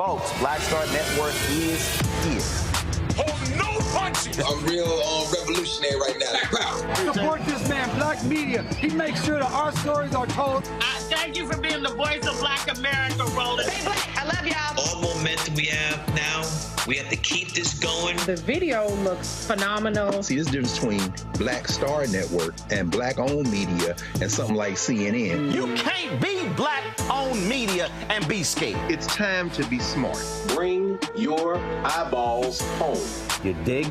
Folks, Black Star Network is here. Hold no punches! I'm real revolutionary right now. Support this man, Black Media. He makes sure that our stories are told. Thank you for being the voice of Black America, Roland. Stay black. I love y'all. All momentum we have now, we have to keep this going. The video looks phenomenal. See, this difference between Black Star Network and Black-owned media and something like CNN. You can't be Black-owned media and be scared. It's time to be smart. Bring your eyeballs home. You dig?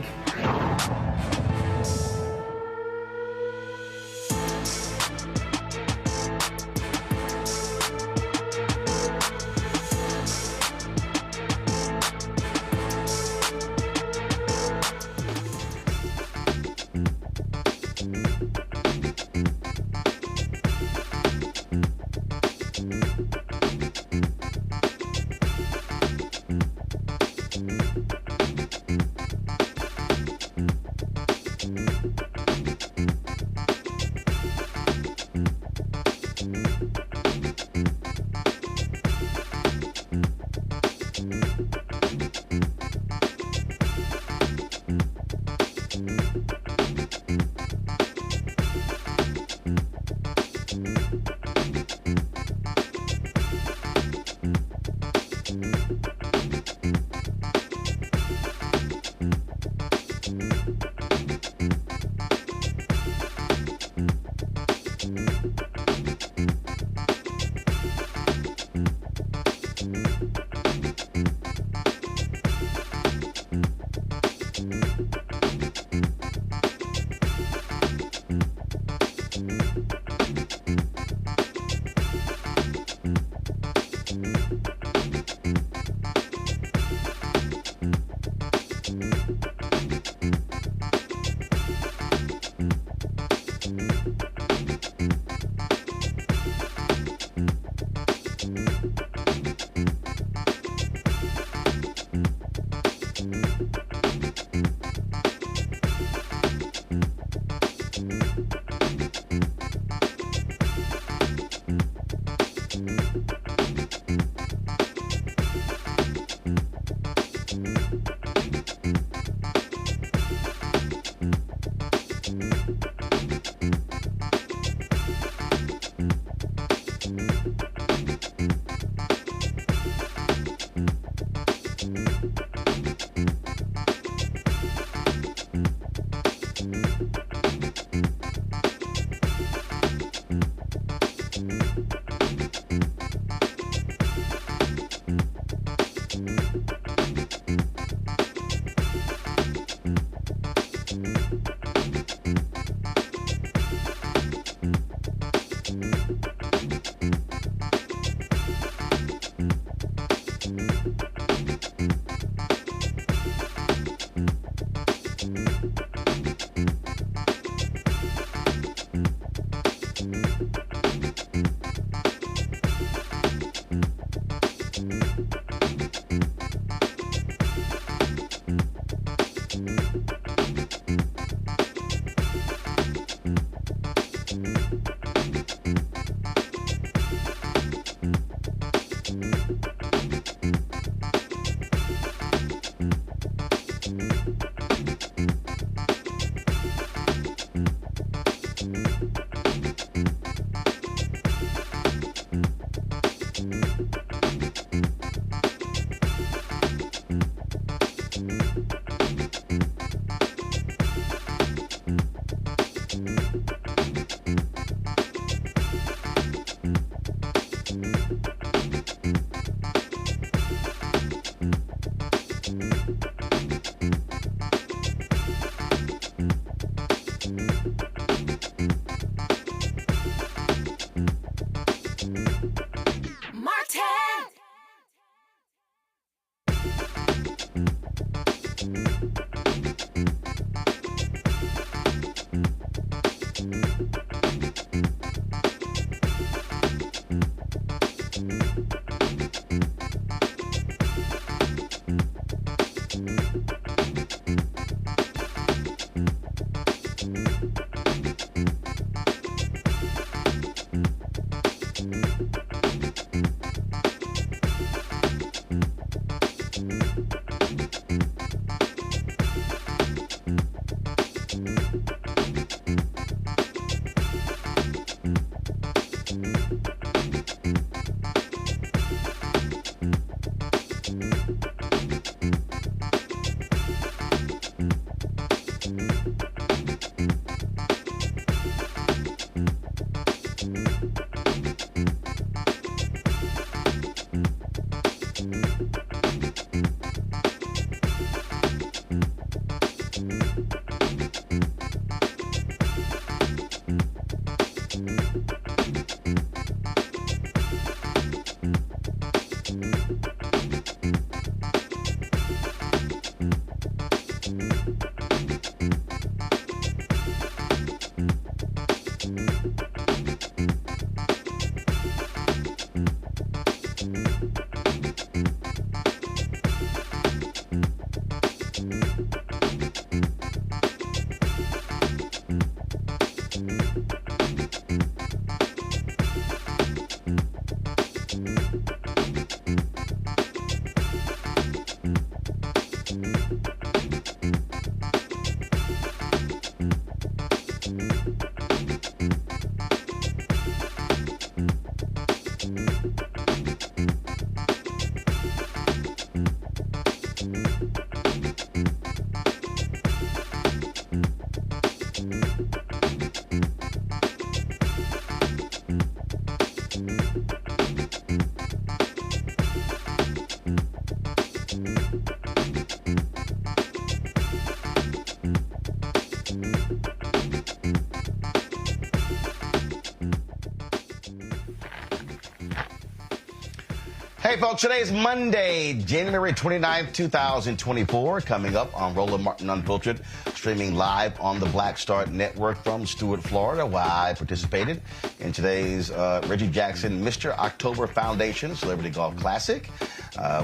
Hey, folks, today is Monday, January 29th, 2024. Coming up on Roland Martin Unfiltered, streaming live on the Black Star Network from Stuart, Florida, where I participated in today's Reggie Jackson Mr. October Foundation Celebrity Golf Classic.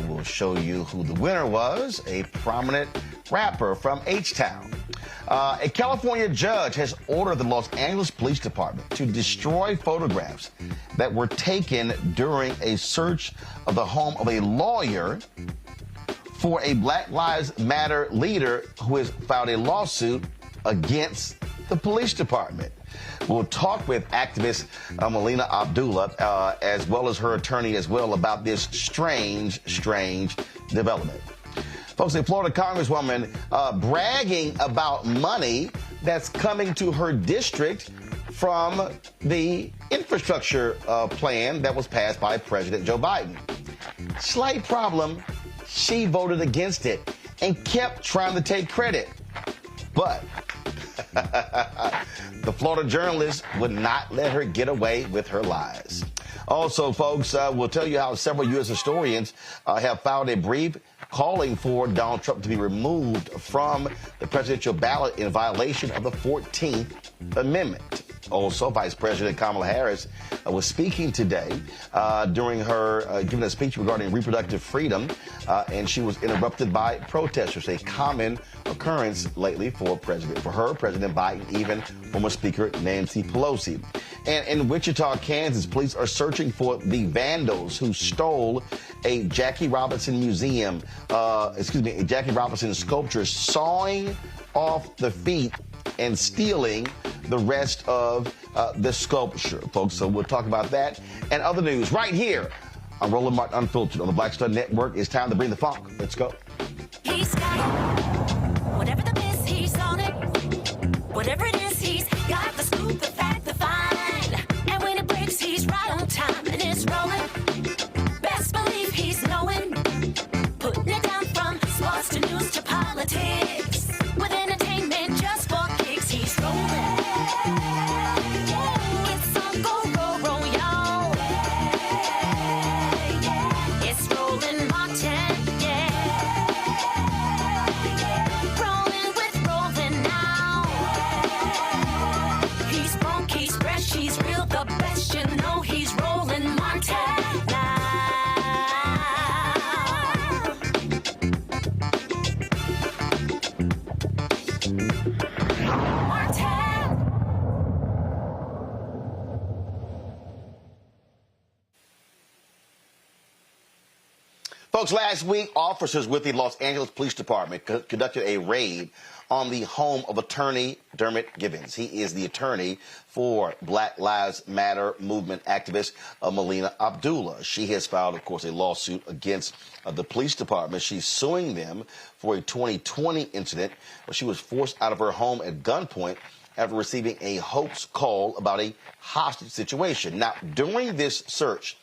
We'll show you who the winner was, a prominent rapper from H-Town. A California judge has ordered the Los Angeles Police Department to destroy photographs that were taken during a search of the home of a lawyer for a Black Lives Matter leader who has filed a lawsuit against the police department. We'll talk with activist Melina Abdullah, as well as her attorney as well, about this strange development. Folks, a Florida Congresswoman bragging about money that's coming to her district from the infrastructure plan that was passed by President Joe Biden. Slight problem, she voted against it and kept trying to take credit. But the Florida journalist would not let her get away with her lies. Also, folks, we'll tell you how several U.S. historians have filed a brief calling for Donald Trump to be removed from the presidential ballot in violation of the 14th Amendment. Also, Vice President Kamala Harris was speaking today during her giving a speech regarding reproductive freedom, and she was interrupted by protesters, a common occurrence lately for President Biden, even former Speaker Nancy Pelosi. And in Wichita, Kansas, police are searching for the vandals who stole a Jackie Robinson museum, a Jackie Robinson sculpture, sawing off the feet and stealing the rest of the sculpture, folks. So we'll talk about that and other news right here on Roland Martin Unfiltered on the Black Star Network. It's time to bring the funk. Let's go. He's got it. Whatever the miss, he's on it. Whatever it is, he's got the scoop, the fact, the find. And when it breaks, he's right on time and it's rolling. Best believe he's knowing. Putting it down from sports to news to politics. With entertainment just for kicks, he's rolling. It's on go, y'all. It's Roland Martin, rolling with Roland now. He's funk, he's fresh, he's real, the best, you know he's Roland Martin now. Folks, last week, officers with the Los Angeles Police Department conducted a raid on the home of attorney Dermot Gibbons. He is the attorney for Black Lives Matter movement activist Melina Abdullah. She has filed, of course, a lawsuit against the police department. She's suing them for a 2020 incident where she was forced out of her home at gunpoint after receiving a hoax call about a hostage situation. Now, during this search,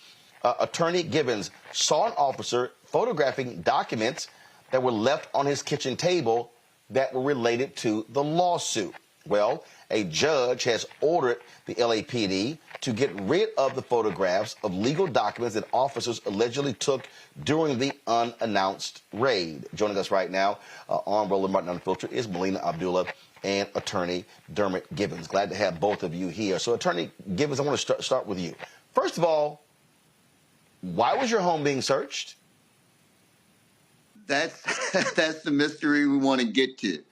Attorney Gibbons saw an officer photographing documents that were left on his kitchen table that were related to the lawsuit. Well, a judge has ordered the LAPD to get rid of the photographs of legal documents that officers allegedly took during the unannounced raid. Joining us right now on Roland Martin Unfiltered is Melina Abdullah and Attorney Dermot Gibbons. Glad to have both of you here. So, Attorney Gibbons, I want to start with you. First of all, why was your home being searched? That's the mystery we want to get to.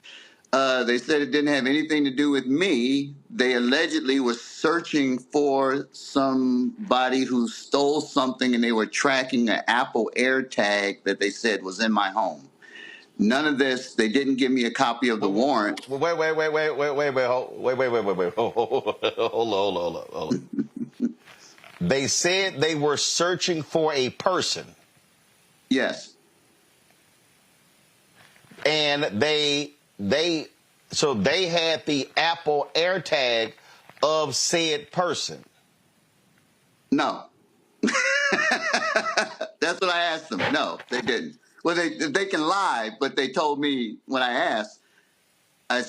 They said it didn't have anything to do with me. They allegedly were searching for somebody who stole something, and they were tracking an Apple AirTag that they said was in my home. None of this. They didn't give me a copy of the warrant. Wait. Hold on. They said they were searching for a person. Yes. And they had the Apple AirTag of said person. No. That's what I asked them. No, they didn't. Well, they can lie, but they told me when I asked, I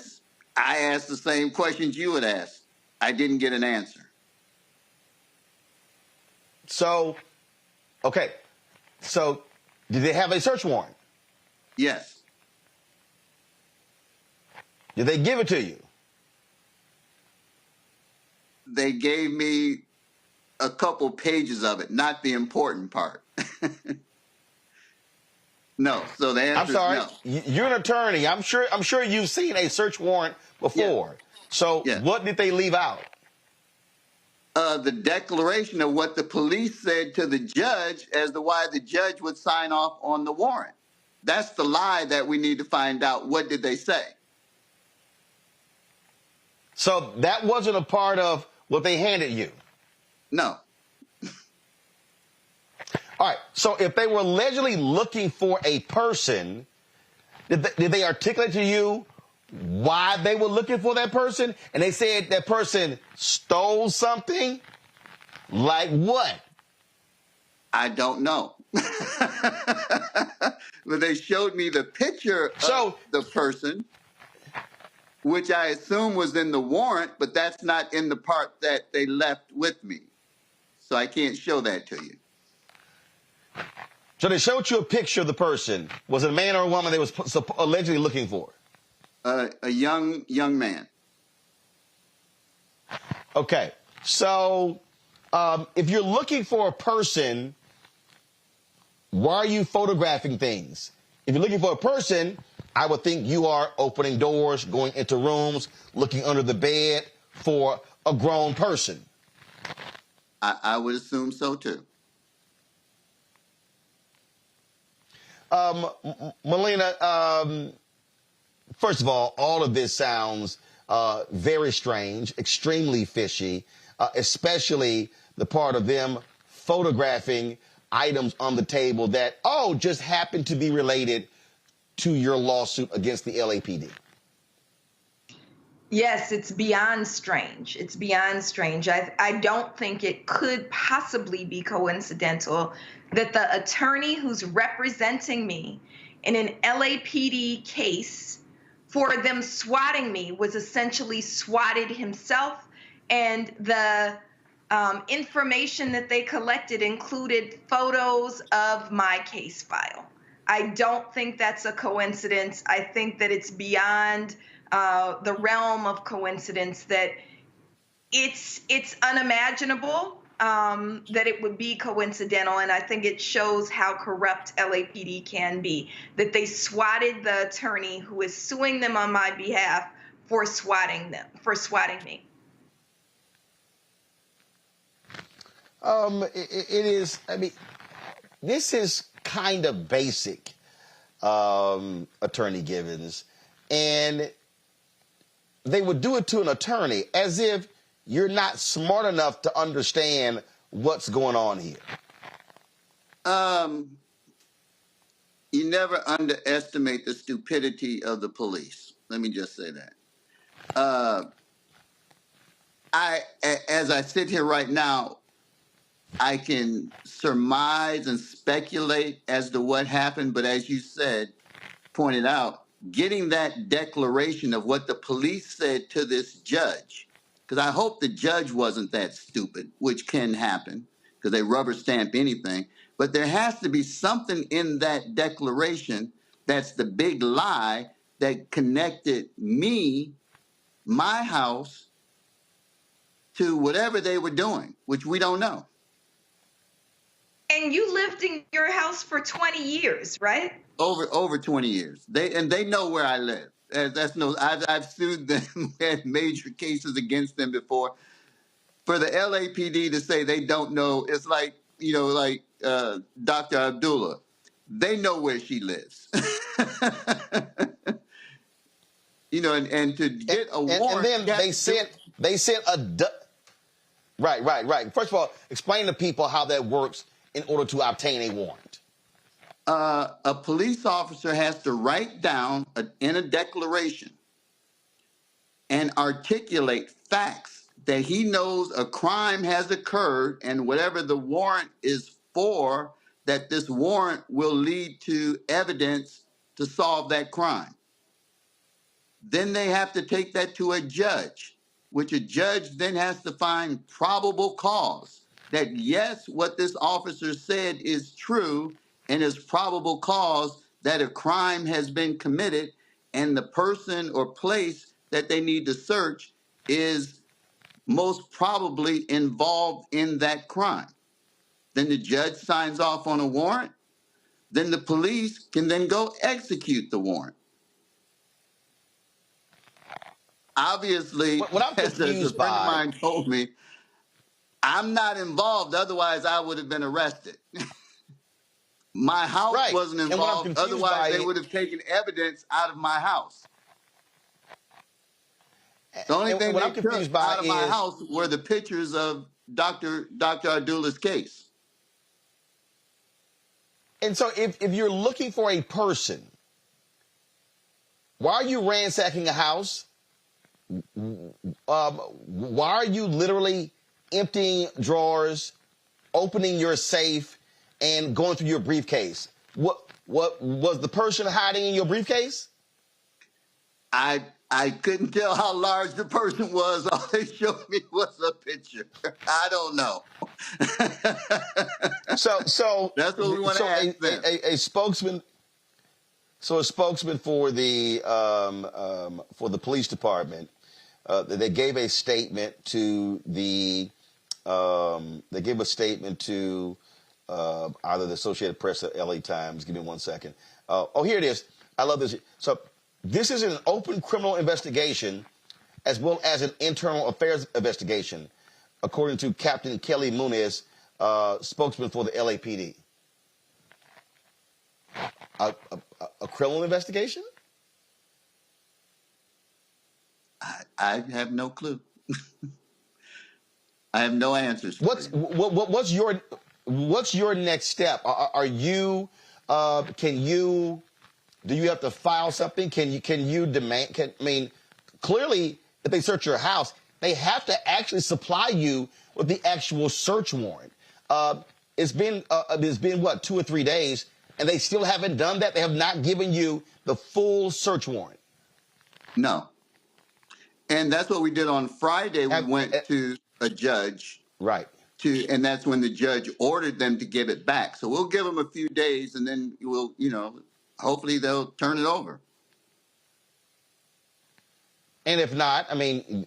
asked the same questions you would ask. I didn't get an answer. So, okay. So, did they have a search warrant? Yes. Did they give it to you? They gave me a couple pages of it, not the important part. No. So the answer I'm sorry. is no. You're an attorney. I'm sure you've seen a search warrant before. Yeah. So Yeah. what did they leave out? The declaration of what the police said to the judge as to why the judge would sign off on the warrant. That's the lie that we need to find out. What did they say? So that wasn't a part of what they handed you? No. All right. So if they were allegedly looking for a person, did they articulate to you why they were looking for that person? And they said that person stole something? Like what? I don't know. But they showed me the picture of the person, which I assume was in the warrant, but that's not in the part that they left with me. So I can't show that to you. So they showed you a picture of the person. Was it a man or a woman they was allegedly looking for? A young man. Okay. So if you're looking for a person, why are you photographing things? If you're looking for a person, I would think you are opening doors, going into rooms, looking under the bed for a grown person. I would assume so, too. Melina, first of all of this sounds very strange, extremely fishy, especially the part of them photographing items on the table that, just happen to be related to your lawsuit against the LAPD. Yes, it's beyond strange. It's beyond strange. I don't think it could possibly be coincidental that the attorney who's representing me in an LAPD case for them swatting me was essentially swatted himself, and the information that they collected included photos of my case file. I don't think that's a coincidence. I think that it's beyond the realm of coincidence, that it's unimaginable that it would be coincidental, and I think it shows how corrupt LAPD can be, that they swatted the attorney who is suing them on my behalf for swatting me. It is, this is kind of basic, Attorney Givens, and they would do it to an attorney as if you're not smart enough to understand what's going on here. You never underestimate the stupidity of the police. Let me just say that. As I sit here right now, I can surmise and speculate as to what happened, but as you pointed out, getting that declaration of what the police said to this judge, because I hope the judge wasn't that stupid, which can happen, because they rubber stamp anything, but there has to be something in that declaration that's the big lie that connected me, my house, to whatever they were doing, which we don't know. And you lived in your house for 20 years, right? Over 20 years. They know where I live. I've sued them, had major cases against them before. For the LAPD to say they don't know, it's like, Dr. Abdullah. They know where she lives. And to get a warrant. And then they sent Right. First of all, explain to people how that works in order to obtain a warrant. A police officer has to write down in a declaration and articulate facts that he knows a crime has occurred, and whatever the warrant is for, that this warrant will lead to evidence to solve that crime. Then they have to take that to a judge, which a judge then has to find probable cause that, yes, what this officer said is true, and it's probable cause that a crime has been committed and the person or place that they need to search is most probably involved in that crime. Then the judge signs off on a warrant. Then the police can then go execute the warrant. Obviously, what I'm as a friend of mine told me, I'm not involved. Otherwise, I would have been arrested. My house wasn't involved. Otherwise, they would have taken evidence out of my house. The only thing they took out of my house were the pictures of Dr. Abdullah's case. And so if you're looking for a person, why are you ransacking a house? Why are you literally emptying drawers, opening your safe, and going through your briefcase? What was the person hiding in your briefcase? I couldn't tell how large the person was. All they showed me was a picture. I don't know. So that's what we want to ask them. A spokesman. So a spokesman for the police department, they gave a statement to the either the Associated Press or LA Times. Give me 1 second. Oh, here it is. I love this. So this is an open criminal investigation as well as an internal affairs investigation, according to Captain Kelly Muniz, spokesman for the LAPD. A criminal investigation? I have no clue. I have no answers. What's your next step? Are you do you have to file something? Can you demand? Clearly, if they search your house, they have to actually supply you with the actual search warrant. It's been what, 2 or 3 days, and they still haven't done that. They have not given you the full search warrant. No. And that's what we did on Friday. We went to a judge. Right. And that's when the judge ordered them to give it back. So we'll give them a few days, and then we'll, hopefully they'll turn it over. And if not,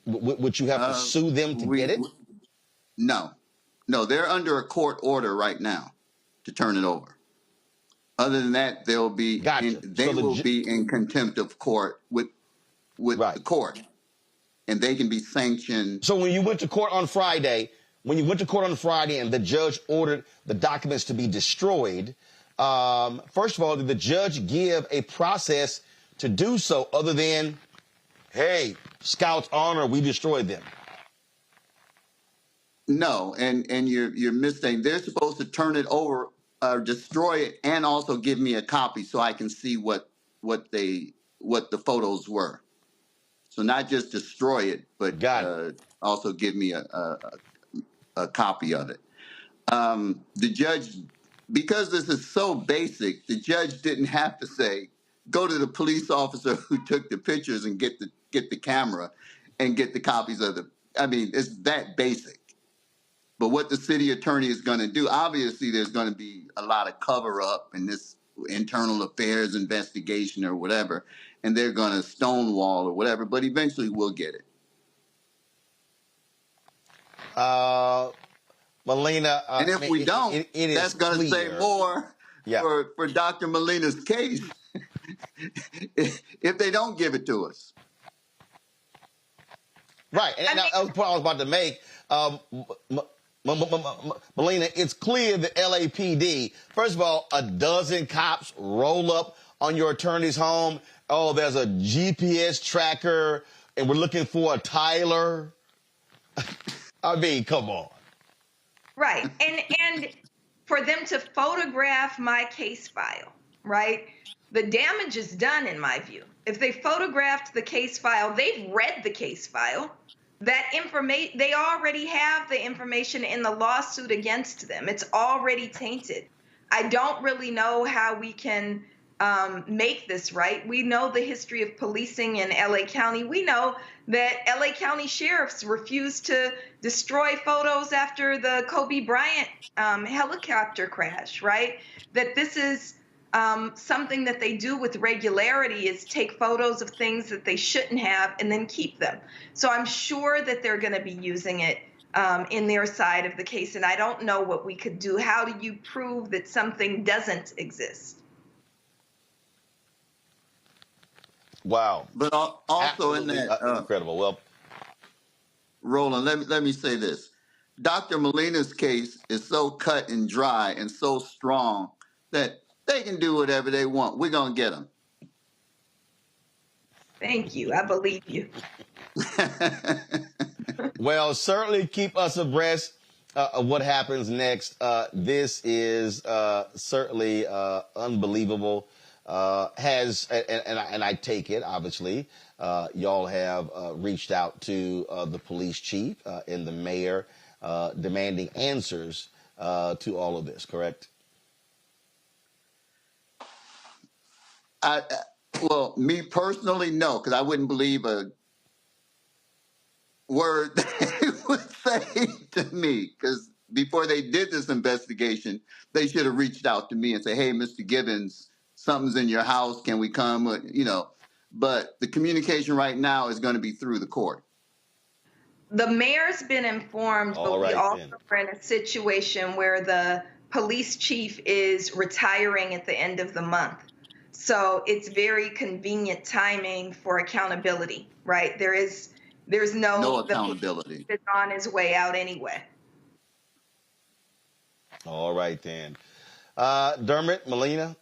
would you have to sue them to get it? No, they're under a court order right now to turn it over. Other than that, they'll be they will be in contempt of court with the court, and they can be sanctioned. So when you went to court on Friday, and the judge ordered the documents to be destroyed, first of all, did the judge give a process to do so other than, hey, Scouts honor, we destroyed them? No, and you're mistaken. They're supposed to turn it over, destroy it, and also give me a copy so I can see what the photos were. So not just destroy it, but also give me a copy of it. The judge, because this is so basic, the judge didn't have to say, go to the police officer who took the pictures and get the camera and get the copies of the. It's that basic. But what the city attorney is going to do, obviously there's going to be a lot of cover up in this internal affairs investigation or whatever, and they're going to stonewall or whatever, but eventually we'll get it. Melina, and if we don't, that's going to say more for Dr. Melina's case if they don't give it to us. Right, and that was the point I was about to make. Melina, it's clear the LAPD, first of all, a dozen cops roll up on your attorney's home. Oh, there's a GPS tracker, and we're looking for a Tyler. Come on. Right, and for them to photograph my case file, right? The damage is done in my view. If they photographed the case file, they've read the case file. That information, they already have the information in the lawsuit against them. It's already tainted. I don't really know how we can make this right. We know the history of policing in LA County. We know that LA County sheriffs refused to destroy photos after the Kobe Bryant helicopter crash, right? That this is something that they do with regularity, is take photos of things that they shouldn't have and then keep them. So I'm sure that they're going to be using it in their side of the case. And I don't know what we could do. How do you prove that something doesn't exist? Wow. But also Absolutely in that, incredible. Well, Roland, let me say this. Dr. Melina's case is so cut and dry and so strong that they can do whatever they want. We're going to get them. Thank you. I believe you. Well, certainly keep us abreast of what happens next. This is certainly unbelievable. And I take it, obviously, y'all have reached out to the police chief and the mayor demanding answers to all of this, correct? Well, me personally, no, because I wouldn't believe a word they would say to me. Because before they did this investigation, they should have reached out to me and say, "Hey, Mr. Gibbons, something's in your house. Can we come?" But the communication right now is going to be through the court. The mayor's been informed, but we also are in a situation where the police chief is retiring at the end of the month. So it's very convenient timing for accountability, right? There's no accountability. It's on his way out anyway. All right, then. Dermot, Melina,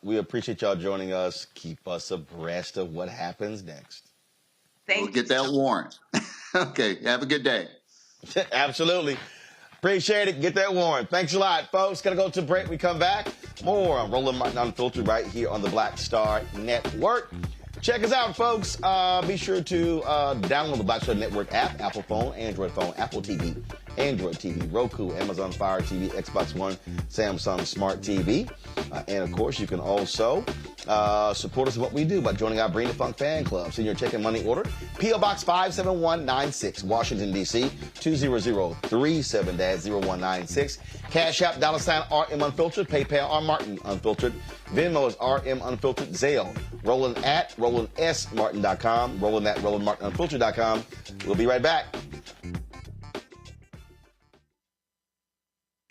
we appreciate y'all joining us. Keep us abreast of what happens next. We'll get that warrant. Okay, have a good day. Absolutely. Appreciate it. Get that warrant. Thanks a lot, folks. Gonna go to break. We come back. More on Roland Martin Unfiltered right here on the Black Star Network. Check us out, folks. Be sure to download the Black Star Network app, Apple phone, Android phone, Apple TV, Android TV, Roku, Amazon Fire TV, Xbox One, Samsung Smart TV. And, of course, you can also support us in what we do by joining our Bring the Funk fan club. Send your check and money order. P.O. Box 57196, Washington, D.C., 20037-0196. Cash App, $RM Unfiltered. PayPal, R Martin Unfiltered. Venmo is RM Unfiltered. Zelle, Roland at RolandSMartin.com. Roland at RolandMartinUnfiltered.com. We'll be right back.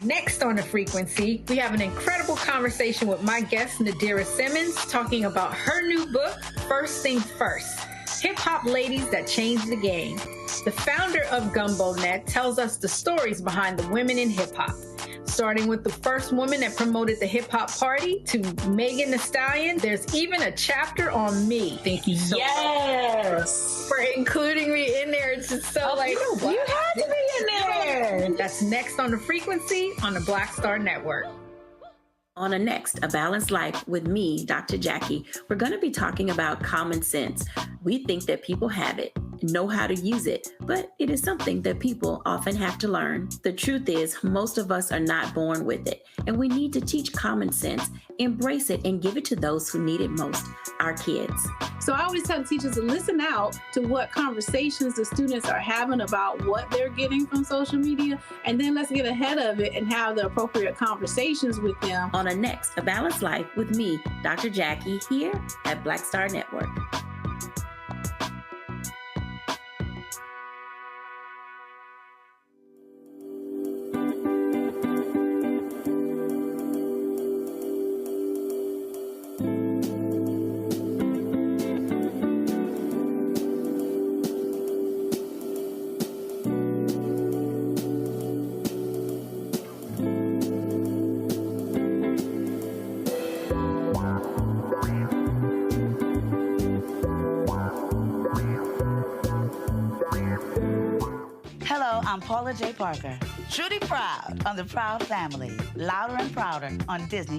Next on The Frequency, we have an incredible conversation with my guest, Nadira Simmons, talking about her new book, First Thing First, Hip-Hop Ladies That Changed the Game. The founder of Gumbo Net tells us the stories behind the women in hip-hop, starting with the first woman that promoted the hip-hop party to Megan Thee Stallion. There's even a chapter on me. Thank you so much for including me in there. It's just so you had to be in there. That's next on The Frequency on the Black Star Network. On a next, A Balanced Life with me, Dr. Jackie, we're going to be talking about common sense. We think that people have it, know how to use it, but it is something that people often have to learn. The truth is, most of us are not born with it, and we need to teach common sense, embrace it, and give it to those who need it most, our kids. So I always tell teachers to listen out to what conversations the students are having about what they're getting from social media, and then let's get ahead of it and have the appropriate conversations with them. On a next, A Balanced Life with me, Dr. Jackie, here at Black Star Network. I'm Paula J. Parker, truly proud of the Proud Family, louder and prouder on Disney+.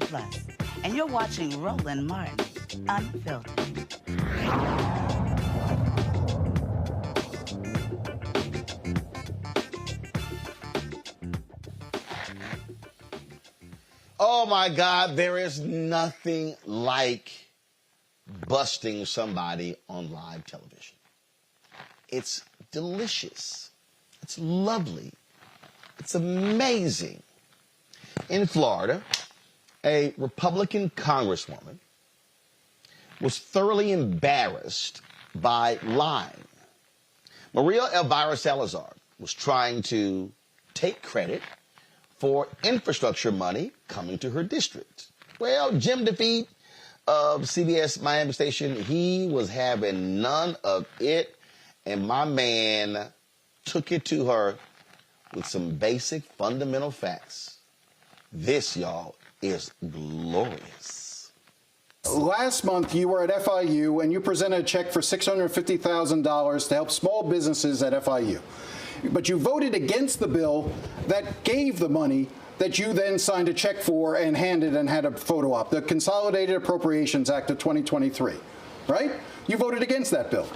And you're watching Roland Martin Unfiltered. Oh my God, there is nothing like busting somebody on live television. It's delicious. It's lovely. It's amazing. In Florida, a Republican Congresswoman was thoroughly embarrassed by lying. Maria Elvira Salazar was trying to take credit for infrastructure money coming to her district. Well, Jim DeFeet of CBS Miami station, he was having none of it, and my man took it to her with some basic fundamental facts. This, y'all, is glorious. Last month, you were at FIU and you presented a check for $650,000 to help small businesses at FIU. But you voted against the bill that gave the money that you then signed a check for and handed and had a photo op, the Consolidated Appropriations Act of 2023, right? You voted against that bill.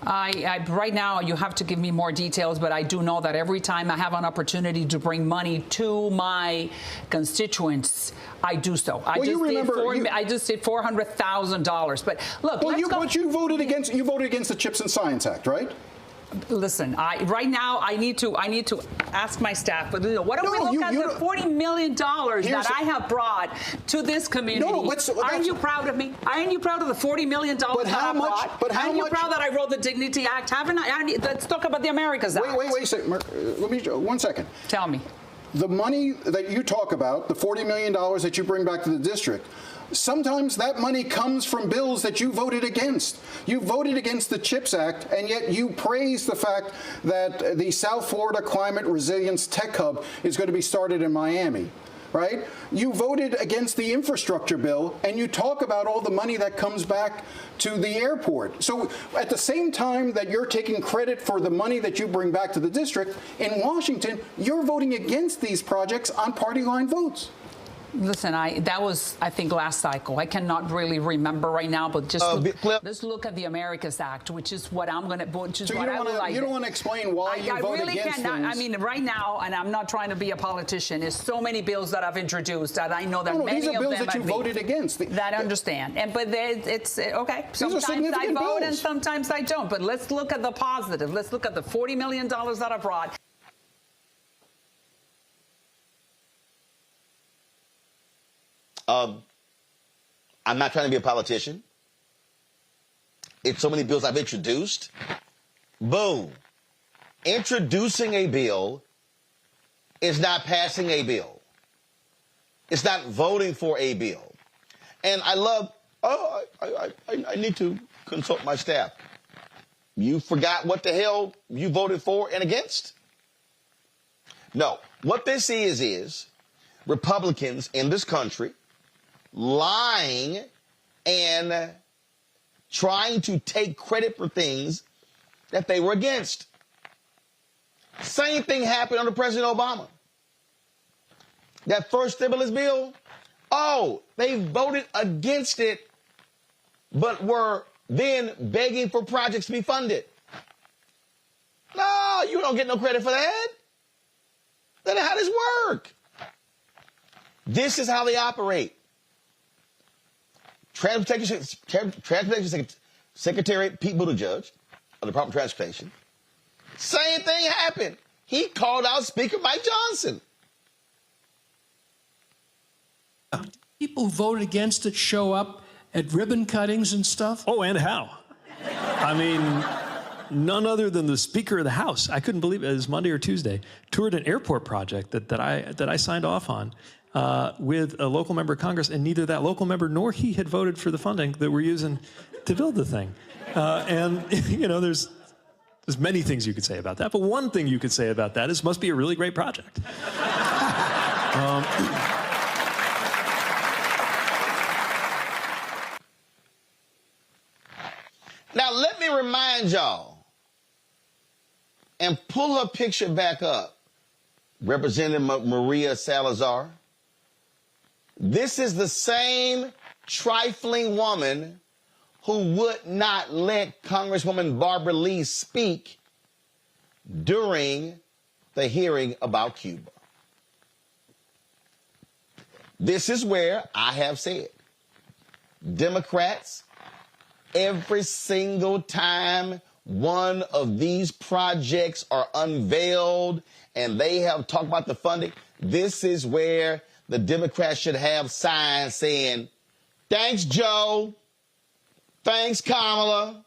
Right now, you have to give me more details, but I do know that every time I have an opportunity to bring money to my constituents, I do so. I just did $400,000. But look, but you voted against the Chips and Science Act, right? Listen, right now I need to ask my staff. But what do we look at the $40 million that I have brought to this community? Aren't you proud of me? Aren't you proud of the $40 million that I brought? Aren't you proud that I wrote the Dignity Act? Haven't I? Let's talk about the Americas Act. Wait a second. Let me 1 second. Tell me. The money that you talk about, the $40 million that you bring back to the district, sometimes that money comes from bills that you voted against. You voted against the CHIPS Act, and yet you praise the fact that the South Florida Climate Resilience Tech Hub is going to be started in Miami, right? You voted against the infrastructure bill, and you talk about all the money that comes back to the airport. So at the same time that you're taking credit for the money that you bring back to the district, in Washington, you're voting against these projects on party line votes. Listen, that was, I think, last cycle. I cannot really remember right now, but just let's look at the Americas Act, which is what I'm going to, which is so what I would like. You don't want to explain why you voted really against cannot, things. I mean, right now, and I'm not trying to be a politician, there's so many bills that I've introduced that I know that many these are of bills them that you voted against. That I understand. But it's okay. Sometimes I vote and sometimes I don't. But let's look at the positive. Let's look at the $40 million that I brought. I'm not trying to be a politician. It's so many bills I've introduced. Boom. Introducing a bill is not passing a bill. It's not voting for a bill. And I love, I need to consult my staff. You forgot what the hell you voted for and against? No. What this is Republicans in this country lying and trying to take credit for things that they were against. Same thing happened under President Obama. That first stimulus bill, they voted against it, but were then begging for projects to be funded. No, you don't get no credit for that. Then how does this work? This is how they operate. Transportation Secretary Pete Buttigieg of the Department of Transportation. Same thing happened. He called out Speaker Mike Johnson. People who voted against it show up at ribbon cuttings and stuff. Oh, and how? I mean, none other than the Speaker of the House. I couldn't believe it was Monday or Tuesday. Toured an airport project that I signed off on. With a local member of Congress, and neither that local member nor he had voted for the funding that we're using to build the thing. And, you know, there's many things you could say about that, but one thing you could say about that is it must be a really great project. Now, let me remind y'all, and pull her picture back up, Representative Maria Salazar. This is the same trifling woman who would not let Congresswoman Barbara Lee speak during the hearing about Cuba. This is where I have said, Democrats, every single time one of these projects are unveiled and they have talked about the funding, this is where the Democrats should have signs saying, thanks, Joe. Thanks, Kamala.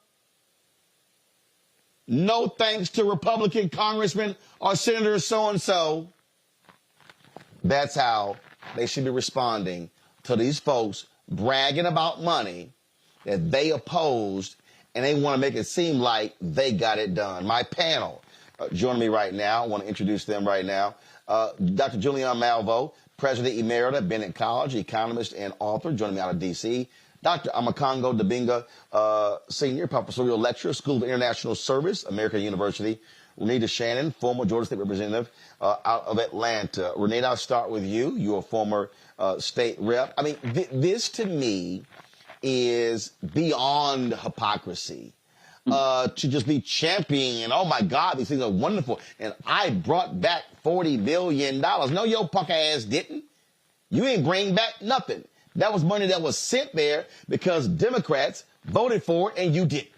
No thanks to Republican Congressman or Senator so-and-so. That's how they should be responding to these folks bragging about money that they opposed, and they want to make it seem like they got it done. My panel joining me right now. I want to introduce them right now. Dr. Julian Malveaux, President Emerita, Bennett College, economist and author, joining me out of D.C. Dr. Amakongo Dabinga, Senior Professorial Lecturer, School of International Service, American University. Renita Shannon, former Georgia State Representative out of Atlanta. Renita, I'll start with you. You're a former state rep. I mean, this to me is beyond hypocrisy. To just be championing, oh my God, these things are wonderful. And I brought back $40 billion. No, your punk ass didn't. You ain't bring back nothing. That was money that was sent there because Democrats voted for it and you didn't.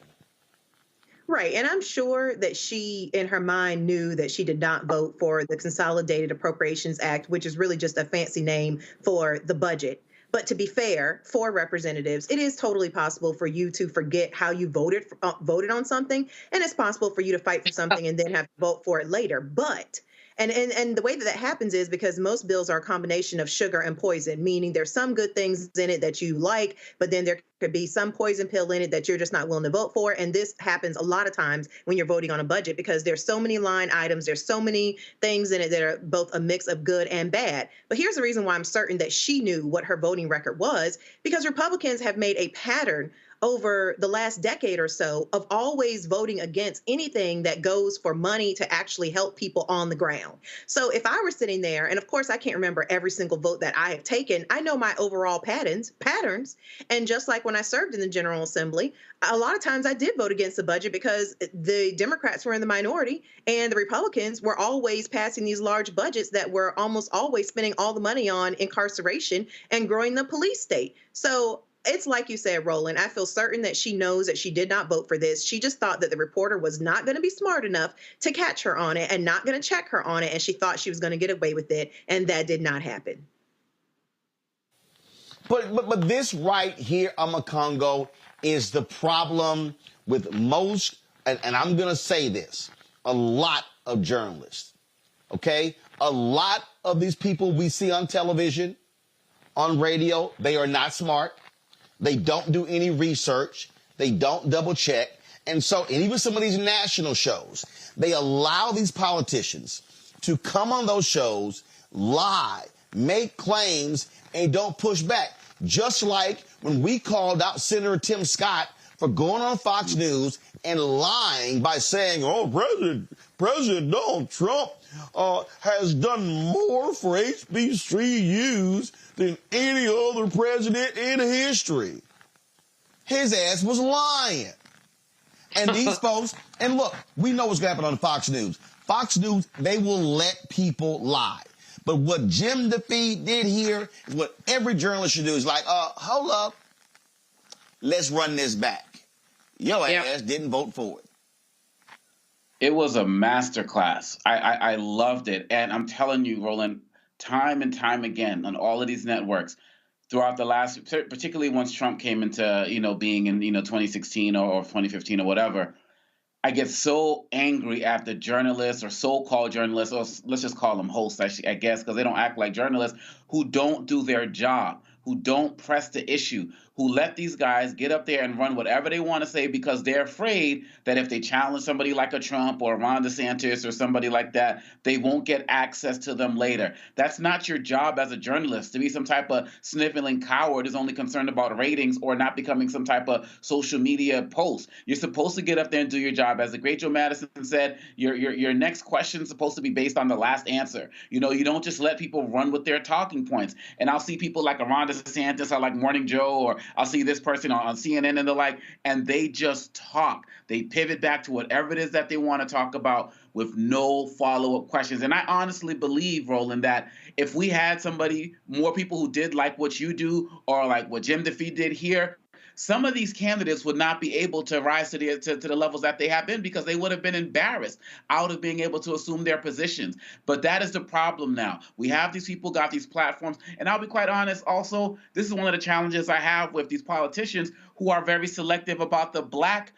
Right. And I'm sure that she, in her mind, knew that she did not vote for the Consolidated Appropriations Act, which is really just a fancy name for the budget. But to be fair, for representatives, it is totally possible for you to forget how you voted on something. And it's possible for you to fight for something and then have to vote for it later. But and the way that happens is because most bills are a combination of sugar and poison, meaning there's some good things in it that you like, but then there could be some poison pill in it that you're just not willing to vote for. And this happens a lot of times when you're voting on a budget because there's so many line items, there's so many things in it that are both a mix of good and bad. But here's the reason why I'm certain that she knew what her voting record was, because Republicans have made a pattern over the last decade or so of always voting against anything that goes for money to actually help people on the ground. So if I were sitting there, and of course I can't remember every single vote that I have taken, I know my overall patterns. And just like when I served in the General Assembly, a lot of times I did vote against the budget because the Democrats were in the minority and the Republicans were always passing these large budgets that were almost always spending all the money on incarceration and growing the police state. So it's like you said, Roland, I feel certain that she knows that she did not vote for this. She just thought that the reporter was not going to be smart enough to catch her on it and not going to check her on it. And she thought she was going to get away with it. And that did not happen. But this right here, Amakongo, is the problem with most, and I'm going to say this, a lot of journalists, okay? A lot of these people we see on television, on radio, they are not smart. They don't do any research. They don't double check. And even some of these national shows, they allow these politicians to come on those shows, lie, make claims, and don't push back. Just like when we called out Senator Tim Scott for going on Fox News and lying by saying, oh, President Donald Trump has done more for HBCUs than any other president in history. His ass was lying. And these folks, and look, we know what's going to happen on Fox News. Fox News, they will let people lie. But what Jim DeFee did here is what every journalist should do. Is like, hold up. Let's run this back. Your ass didn't vote for it. It was a masterclass. I loved it. And I'm telling you, Roland, time and time again on all of these networks throughout the last, particularly once Trump came into, being in, 2016 or 2015 or whatever, I get so angry at the journalists or so-called journalists, or let's just call them hosts, I guess, because they don't act like journalists, who don't do their job, who don't press the issue, who let these guys get up there and run whatever they want to say because they're afraid that if they challenge somebody like a Trump or Ron DeSantis or somebody like that, they won't get access to them later. That's not your job as a journalist. To be some type of sniveling coward is only concerned about ratings or not becoming some type of social media post. You're supposed to get up there and do your job. As the great Joe Madison said, your next question is supposed to be based on the last answer. You don't just let people run with their talking points. And I'll see people like a Ron DeSantis or like Morning Joe or I'll see this person on CNN and the like, and they just talk. They pivot back to whatever it is that they want to talk about with no follow-up questions. And I honestly believe, Roland, that if we had more people who did like what you do or like what Jim DeFee did here, some of these candidates would not be able to rise to the levels that they have been because they would have been embarrassed out of being able to assume their positions. But that is the problem now. We have these people, got these platforms, and I'll be quite honest also, this is one of the challenges I have with these politicians who are very selective about the Black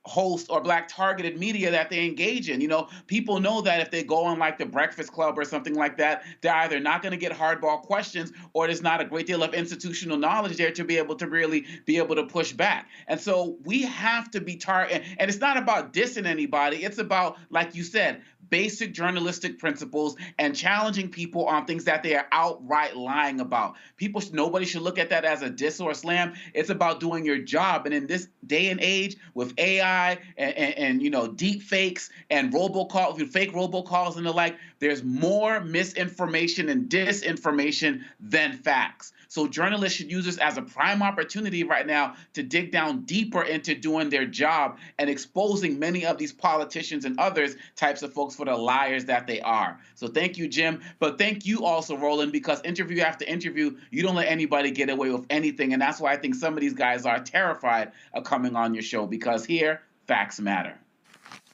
host or Black targeted media that they engage in. You know, people know that if they go on like the Breakfast Club or something like that, they're either not going to get hardball questions or there's not a great deal of institutional knowledge there to be able to really be able to push back. And so we have to be and it's not about dissing anybody. It's about, like you said, basic journalistic principles and challenging people on things that they are outright lying about. Nobody should look at that as a diss or a slam. It's about doing your job. And in this day and age with AI and you know, deep fakes and fake robocalls and the like, there's more misinformation and disinformation than facts. So journalists should use this as a prime opportunity right now to dig down deeper into doing their job and exposing many of these politicians and others types of folks for the liars that they are. So thank you, Jim. But thank you also, Roland, because interview after interview, you don't let anybody get away with anything. And that's why I think some of these guys are terrified of coming on your show, because here, facts matter.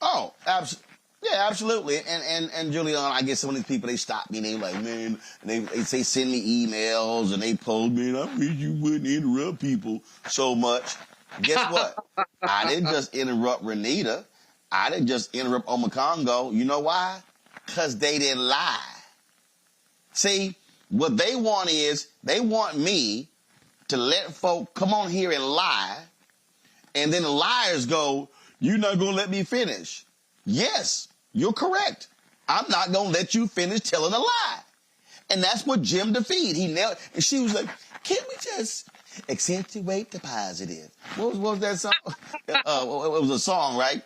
Oh, absolutely. Yeah, absolutely. And Julian, I guess some of these people, they stop me and they like, man, and they say send me emails and they post, man, I wish you wouldn't interrupt people so much. Guess what? I didn't just interrupt Renita. I didn't just interrupt Omakongo. You know why? Because they didn't lie. See, what they want is they want me to let folk come on here and lie, and then the liars go, you're not going to let me finish. Yes, you're correct. I'm not going to let you finish telling a lie. And that's what Jim DeFee, he nailed. And she was like, can't we just accentuate the positive? What was that song? It was a song, right?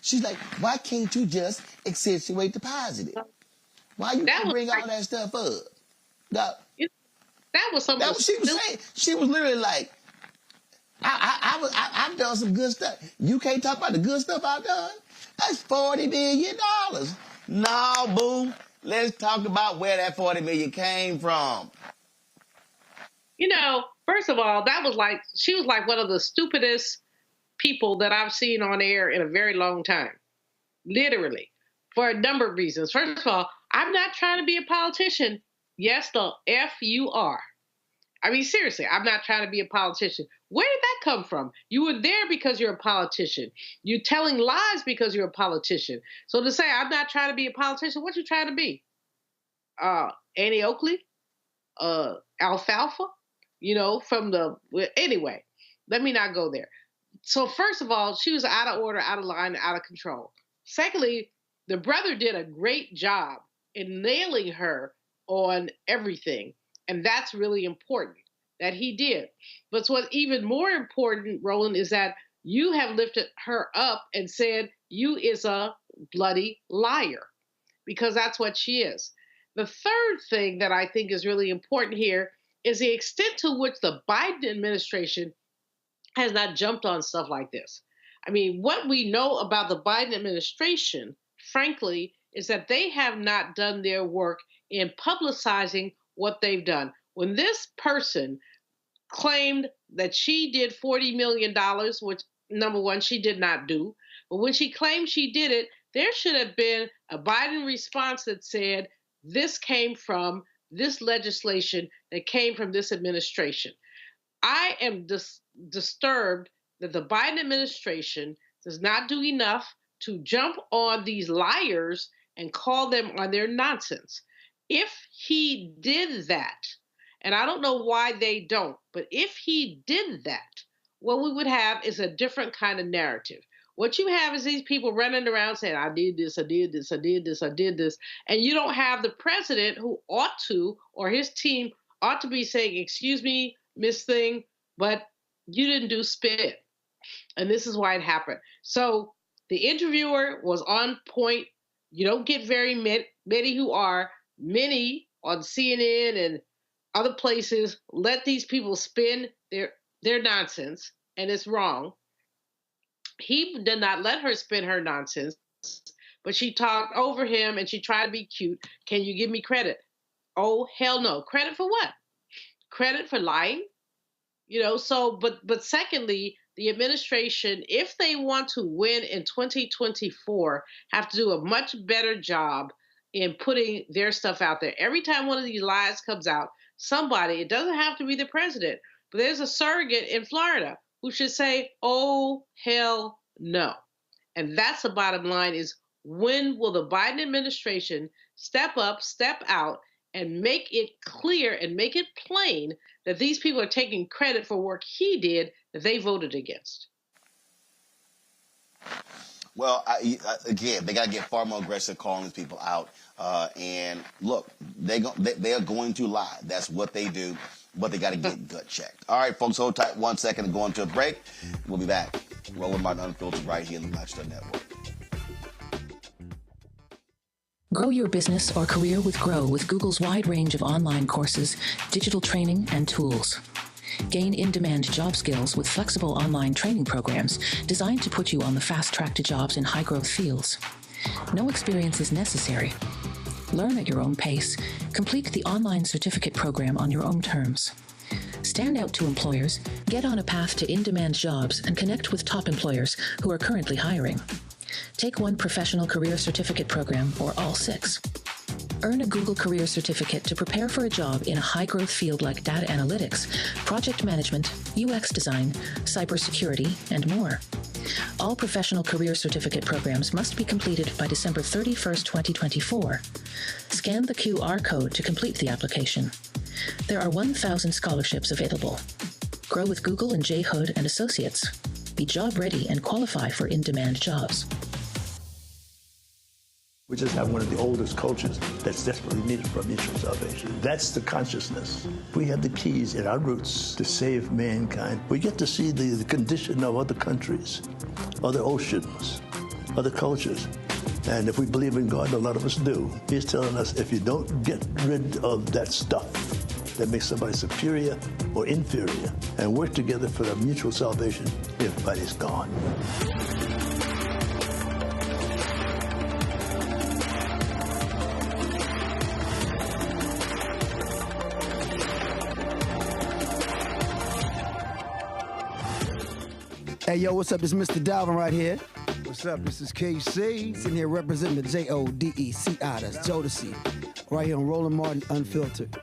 She's like, why can't you just accentuate the positive? Why you bring all that stuff up? That was something. That what she was saying. She was literally like, I've done some good stuff. You can't talk about the good stuff I've done? That's $40 million. No, boo. Let's talk about where that $40 million came from. You know, first of all, she was like one of the stupidest people that I've seen on air in a very long time. Literally. For a number of reasons. First of all, I'm not trying to be a politician. Yes, the F you are. I mean, seriously, I'm not trying to be a politician. Where did that come from? You were there because you're a politician. You're telling lies because you're a politician. So to say I'm not trying to be a politician, what you trying to be? Annie Oakley? Alfalfa? You know, anyway, let me not go there. So first of all, she was out of order, out of line, out of control. Secondly, the brother did a great job in nailing her on everything. And that's really important that he did. But what's even more important, Roland, is that you have lifted her up and said you is a bloody liar, because that's what she is. The third thing that I think is really important here is the extent to which the Biden administration has not jumped on stuff like this. I mean, what we know about the Biden administration, frankly, is that they have not done their work in publicizing what they've done. When this person claimed that she did $40 million, which, number one, she did not do, but when she claimed she did it, there should have been a Biden response that said, this came from this legislation that came from this administration. I am disturbed that the Biden administration does not do enough to jump on these liars and call them on their nonsense. If he did that, and I don't know why they don't, but if he did that, what we would have is a different kind of narrative. What you have is these people running around saying, I did this, I did this, I did this, I did this. And you don't have the president who ought to, or his team ought to be saying, excuse me, Miss Thing, but you didn't do spit. And this is why it happened. So the interviewer was on point. You don't get very many who are. Many on CNN and other places let these people spin their nonsense, and it's wrong. He did not let her spin her nonsense, but she talked over him and she tried to be cute. Can you give me credit? Oh, hell no. Credit for what? Credit for lying? But secondly, the administration, if they want to win in 2024, have to do a much better job in putting their stuff out there. Every time one of these lies comes out, somebody, it doesn't have to be the president, but there's a surrogate in Florida who should say, oh, hell no. And that's the bottom line is, when will the Biden administration step up, step out, and make it clear and make it plain that these people are taking credit for work he did that they voted against? Well, again, they got to get far more aggressive calling these people out. And look, they are going to lie. That's what they do. But they got to get gut checked. All right, folks, hold tight 1 second and go into a break. We'll be back. Roland Martin Unfiltered right here in the Black Star Network. Grow your business or career with Grow with Google's wide range of online courses, digital training, and tools. Gain in-demand job skills with flexible online training programs designed to put you on the fast track to jobs in high-growth fields. No experience is necessary. Learn at your own pace. Complete the online certificate program on your own terms. Stand out to employers, get on a path to in-demand jobs, and connect with top employers who are currently hiring. Take one professional career certificate program or all 6. Earn a Google Career Certificate to prepare for a job in a high-growth field like data analytics, project management, UX design, cybersecurity, and more. All professional career certificate programs must be completed by December 31st, 2024. Scan the QR code to complete the application. There are 1,000 scholarships available. Grow with Google and J. Hood and Associates. Be job ready and qualify for in-demand jobs. We just have one of the oldest cultures that's desperately needed for mutual salvation. That's the consciousness. We have the keys in our roots to save mankind. We get to see the condition of other countries, other oceans, other cultures. And if we believe in God, a lot of us do, He's telling us if you don't get rid of that stuff that makes somebody superior or inferior and work together for the mutual salvation, everybody's gone. Hey, yo, what's up? It's Mr. Dalvin right here. What's up? This is KC. Sitting here representing the JODECI. That's Jodeci. Right here on Roland Martin Unfiltered.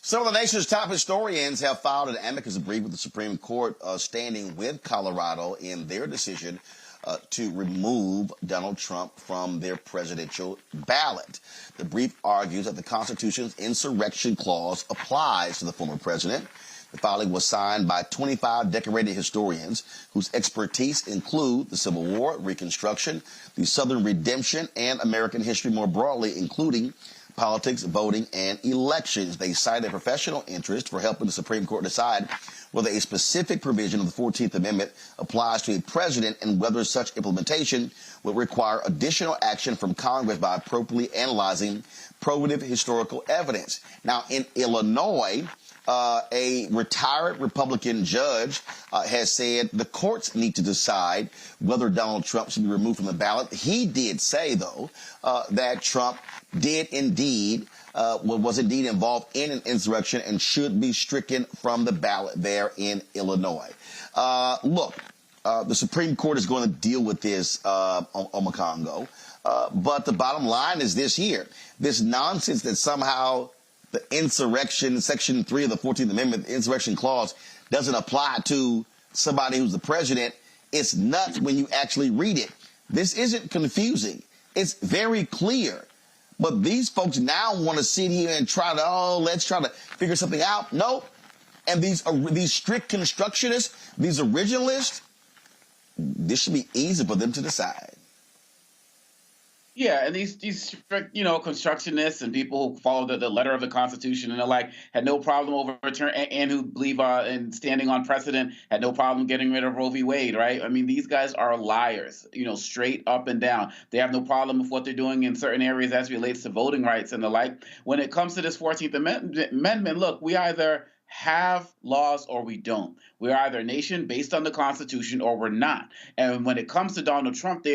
Some of the nation's top historians have filed an amicus brief with the Supreme Court standing with Colorado in their decision to remove Donald Trump from their presidential ballot. The brief argues that the Constitution's insurrection clause applies to the former president. The filing was signed by 25 decorated historians whose expertise include the Civil War, Reconstruction, the Southern Redemption, and American history more broadly, including politics, voting, and elections. They cite a professional interest for helping the Supreme Court decide whether a specific provision of the 14th Amendment applies to a president and whether such implementation would require additional action from Congress by appropriately analyzing probative historical evidence. Now, in Illinois, a retired Republican judge has said the courts need to decide whether Donald Trump should be removed from the ballot. He did say, though, that Trump was indeed involved in an insurrection and should be stricken from the ballot there in Illinois. Look, the Supreme Court is going to deal with this on Congo. But the bottom line is this here. This nonsense that somehow the insurrection, Section 3 of the 14th Amendment, the insurrection clause, doesn't apply to somebody who's the president. It's nuts when you actually read it. This isn't confusing. It's very clear. But these folks now want to sit here and try to, let's try to figure something out. Nope. And these strict constructionists, these originalists, this should be easy for them to decide. Yeah, and these strict, constructionists and people who follow the letter of the Constitution and the like had no problem overturning, and who believe in standing on precedent had no problem getting rid of Roe v. Wade, right? I mean, these guys are liars, straight up and down. They have no problem with what they're doing in certain areas as it relates to voting rights and the like. When it comes to this 14th Amendment, look, we either have laws or we don't. We're either a nation based on the Constitution or we're not. And when it comes to Donald Trump,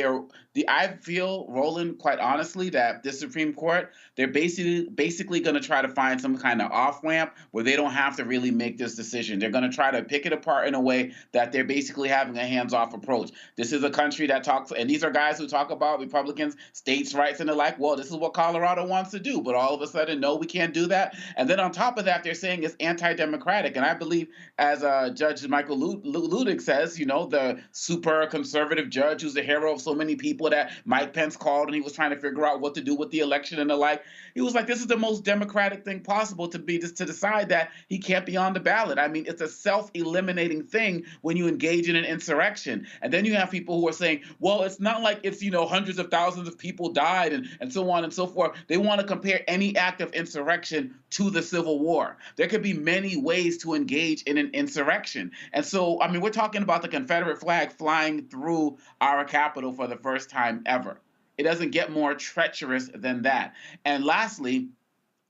I feel, Roland, quite honestly, that this Supreme Court, they're basically going to try to find some kind of off-ramp where they don't have to really make this decision. They're going to try to pick it apart in a way that they're basically having a hands-off approach. This is a country that talks, and these are guys who talk about Republicans, states' rights, and the like. Well, this is what Colorado wants to do, but all of a sudden, no, we can't do that. And then on top of that, they're saying it's anti-democratic. And I believe, as Judge Michael Ludick says, the super conservative judge who's the hero of so many people that Mike Pence called, and he was trying to figure out what to do with the election and the like. He was like, this is the most democratic thing possible to decide that he can't be on the ballot. I mean, it's a self-eliminating thing when you engage in an insurrection. And then you have people who are saying, well, it's not like it's, hundreds of thousands of people died and so on and so forth. They want to compare any act of insurrection to the Civil War. There could be many ways to engage in an insurrection. And so, I mean, we're talking about the Confederate flag flying through our Capitol for the first time ever. It doesn't get more treacherous than that. And lastly,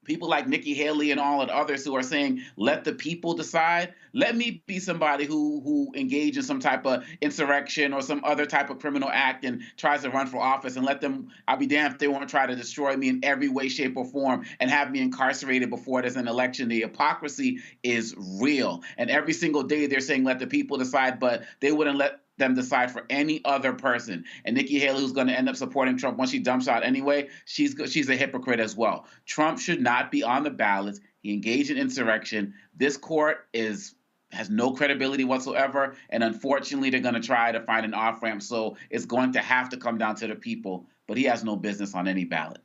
people like Nikki Haley and all the others who are saying, let the people decide. Let me be somebody who engage in some type of insurrection or some other type of criminal act and tries to run for office, and let them, I'll be damned if they want to try to destroy me in every way, shape, or form and have me incarcerated before there's an election. The hypocrisy is real. And every single day they're saying, let the people decide, but they wouldn't let them decide for any other person. And Nikki Haley, who's going to end up supporting Trump once she dumps out anyway, she's a hypocrite as well. Trump should not be on the ballot. He engaged in insurrection. This court has no credibility whatsoever, and unfortunately, they're going to try to find an off-ramp, so it's going to have to come down to the people, but he has no business on any ballot.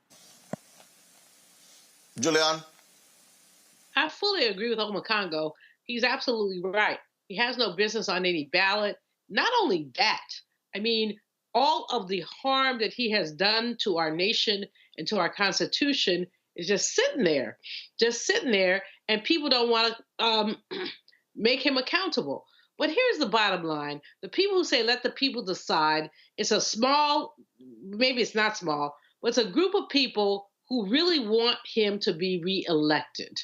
Julian? I fully agree with Congo. He's absolutely right. He has no business on any ballot. Not only that, I mean, all of the harm that he has done to our nation and to our Constitution is just sitting there, and people don't want to make him accountable. But here's the bottom line. The people who say, let the people decide, it's a small, maybe it's not small, but it's a group of people who really want him to be reelected.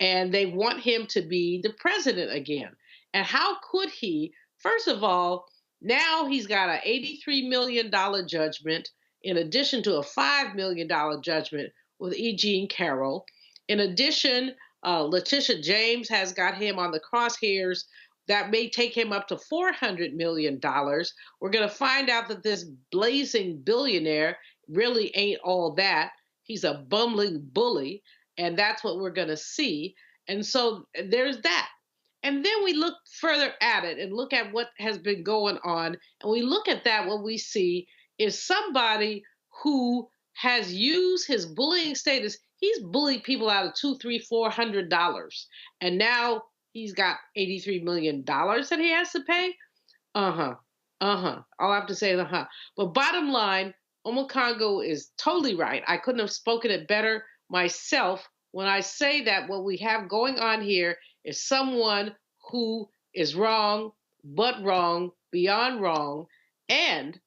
And they want him to be the president again. And how could he? First of all, now he's got an $83 million judgment in addition to a $5 million judgment with E. Jean Carroll. In addition, Letitia James has got him on the crosshairs. That may take him up to $400 million. We're going to find out that this blazing billionaire really ain't all that. He's a bumbling bully, and that's what we're going to see. And so there's that. And then we look further at it and look at what has been going on. And we look at that, what we see is somebody who has used his bullying status. He's bullied people out of $200, $300, $400. And now he's got $83 million that he has to pay. All I have to say is But bottom line, Congo is totally right. I couldn't have spoken it better myself when I say that what we have going on here is someone who is wrong, but wrong, beyond wrong, and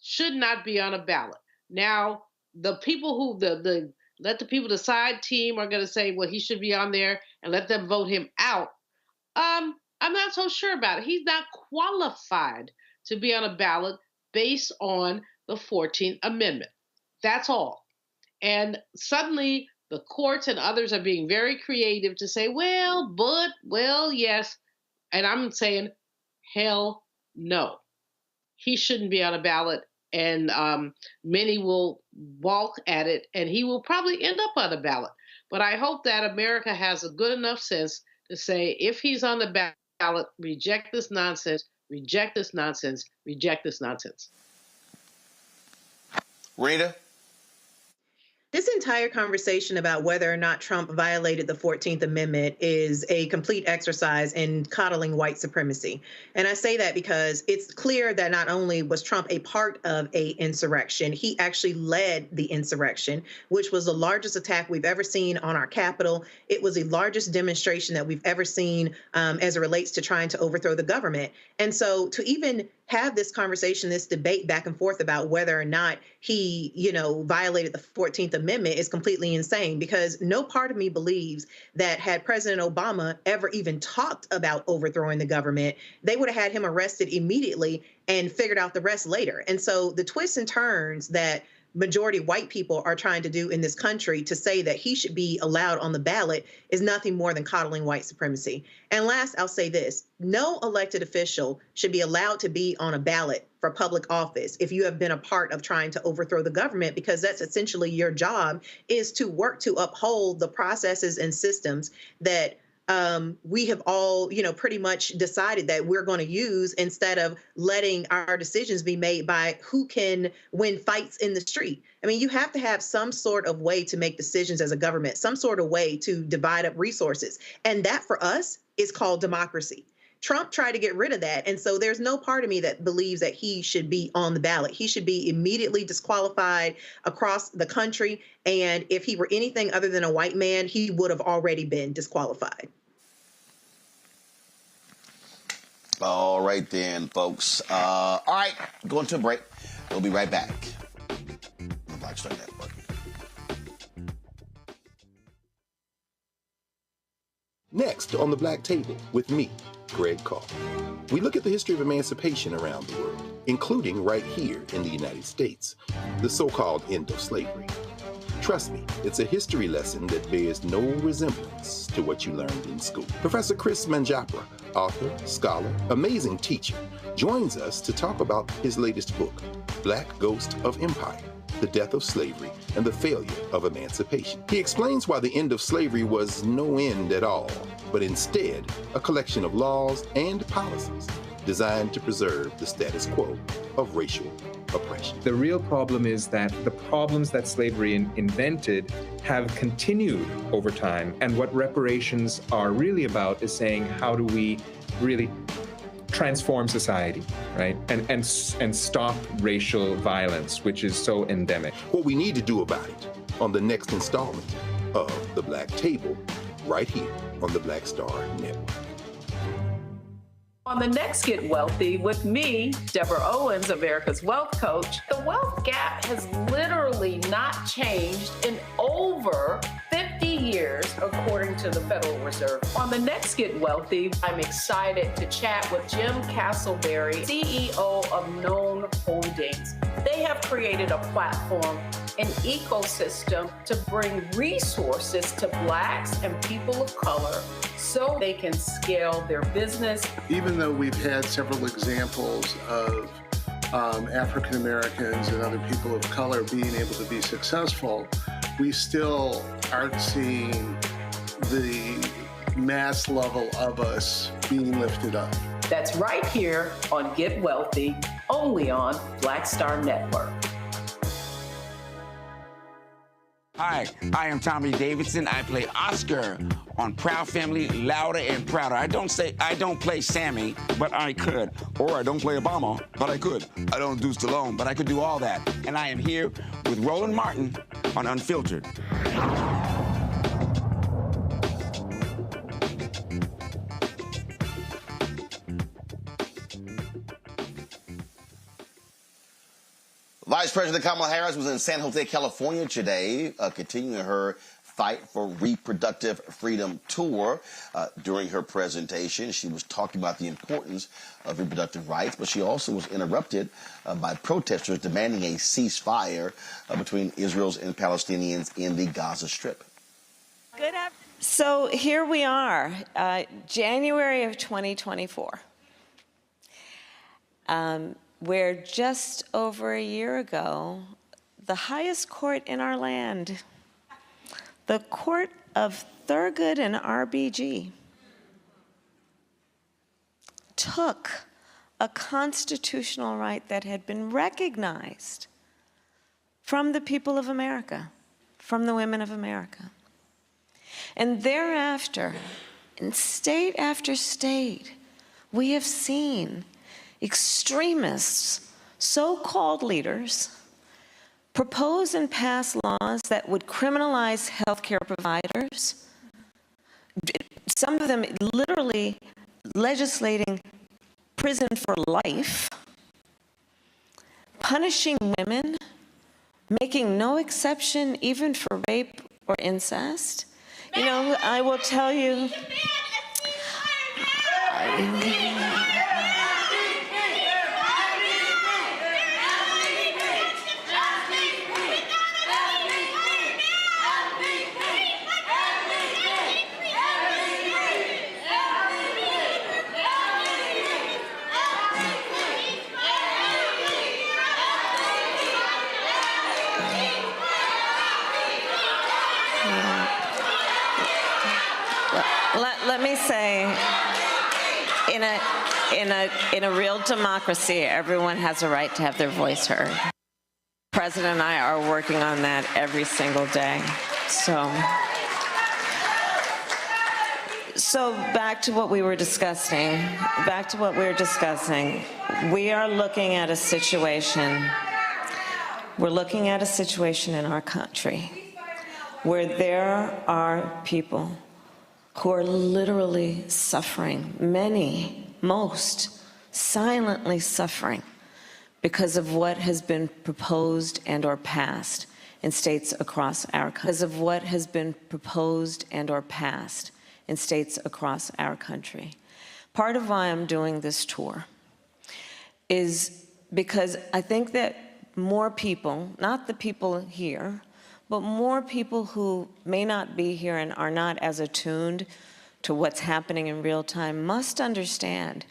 should not be on a ballot. Now, the people who, the let the people decide team are going to say, well, he should be on there and let them vote him out. I'm not so sure about it. He's not qualified to be on a ballot based on the 14th Amendment. That's all. And suddenly the courts and others are being very creative to say, well, yes. And I'm saying, hell no. he shouldn't be on a ballot, and many will balk at it, and he will probably end up on the ballot. But I hope that America has a good enough sense to say, if he's on the ballot, reject this nonsense, reject this nonsense, reject this nonsense. Rita? This entire conversation about whether or not Trump violated the 14th Amendment is a complete exercise in coddling white supremacy. And I say that because it's clear that not only was Trump a part of an insurrection, he actually led the insurrection, which was the largest attack we've ever seen on our Capitol. It was the largest demonstration that we've ever seen as it relates to trying to overthrow the government. And so to even have this conversation, this debate back and forth about whether or not he, violated the 14th Amendment is completely insane, because no part of me believes that had President Obama ever even talked about overthrowing the government, they would have had him arrested immediately and figured out the rest later. And so the twists and turns that majority white people are trying to do in this country to say that he should be allowed on the ballot is nothing more than coddling white supremacy. And last, I'll say this: no elected official should be allowed to be on a ballot for public office if you have been a part of trying to overthrow the government, because that's essentially your job, is to work to uphold the processes and systems that we have all, pretty much decided that we're going to use, instead of letting our decisions be made by who can win fights in the street. I mean, you have to have some sort of way to make decisions as a government, some sort of way to divide up resources. And that for us is called democracy. Trump tried to get rid of that. And so there's no part of me that believes that he should be on the ballot. He should be immediately disqualified across the country. And if he were anything other than a white man, he would have already been disqualified. All right then, folks. All right, going to a break. We'll be right back on the Black Star Network. Next on the Black Table with me, Greg Carr. We look at the history of emancipation around the world, including right here in the United States, the so-called end of slavery. Trust me, it's a history lesson that bears no resemblance to what you learned in school. Professor Chris Manjapra, author, scholar, amazing teacher, joins us to talk about his latest book, Black Ghost of Empire: The Death of Slavery and the Failure of Emancipation. He explains why the end of slavery was no end at all, but instead a collection of laws and policies designed to preserve the status quo of racial oppression. The real problem is that the problems that slavery invented have continued over time. And what reparations are really about is saying, how do we really transform society, right? And stop racial violence, which is so endemic. What we need to do about it on the next installment of The Black Table, right here on the Black Star Network. On the next Get Wealthy with me, Deborah Owens, America's Wealth Coach, the wealth gap has literally not changed in over 50 years, according to the Federal Reserve. On the next Get Wealthy, I'm excited to chat with Jim Castleberry, CEO of Known Holdings. They have created a platform, an ecosystem to bring resources to Blacks and people of color so they can scale their business. Even though we've had several examples of African Americans and other people of color being able to be successful, we still aren't seeing the mass level of us being lifted up. That's right here on Get Wealthy, only on Black Star Network. Hi, I am Tommy Davidson. I play Oscar on Proud Family, Louder and Prouder. I don't play Sammy, but I could. Or I don't play Obama, but I could. I don't do Stallone, but I could do all that. And I am here with Roland Martin on Unfiltered. Vice President Kamala Harris was in San Jose, California today, continuing her Fight for Reproductive Freedom tour. During her presentation, she was talking about the importance of reproductive rights, but she also was interrupted by protesters demanding a ceasefire between Israelis and Palestinians in the Gaza Strip. Good afternoon. So here we are, January of 2024. where just over a year ago, the highest court in our land, the Court of Thurgood and RBG, took a constitutional right that had been recognized from the people of America, from the women of America. And thereafter, in state after state, we have seen extremists, so-called leaders, propose and pass laws that would criminalize healthcare providers, some of them literally legislating prison for life, punishing women, making no exception even for rape or incest. You know, I will tell you, let me say, in a real democracy, everyone has a right to have their voice heard. The President and I are working on that every single day. So back to what we were discussing. We are looking at a situation. We're looking at a situation in our country where there are people who are literally suffering, most silently suffering because of what has been proposed and or passed in states across our country. Part of why I'm doing this tour is because I think that more people, not the people here, but more people who may not be here and are not as attuned to what's happening in real time must understand.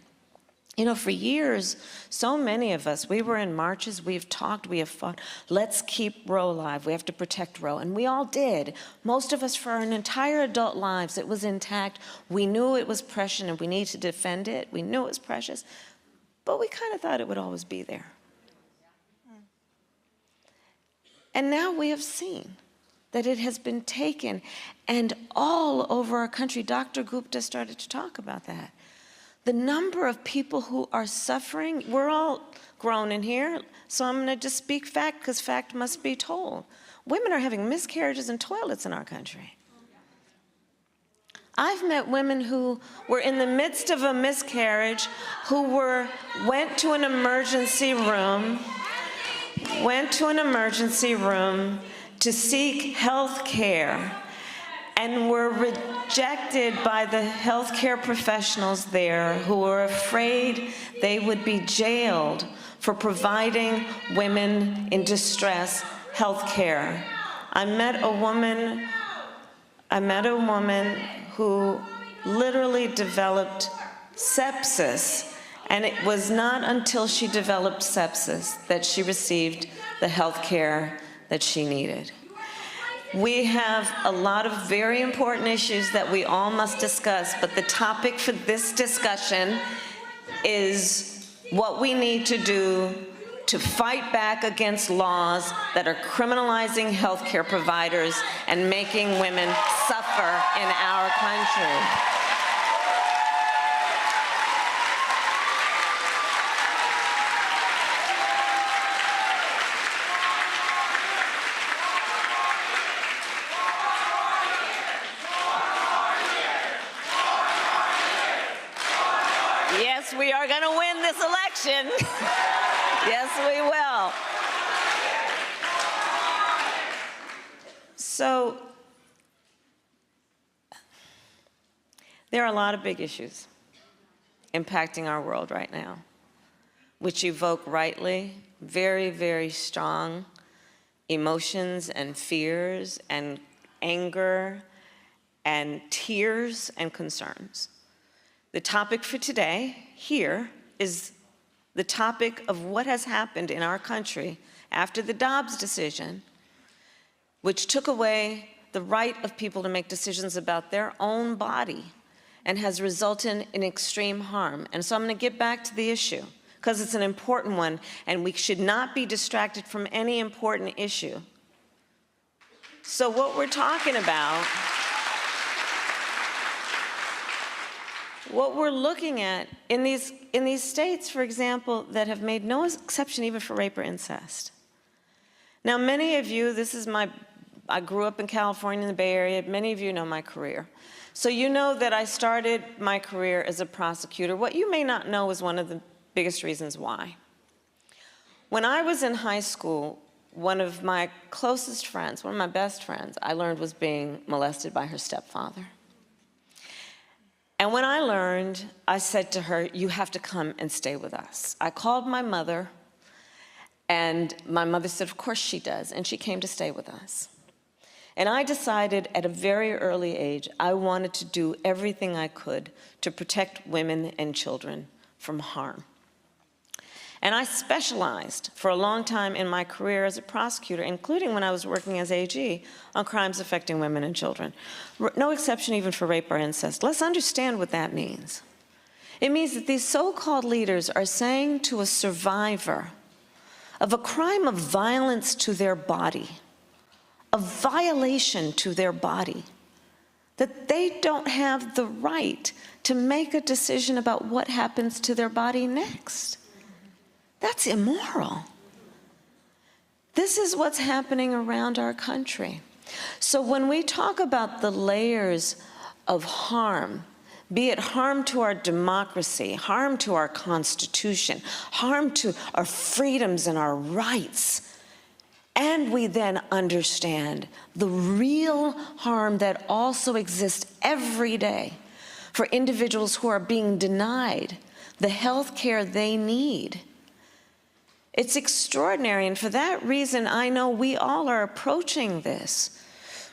You know, for years, so many of us, we were in marches, we've talked, we have fought, let's keep Roe alive, we have to protect Roe, and we all did. Most of us for our entire adult lives, it was intact. We knew it was precious and we needed to defend it. We knew it was precious, but we kind of thought it would always be there. And now we have seen that it has been taken, and all over our country, Dr. Gupta started to talk about that. The number of people who are suffering, we're all grown in here, so I'm gonna just speak fact, because fact must be told. Women are having miscarriages in toilets in our country. I've met women who were in the midst of a miscarriage, who went to an emergency room to seek health care and were rejected by the healthcare professionals there who were afraid they would be jailed for providing women in distress health care. I met a woman who literally developed sepsis, and it was not until she developed sepsis that she received the health care that she needed. We have a lot of very important issues that we all must discuss, but the topic for this discussion is what we need to do to fight back against laws that are criminalizing healthcare providers and making women suffer in our country. Yes, we are going to win this election. Yes, we will. So, there are a lot of big issues impacting our world right now, which evoke rightly very, very strong emotions and fears and anger and tears and concerns. The topic for today here is the topic of what has happened in our country after the Dobbs decision, which took away the right of people to make decisions about their own body and has resulted in extreme harm. And so I'm going to get back to the issue because it's an important one, and we should not be distracted from any important issue. So what we're talking about, what we're looking at in these states, for example, that have made no exception even for rape or incest. Now, many of you, I grew up in California in the Bay Area. Many of you know my career. So you know that I started my career as a prosecutor. What you may not know is one of the biggest reasons why. When I was in high school, one of my closest friends, one of my best friends, I learned was being molested by her stepfather. And when I learned, I said to her, you have to come and stay with us. I called my mother, and my mother said, of course she does, and she came to stay with us. And I decided at a very early age, I wanted to do everything I could to protect women and children from harm. And I specialized for a long time in my career as a prosecutor, including when I was working as AG, on crimes affecting women and children. No exception even for rape or incest. Let's understand what that means. It means that these so-called leaders are saying to a survivor of a crime of violence to their body, a violation to their body, that they don't have the right to make a decision about what happens to their body next. That's immoral. This is what's happening around our country. So when we talk about the layers of harm, be it harm to our democracy, harm to our Constitution, harm to our freedoms and our rights, and we then understand the real harm that also exists every day for individuals who are being denied the health care they need. It's extraordinary, and for that reason, I know we all are approaching this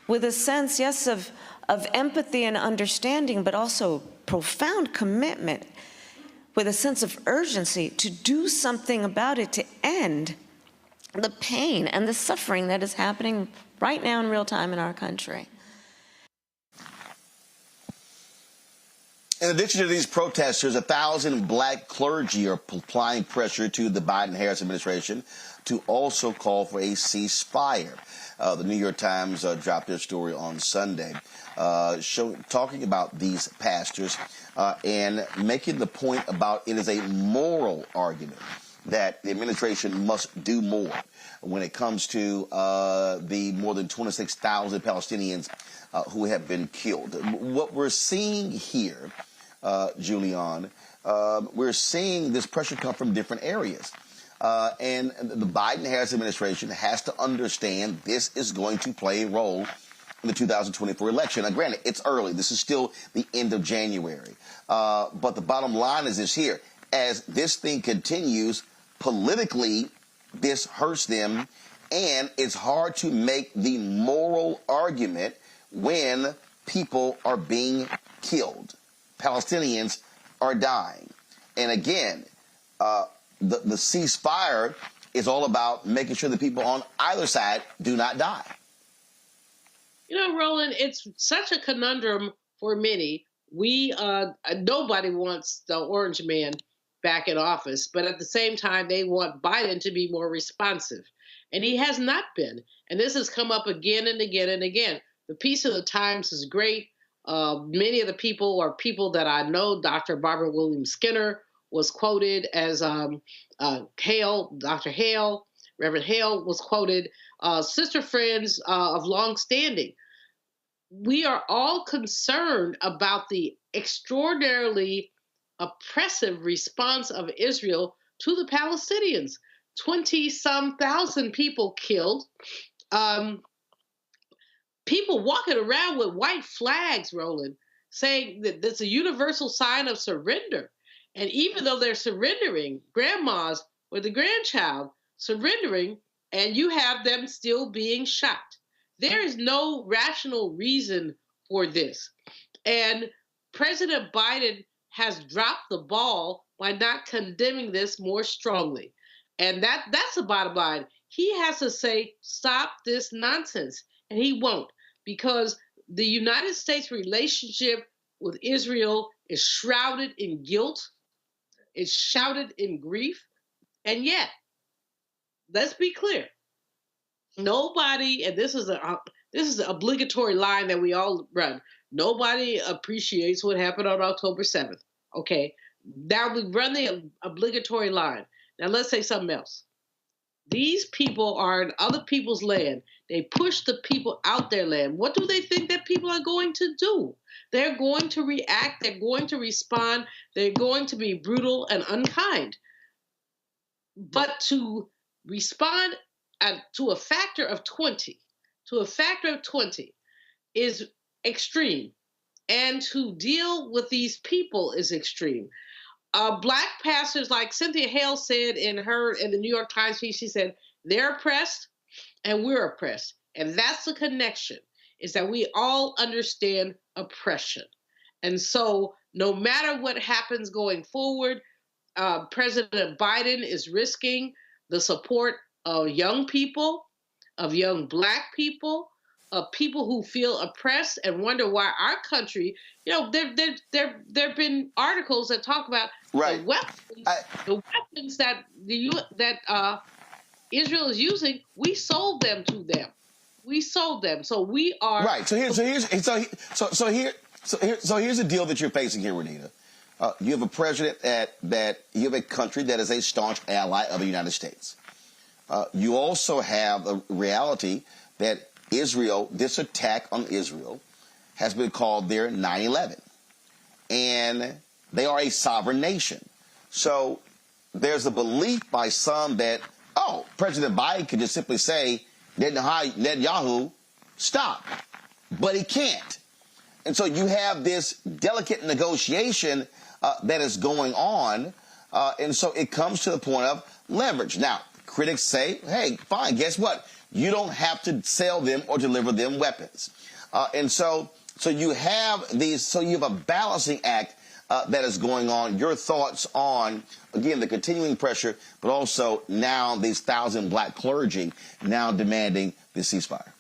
with a sense, yes, of empathy and understanding, but also profound commitment, with a sense of urgency to do something about it, to end the pain and the suffering that is happening right now in real time in our country. In addition to these protesters, 1,000 black clergy are applying pressure to the Biden-Harris administration to also call for a ceasefire. The New York Times dropped their story on Sunday, talking about these pastors and making the point about it is a moral argument that the administration must do more when it comes to the more than 26,000 Palestinians who have been killed. What we're seeing here, Julian, we're seeing this pressure come from different areas. And the Biden-Harris administration has to understand this is going to play a role in the 2024 election. Now, granted, it's early. This is still the end of January. But the bottom line is this here. As this thing continues, politically, this hurts them, and it's hard to make the moral argument when people are being killed. Palestinians are dying. And again, the ceasefire is all about making sure that people on either side do not die. You know, Roland, it's such a conundrum for many. Nobody wants the orange man back in office, but at the same time, they want Biden to be more responsive. And he has not been. And this has come up again and again and again. The piece of the Times is great. Many of the people are people that I know. Dr. Barbara Williams Skinner was quoted as Hale, Dr. Hale, Reverend Hale was quoted, sister friends of long standing. We are all concerned about the extraordinarily oppressive response of Israel to the Palestinians. 20-some thousand people killed. People walking around with white flags, Roland, saying that that's a universal sign of surrender. And even though they're surrendering, grandmas with the grandchild surrendering, and you have them still being shot. There is no rational reason for this. And President Biden has dropped the ball by not condemning this more strongly. And that's the bottom line. He has to say, stop this nonsense. And he won't, because the United States relationship with Israel is shrouded in guilt. It's shrouded in grief. And yet, let's be clear. Nobody, and this is an obligatory line that we all run. Nobody appreciates what happened on October 7th. Okay. Now we run the obligatory line. Now let's say something else. These people are in other people's land. They push the people out their land. What do they think that people are going to do? They're going to react. They're going to respond. They're going to be brutal and unkind. But to respond to a factor of 20, is extreme. And to deal with these people is extreme. Black pastors, like Cynthia Hale said in the New York Times piece, she said, they're oppressed and we're oppressed. And that's the connection, is that we all understand oppression. And so no matter what happens going forward, President Biden is risking the support of young people, of young Black people, of people who feel oppressed and wonder why our country, there have been articles that talk about the weapons that Israel is using. We sold them to them. So we are right. So here's the deal that you're facing here, Renita. You have a president that you have a country that is a staunch ally of the United States. You also have a reality that Israel, this attack on Israel, has been called their 9/11. And they are a sovereign nation. So there's a belief by some that, President Biden could just simply say, Netanyahu, stop. But he can't. And so you have this delicate negotiation that is going on. And so it comes to the point of leverage. Now, critics say, hey, fine, guess what? You don't have to sell them or deliver them weapons. And so you have a balancing act that is going on. Your thoughts on, again, the continuing pressure, but also now these 1,000 Black clergy now demanding this ceasefire.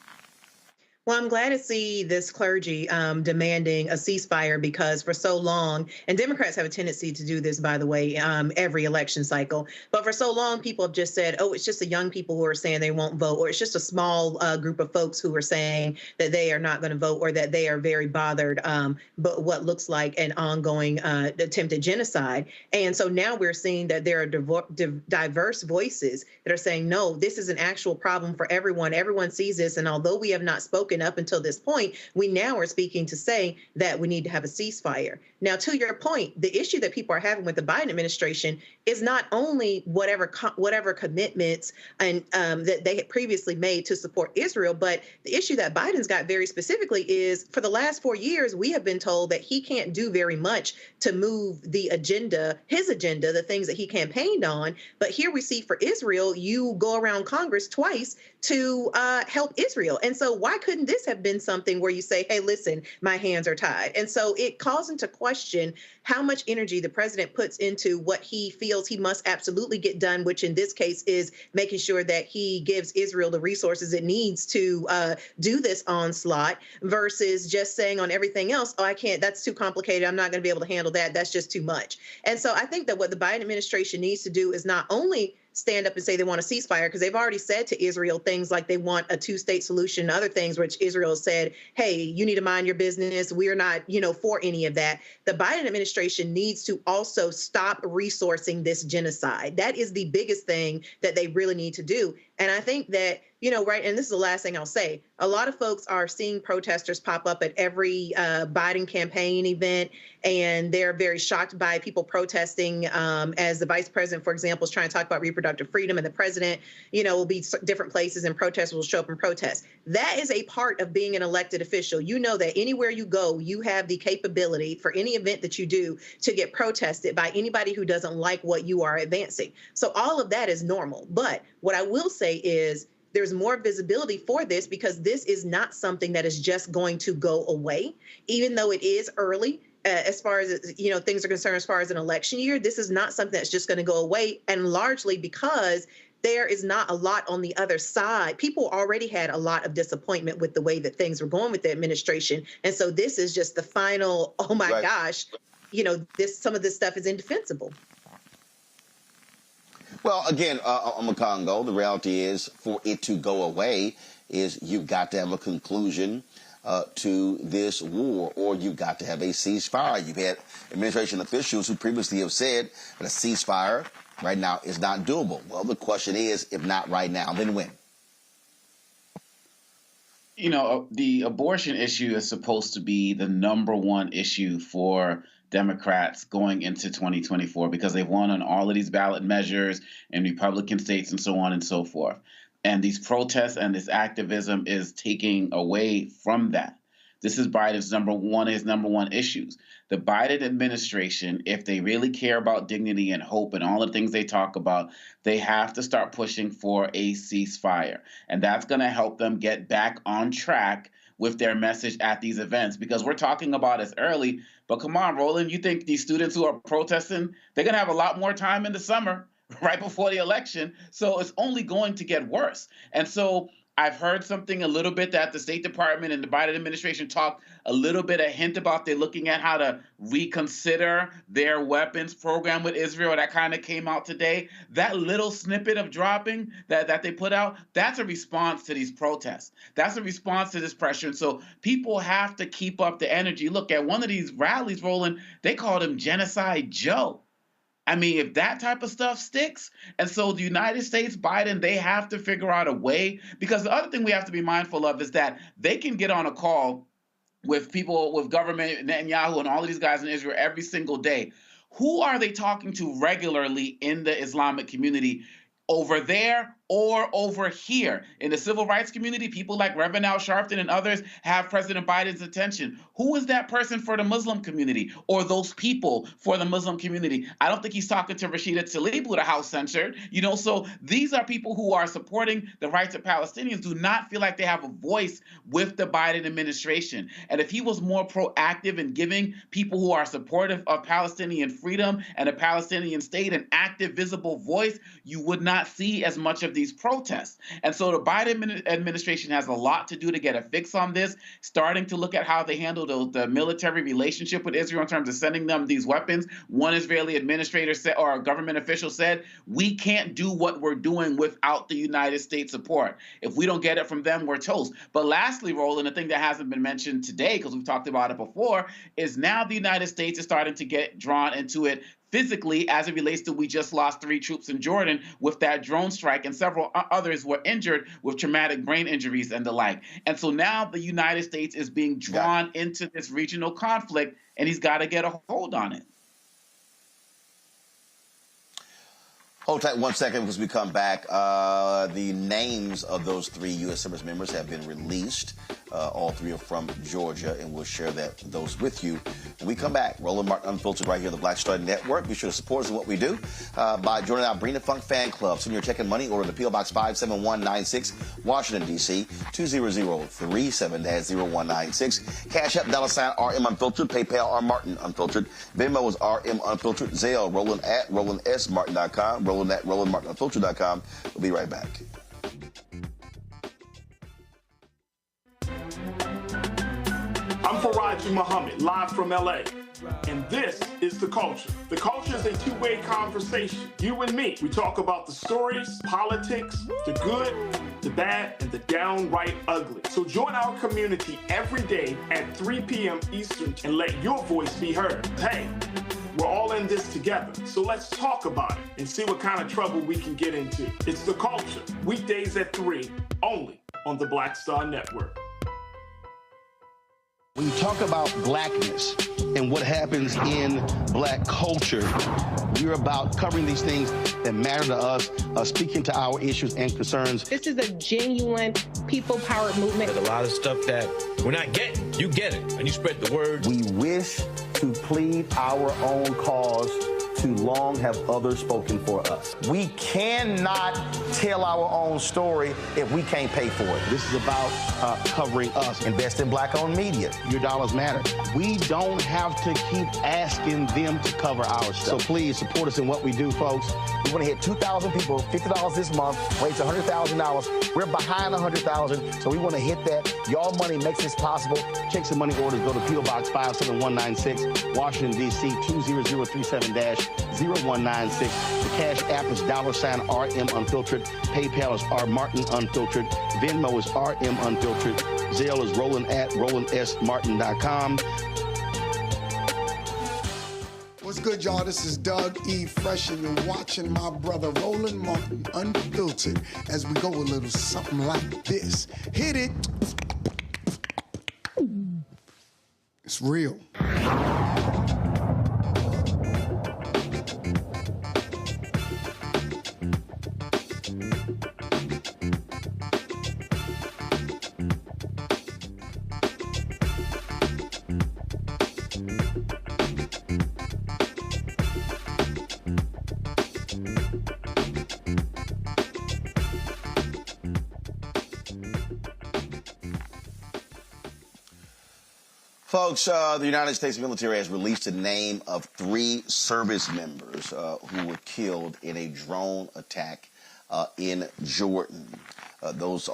Well, I'm glad to see this clergy demanding a ceasefire, because for so long, and Democrats have a tendency to do this, by the way, every election cycle, but for so long, people have just said, it's just the young people who are saying they won't vote, or it's just a small group of folks who are saying that they are not going to vote, or that they are very bothered but what looks like an ongoing attempted genocide. And so now we're seeing that there are diverse voices that are saying, no, this is an actual problem for everyone. Everyone sees this. And although we have not spoken up until this point, we now are speaking to say that we need to have a ceasefire. Now, to your point, the issue that people are having with the Biden administration is not only whatever commitments and that they had previously made to support Israel, but the issue that Biden's got very specifically is, for the last 4 years, we have been told that he can't do very much to move the agenda, his agenda, the things that he campaigned on. But here we see for Israel, you go around Congress twice to help Israel. And so why couldn't this have been something where you say, hey, listen, my hands are tied? And so it calls into question how much energy the president puts into what he feels he must absolutely get done, which in this case is making sure that he gives Israel the resources it needs to do this onslaught, versus just saying on everything else, I can't, that's too complicated, I'm not going to be able to handle that, that's just too much. And so I think that what the Biden administration needs to do is not only stand up and say they want a ceasefire, because they've already said to Israel things like they want a two-state solution and other things, which Israel said, hey, you need to mind your business. We're not, for any of that. The Biden administration needs to also stop resourcing this genocide. That is the biggest thing that they really need to do. And I think that, right, and this is the last thing I'll say, a lot of folks are seeing protesters pop up at every Biden campaign event, and they're very shocked by people protesting as the vice president, for example, is trying to talk about reproductive freedom, and the president, will be different places and protesters will show up and protest. That is a part of being an elected official. You know that anywhere you go, you have the capability for any event that you do to get protested by anybody who doesn't like what you are advancing. So all of that is normal. But what I will say is, there's more visibility for this, because this is not something that is just going to go away. Even though it is early, as far as, you know, things are concerned, as far as an election year. This is not something that's just going to go away, and largely because there is not a lot on the other side. People already had a lot of disappointment with the way that things were going with the administration. And so this is just the final, oh my gosh, you know, some of this stuff is indefensible. Well, again, on the Congo, the reality is for it to go away is you've got to have a conclusion to this war, or you've got to have a ceasefire. You've had administration officials who previously have said that a ceasefire right now is not doable. Well, the question is, if not right now, then when? You know, the abortion issue is supposed to be the #1 issue for Democrats going into 2024 because they've won on all of these ballot measures in Republican states and so on and so forth. And these protests and this activism is taking away from that. This is Biden's #1 issues. The Biden administration, if they really care about dignity and hope and all the things they talk about, they have to start pushing for a ceasefire. And that's going to help them get back on track with their message at these events, because we're talking about it early. But come on, Roland, you think these students who are protesting, they're going to have a lot more time in the summer right before the election. So it's only going to get worse. And so I've heard something a little bit that the State Department and the Biden administration talked a little bit, a hint about they're looking at how to reconsider their weapons program with Israel. That kind of came out today. That little snippet of dropping that they put out, that's a response to these protests. That's a response to this pressure. And so people have to keep up the energy. Look, at one of these rallies, Roland, they called him Genocide Joe. I mean, if that type of stuff sticks, and so the United States, Biden, they have to figure out a way, because the other thing we have to be mindful of is that they can get on a call with people, with government, Netanyahu and all of these guys in Israel every single day. Who are they talking to regularly in the Islamic community? Over there or over here? In the civil rights community, people like Reverend Al Sharpton and others have President Biden's attention. Who is that person for the Muslim community, or those people for the Muslim community? I don't think he's talking to Rashida Tlaib, who the House censured. You know, so these are people who are supporting the rights of Palestinians, do not feel like they have a voice with the Biden administration. And if he was more proactive in giving people who are supportive of Palestinian freedom and a Palestinian state an active, visible voice, you would not see as much of these protests. And so the Biden administration has a lot to do to get a fix on this, starting to look at how they handle the military relationship with Israel in terms of sending them these weapons. One Israeli administrator said, or a government official said, we can't do what we're doing without the United States support. If we don't get it from them, we're toast. But lastly, Roland, the thing that hasn't been mentioned today, because we've talked about it before, is now the United States is starting to get drawn into it physically, as it relates to, we just lost 3 troops in Jordan with that drone strike, and several others were injured with traumatic brain injuries and the like. And so now the United States is being drawn into this regional conflict, and he's got to get a hold on it. Hold tight 1 second because we come back. The names of those 3 U.S. service members have been released. All 3 are from Georgia, and we'll share those with you when we come back. Roland Martin Unfiltered right here on the Black Star Network. Be sure to support us in what we do by joining our Bring the Funk fan club. Send your check and money order to P.O. Box 57196, Washington, D.C., 20037-0196. Cash App, $RM Unfiltered. PayPal, R Martin Unfiltered. Venmo is RM Unfiltered. Zelle, Roland at RolandSMartin.com. Roland at RolandMartinUnfiltered.com. We'll be right back. I'm Faraji Muhammad, live from LA. And this is The Culture. The Culture is a two-way conversation. You and me. We talk about the stories, politics, the good, the bad, and the downright ugly. So join our community every day at 3 p.m. Eastern and let your voice be heard. Hey, we're all in this together. So let's talk about it and see what kind of trouble we can get into. It's The Culture. Weekdays at 3, only on the Black Star Network. When you talk about blackness and what happens in black culture, you're about covering these things that matter to us, speaking to our issues and concerns. This is a genuine people-powered movement. There's a lot of stuff that we're not getting. You get it, and you spread the word. We wish to plead our own cause Too long have others spoken for us. We cannot tell our own story if we can't pay for it. This is about covering us. Invest in Black-owned media. Your dollars matter. We don't have to keep asking them to cover our stuff. So please support us in what we do, folks. We want to hit 2,000 people, $50 this month, raise $100,000. We're behind 100,000, so we want to hit that. Y'all money makes this possible. Checks and money orders go to P.O. Box 57196, Washington, D.C. 20037-0196. The Cash App is $RM Unfiltered. PayPal is R Martin Unfiltered. Venmo is RM Unfiltered. Zelle is Roland@RolandSMartin.com. What's good, y'all? This is Doug E. Fresh, and you're watching my brother Roland Martin Unfiltered as we go a little something like this. Hit it. It's real. Folks, the United States military has released the name of 3 service members who were killed in a drone attack in Jordan. Those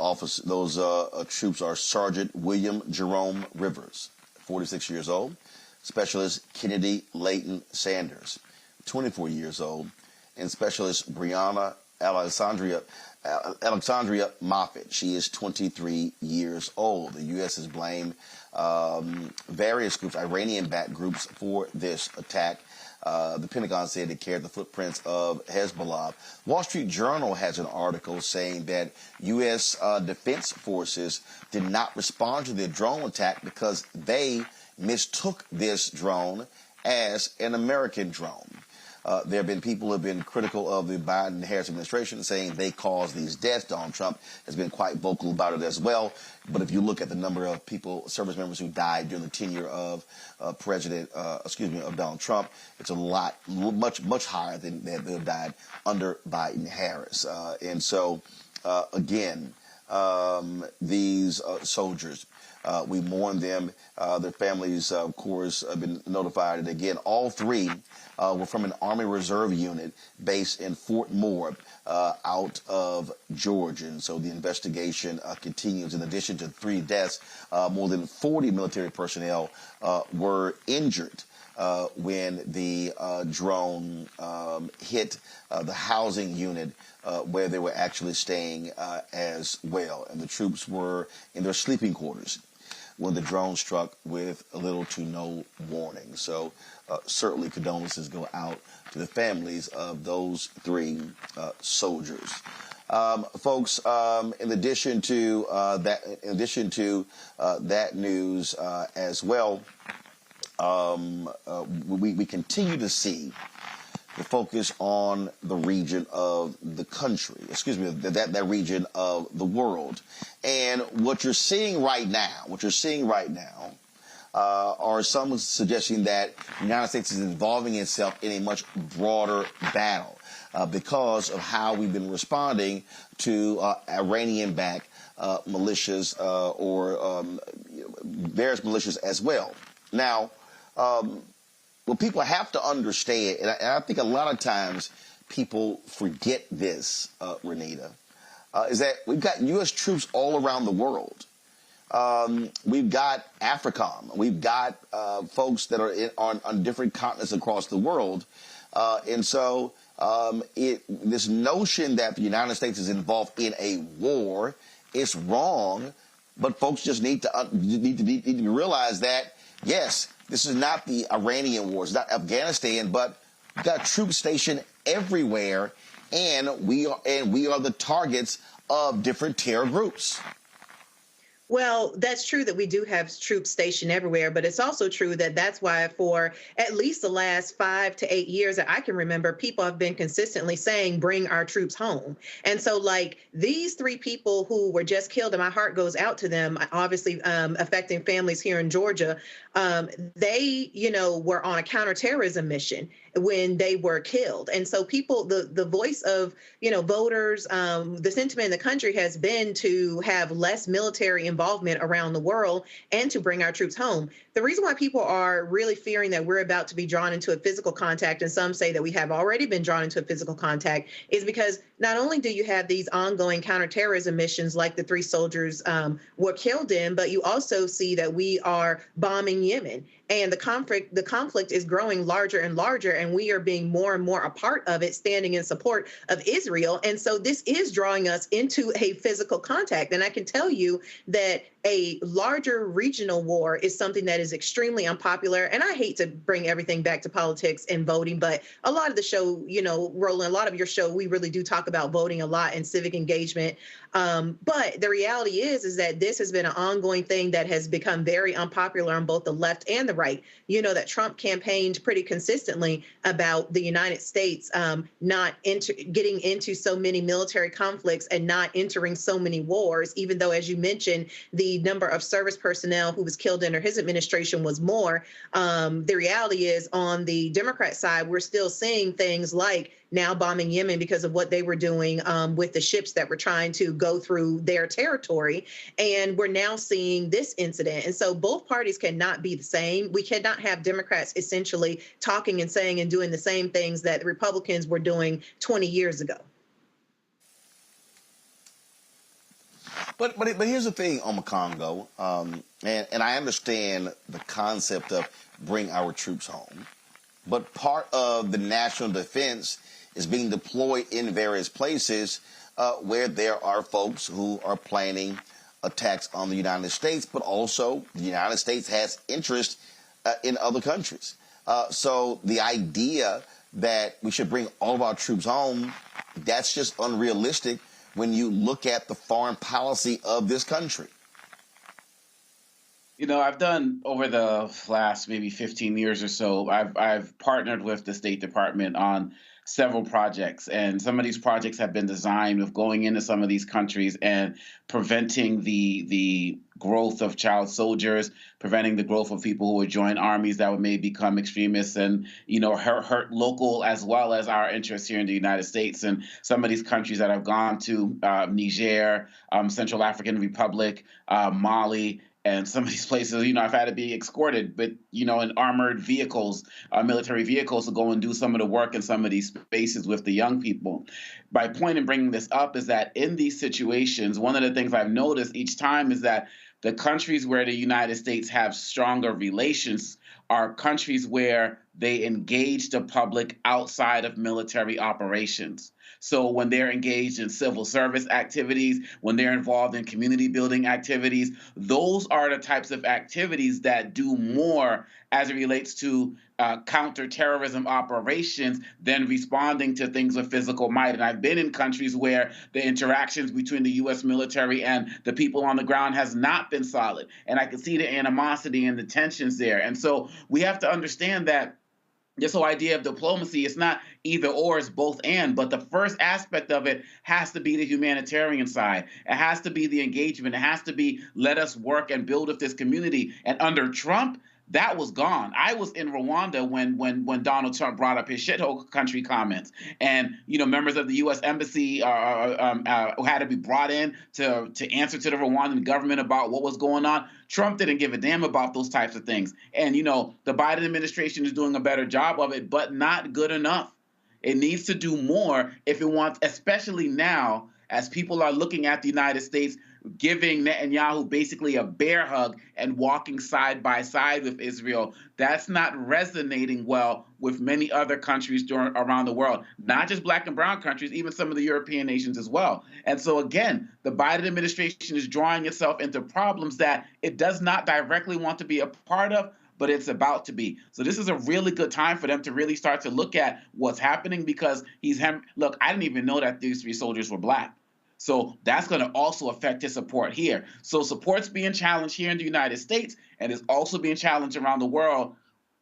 troops are Sergeant William Jerome Rivers, 46 years old, Specialist Kennedy Layton Sanders, 24 years old, and Specialist Brianna Alexandria Moffitt. She is 23 years old. The U.S. has blamed various groups, Iranian-backed groups, for this attack. The Pentagon said it carried the footprints of Hezbollah. Wall Street Journal has an article saying that U.S. defense forces did not respond to the drone attack because they mistook this drone as an American drone. There have been people who have been critical of the Biden-Harris administration, saying they caused these deaths. Donald Trump has been quite vocal about it as well. But if you look at the number of people, service members who died during the tenure of of Donald Trump, it's a lot, much higher than that have died under Biden-Harris. And so, again, these soldiers, we mourn them. Their families, of course, have been notified. And again, all 3 were from an Army Reserve unit based in Fort Moore out of Georgia. And so the investigation continues. In addition to 3 deaths, more than 40 military personnel were injured when the drone hit the housing unit where they were actually staying as well. And the troops were in their sleeping quarters when the drone struck with little to no warning. So certainly condolences go out to the families of those 3 soldiers. Folks, in addition to that news as well, we continue to see the focus on the region of the country, that region of the world. And what you're seeing right now, are some suggesting that the United States is involving itself in a much broader battle because of how we've been responding to Iranian-backed militias or various militias as well. Now, what people have to understand, and I think a lot of times people forget this, Renita, is that we've got U.S. troops all around the world. We've got AFRICOM. We've got folks that are on different continents across the world. And so this notion that the United States is involved in a war is wrong, but folks just need to realize that, yes, this is not the Iranian war. It's not Afghanistan, but we've got troops stationed everywhere, and we are the targets of different terror groups. Well, that's true that we do have troops stationed everywhere, but it's also true that that's why for at least the last 5 to 8 years that I can remember, people have been consistently saying, bring our troops home. And so like these 3 people who were just killed, and my heart goes out to them, obviously affecting families here in Georgia, they, were on a counterterrorism mission. when they were killed. And so people, the voice of, voters, the sentiment in the country has been to have less military involvement around the world and to bring our troops home. The reason why people are really fearing that we're about to be drawn into a physical contact, and some say that we have already been drawn into a physical contact, is because not only do you have these ongoing counterterrorism missions like the 3 soldiers were killed in, but you also see that we are bombing Yemen. And the conflict is growing larger and larger, and we are being more and more a part of it, standing in support of Israel. And so this is drawing us into a physical contact. And I can tell you that a larger regional war is something that is extremely unpopular. And I hate to bring everything back to politics and voting, but a lot of the show, Roland, a lot of your show, we really do talk about voting a lot and civic engagement. But the reality is that this has been an ongoing thing that has become very unpopular on both the left and the right. You know that Trump campaigned pretty consistently about the United States not getting into so many military conflicts and not entering so many wars, even though, as you mentioned, the number of service personnel who was killed under his administration was more. The reality is on the Democrat side, we're still seeing things like now bombing Yemen because of what they were doing with the ships that were trying to go through their territory. And we're now seeing this incident. And so both parties cannot be the same. We cannot have Democrats essentially talking and saying and doing the same things that the Republicans were doing 20 years ago. But here's the thing, Omakongo, and I understand the concept of bring our troops home, but part of the national defense is being deployed in various places where there are folks who are planning attacks on the United States, but also the United States has interest in other countries. So the idea that we should bring all of our troops home, that's just unrealistic when you look at the foreign policy of this country. I've done over the last maybe 15 years or so, I've partnered with the State Department on several projects, and some of these projects have been designed with going into some of these countries and preventing the growth of child soldiers, preventing the growth of people who would join armies that may become extremists and, hurt local as well as our interests here in the United States. And some of these countries that I've gone to, Niger, Central African Republic, Mali, and some of these places, I've had to be escorted, but, in armored vehicles, military vehicles to go and do some of the work in some of these spaces with the young people. My point in bringing this up is that in these situations, one of the things I've noticed each time is that the countries where the United States have stronger relations are countries where they engage the public outside of military operations. So when they're engaged in civil service activities, when they're involved in community building activities, those are the types of activities that do more as it relates to counterterrorism operations than responding to things with physical might. And I've been in countries where the interactions between the U.S. military and the people on the ground has not been solid. And I can see the animosity and the tensions there. And so we have to understand that this whole idea of diplomacy is not either or, it's both and. But the first aspect of it has to be the humanitarian side. It has to be the engagement. It has to be let us work and build with this community. And under Trump, that was gone. I was in Rwanda when Donald Trump brought up his shithole country comments, and members of the U.S. embassy had to be brought in to answer to the Rwandan government about what was going on. Trump didn't give a damn about those types of things, and the Biden administration is doing a better job of it, but not good enough. It needs to do more if it wants, especially now as people are looking at the United States giving Netanyahu basically a bear hug and walking side by side with Israel. That's not resonating well with many other countries around the world, not just black and brown countries, even some of the European nations as well. And so again, the Biden administration is drawing itself into problems that it does not directly want to be a part of, but it's about to be. So this is a really good time for them to really start to look at what's happening, because look, I didn't even know that these 3 soldiers were black. So that's going to also affect his support here. So support's being challenged here in the United States, and is also being challenged around the world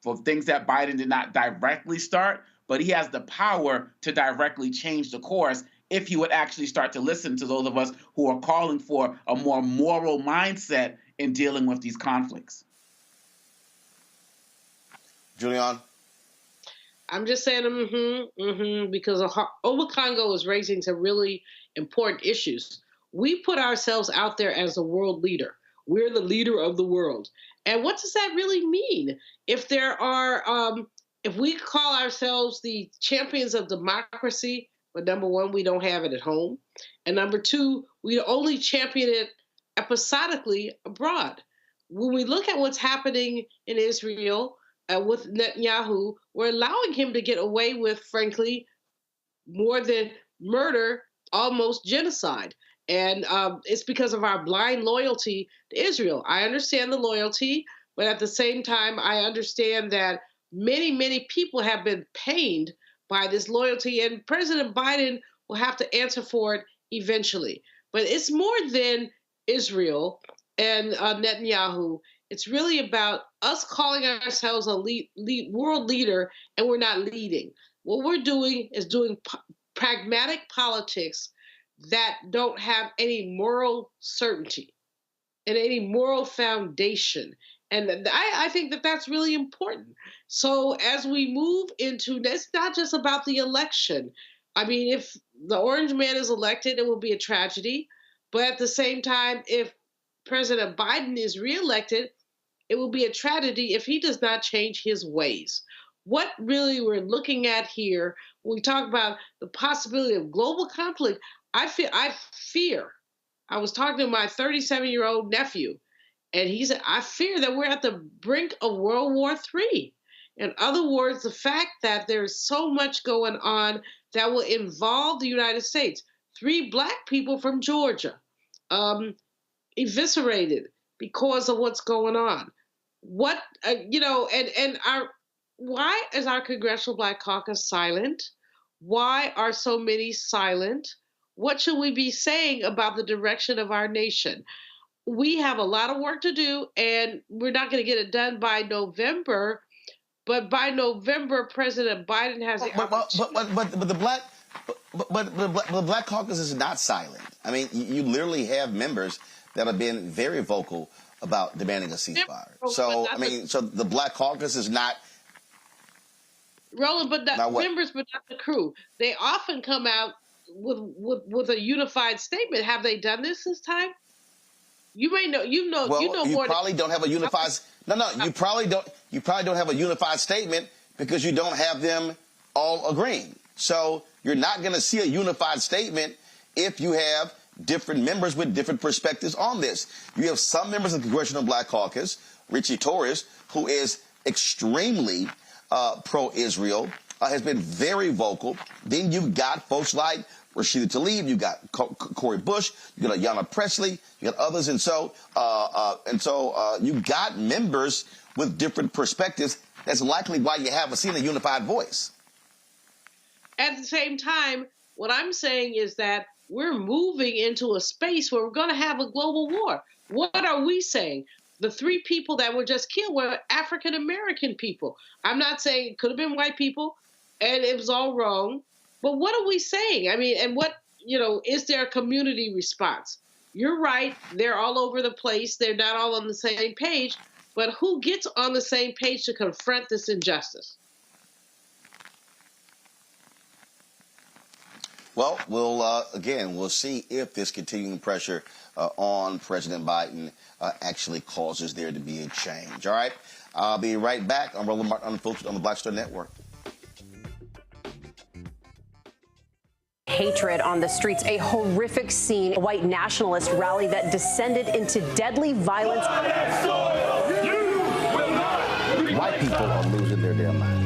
for things that Biden did not directly start, but he has the power to directly change the course if he would actually start to listen to those of us who are calling for a more moral mindset in dealing with these conflicts. Julian? I'm just saying because Obakongo is raising some really important issues. We put ourselves out there as a world leader. We're the leader of the world. And what does that really mean? If there are, if we call ourselves the champions of democracy, but number one, we don't have it at home. And number two, we only champion it episodically abroad. When we look at what's happening in Israel with Netanyahu, we're allowing him to get away with, frankly, more than murder, almost genocide. And it's because of our blind loyalty to Israel. I understand the loyalty, but at the same time, I understand that many, many people have been pained by this loyalty, and President Biden will have to answer for it eventually. But it's more than Israel and Netanyahu. It's really about us calling ourselves a world leader, and we're not leading. What we're doing is doing pragmatic politics that don't have any moral certainty and any moral foundation. And I think that that's really important. So as we move into, it's not just about the election. I mean, if the orange man is elected, it will be a tragedy. But at the same time, if President Biden is reelected, it will be a tragedy if he does not change his ways. What really we're looking at here, when we talk about the possibility of global conflict, I fear. I was talking to my 37-year-old nephew, and he said, I fear that we're at the brink of World War III. In other words, the fact that there's so much going on that will involve the United States. 3 Black people from Georgia eviscerated because of what's going on. What, why is our Congressional Black Caucus silent? Why are so many silent? What should we be saying about the direction of our nation? We have a lot of work to do, and we're not going to get it done by November. But by November, President Biden has the the Black Caucus is not silent. I mean, you literally have members that have been very vocal about demanding a ceasefire. So so the Black Caucus is not. Roland, but not members, but not the crew. They often come out with a unified statement. Have they done this time? You may know. You know more. You probably don't have a unified. You probably don't. You probably don't have a unified statement because you don't have them all agreeing. So you're not going to see a unified statement if you have different members with different perspectives on this. You have some members of the Congressional Black Caucus, Richie Torres, who is extremely pro-Israel, has been very vocal. Then you've got folks like Rashida Tlaib, you got Cori Bush, you got Ayanna Pressley, you got others, and so you got members with different perspectives. That's likely why you haven't seen a unified voice. At the same time, what I'm saying is that we're moving into a space where we're going to have a global war. What are we saying? The 3 people that were just killed were African American people. I'm not saying it could have been white people, and it was all wrong. But what are we saying? I mean, and what, is there a community response? You're right. They're all over the place. They're not all on the same page. But who gets on the same page to confront this injustice? Well, we'll see if this continuing pressure on President Biden actually causes there to be a change. All right. I'll be right back. I'm Roland Martin Unfiltered on the Black Star Network. Hatred on the streets, a horrific scene, a white nationalist rally that descended into deadly violence. White people are losing their damn minds.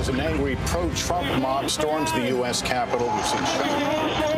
An angry pro-Trump mob storms the U.S. Capitol.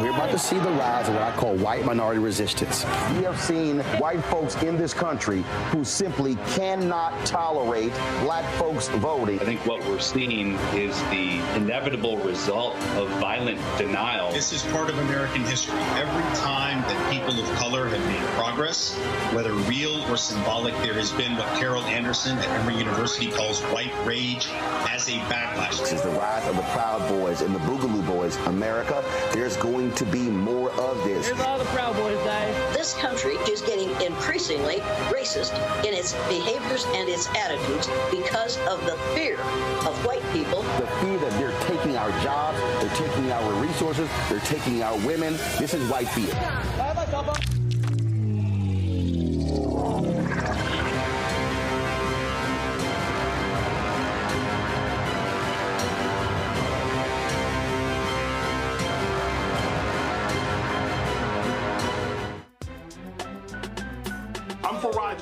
We're about to see the rise of what I call white minority resistance. We have seen white folks in this country who simply cannot tolerate black folks voting. I think what we're seeing is the inevitable result of violent denial. This is part of American history. Every time that people of color have made progress, whether real or symbolic, there has been what Carol Anderson at Emory University calls white rage as a backlash. This is the rise of the Proud Boys and the Boogaloo Boys. America, there's going to be more of this. Here's all the Proud Boys, guys. This This country is getting increasingly racist in its behaviors and its attitudes because of the fear of white people. The fear that they're taking our jobs, they're taking our resources, they're taking our women. This is white fear.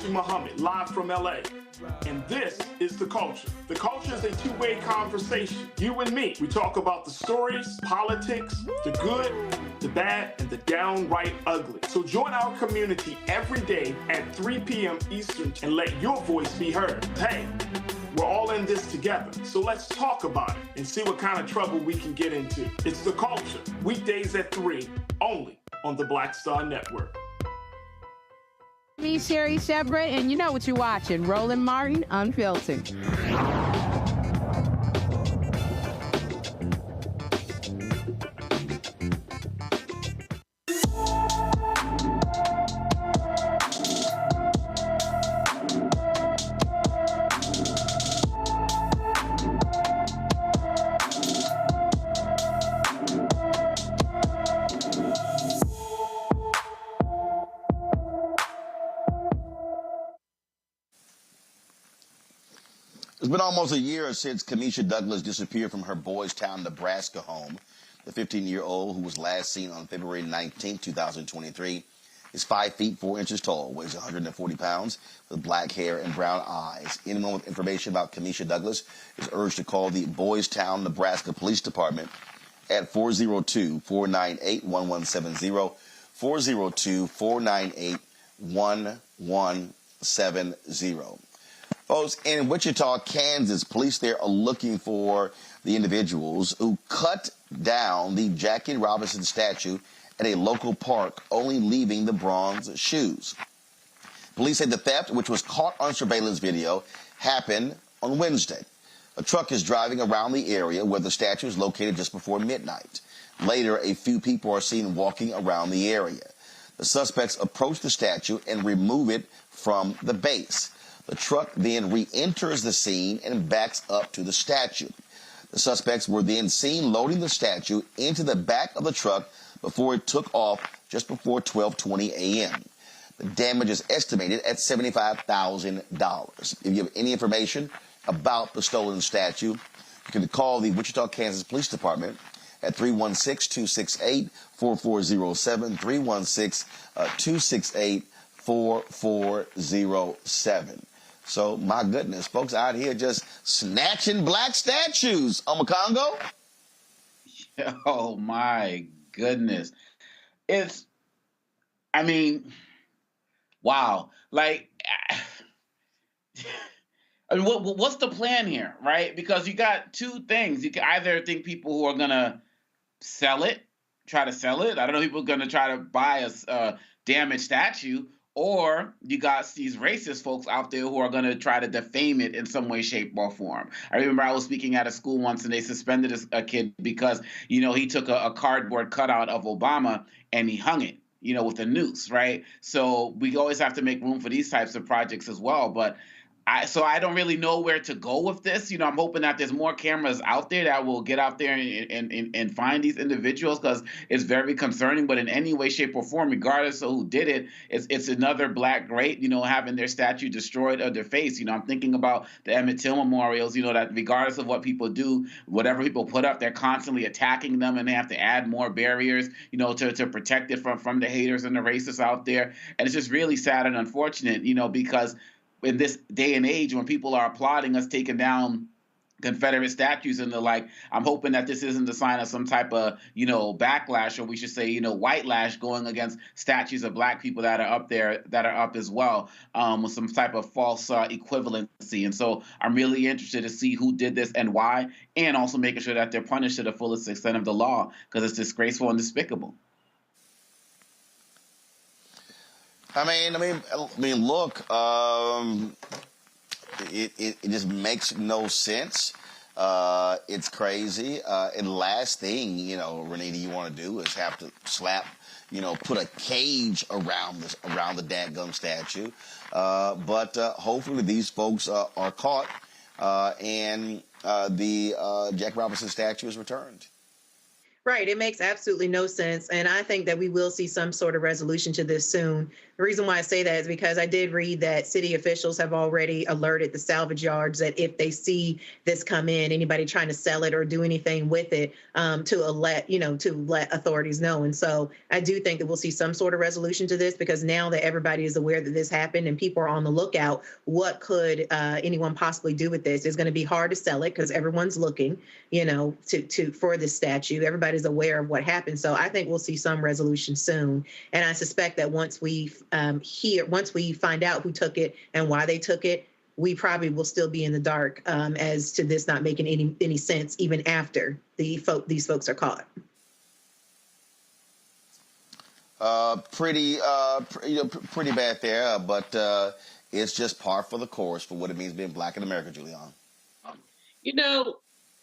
Muhammad, live from LA. And this is The Culture. The Culture is a two-way conversation. You and me. We talk about the stories, politics, the good, the bad, and the downright ugly. So join our community every day at 3 p.m. Eastern and let your voice be heard. Hey, we're all in this together. So let's talk about it and see what kind of trouble we can get into. It's The Culture, weekdays at 3, only on the Black Star Network. Me, Sherry Shepard, and you know what you're watching, Roland Martin Unfiltered. It's been almost a year since Kamisha Douglas disappeared from her Boys Town, Nebraska home. The 15-year-old, who was last seen on February 19, 2023, is 5 feet 4 inches tall, weighs 140 pounds, with black hair and brown eyes. Anyone with information about Kamisha Douglas is urged to call the Boys Town, Nebraska Police Department at 402-498-1170, 402-498-1170. Folks, in Wichita, Kansas, police there are looking for the individuals who cut down the Jackie Robinson statue at a local park, only leaving the bronze shoes. Police say the theft, which was caught on surveillance video, happened on Wednesday. A truck is driving around the area where the statue is located just before midnight. Later, a few people are seen walking around the area. The suspects approach the statue and remove it from the base. The truck then re-enters the scene and backs up to the statue. The suspects were then seen loading the statue into the back of the truck before it took off just before 12:20 a.m. The damage is estimated at $75,000. If you have any information about the stolen statue, you can call the Wichita, Kansas Police Department at 316-268-4407, 316-268-4407. So, my goodness, folks out here just snatching black statues on Congo. Oh, my goodness. Wow. Like, what's the plan here, right? Because you got two things. You can either think people who are going to try to sell it. I don't know, people are going to try to buy a damaged statue. Or you got these racist folks out there who are going to try to defame it in some way, shape, or form. I remember I was speaking at a school once and they suspended a kid because, he took a cardboard cutout of Obama and he hung it, with a noose, right? So we always have to make room for these types of projects as well. But I don't really know where to go with this. I'm hoping that there's more cameras out there that will get out there and find these individuals, because it's very concerning. But in any way, shape, or form, regardless of who did it, it's another black great, having their statue destroyed or defaced. I'm thinking about the Emmett Till memorials, that regardless of what people do, whatever people put up, they're constantly attacking them, and they have to add more barriers, to protect it from the haters and the racists out there. And it's just really sad and unfortunate, because in this day and age, when people are applauding us taking down Confederate statues and the like, I'm hoping that this isn't the sign of some type of, backlash, or we should say, white lash going against statues of black people that are up there, that are up as well, with some type of false equivalency. And so I'm really interested to see who did this and why, and also making sure that they're punished to the fullest extent of the law, because it's disgraceful and despicable. I mean, look, it just makes no sense. It's crazy. And the last thing, Renita, you want to do is have to slap, put a cage around the dadgum statue. But hopefully these folks are caught and the Jack Robinson statue is returned. Right. It makes absolutely no sense. And I think that we will see some sort of resolution to this soon. The reason why I say that is because I did read that city officials have already alerted the salvage yards that if they see this come in, anybody trying to sell it or do anything with it, to let authorities know. And so I do think that we'll see some sort of resolution to this, because now that everybody is aware that this happened and people are on the lookout, what could anyone possibly do with this? It's going to be hard to sell it because everyone's looking, for this statue. Everybody's aware of what happened. So I think we'll see some resolution soon. And I suspect that once we find out who took it and why they took it, we probably will still be in the dark as to this not making any sense even after these folks are caught. Pretty bad there, but it's just par for the course for what it means being black in America, Julianne.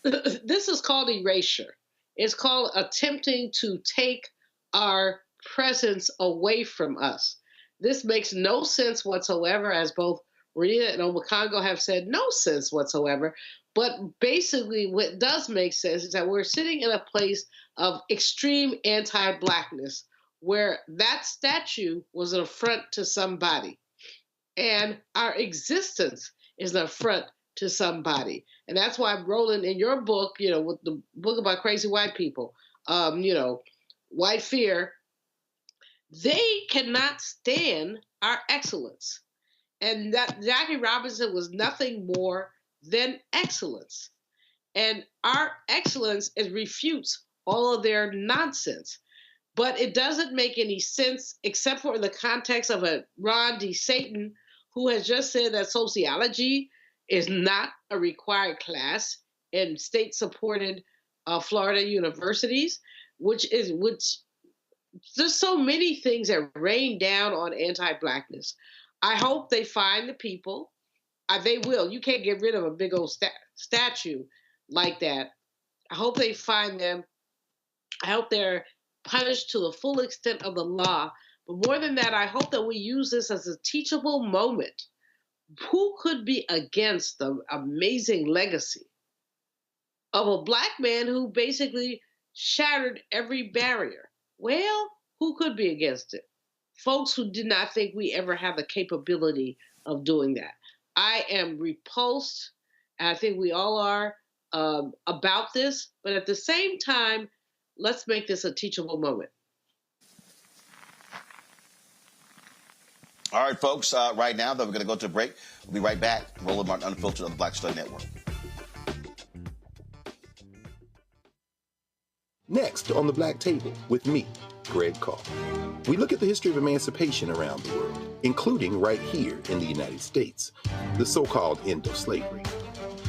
This is called erasure. It's called attempting to take our presence away from us. This makes no sense whatsoever, as both Rita and Obakongo have said, no sense whatsoever. But basically what does make sense is that we're sitting in a place of extreme anti-blackness, where that statue was an affront to somebody. And our existence is an affront to somebody. And that's why, Roland, in your book, with the book about crazy white people, White Fear, they cannot stand our excellence. And that Jackie Robinson was nothing more than excellence. And our excellence refutes all of their nonsense. But it doesn't make any sense, except for in the context of a Ron D. Satan, who has just said that sociology is not a required class in state-supported Florida universities, which there's so many things that rain down on anti-blackness. I hope they find the people. They will. You can't get rid of a big old statue like that. I hope they find them. I hope they're punished to the full extent of the law. But more than that, I hope that we use this as a teachable moment. Who could be against the amazing legacy of a black man who basically shattered every barrier? Well, who could be against it? Folks who did not think we ever had the capability of doing that. I am repulsed, and I think we all are, about this. But at the same time, let's make this a teachable moment. All right, folks, right now, though, we're going to go to a break. We'll be right back. Roland Martin Unfiltered on the Black Star Network. Next on the Black Table with me, Greg Carr. We look at the history of emancipation around the world, including right here in the United States, the so-called end of slavery.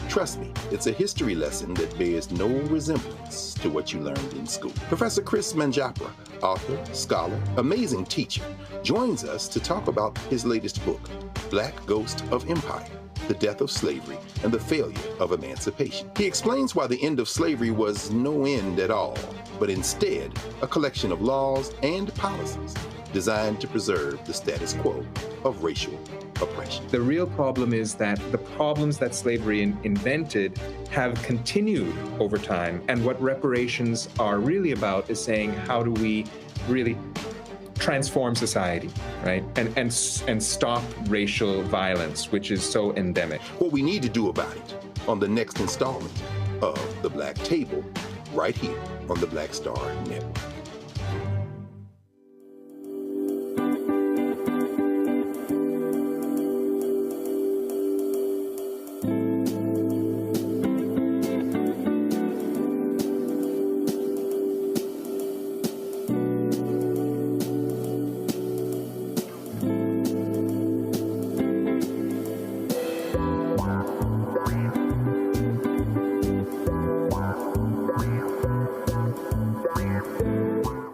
Trust me, it's a history lesson that bears no resemblance to what you learned in school. Professor Chris Manjapra, author, scholar, amazing teacher, joins us to talk about his latest book, Black Ghost of Empire, The Death of Slavery and the Failure of Emancipation. He explains why the end of slavery was no end at all, but instead a collection of laws and policies designed to preserve the status quo of racial oppression. The real problem is that the problems that slavery invented have continued over time. And what reparations are really about is saying, how do we really transform society, right? And stop racial violence, which is so endemic. What we need to do about it on the next installment of The Black Table, right here on the Black Star Network.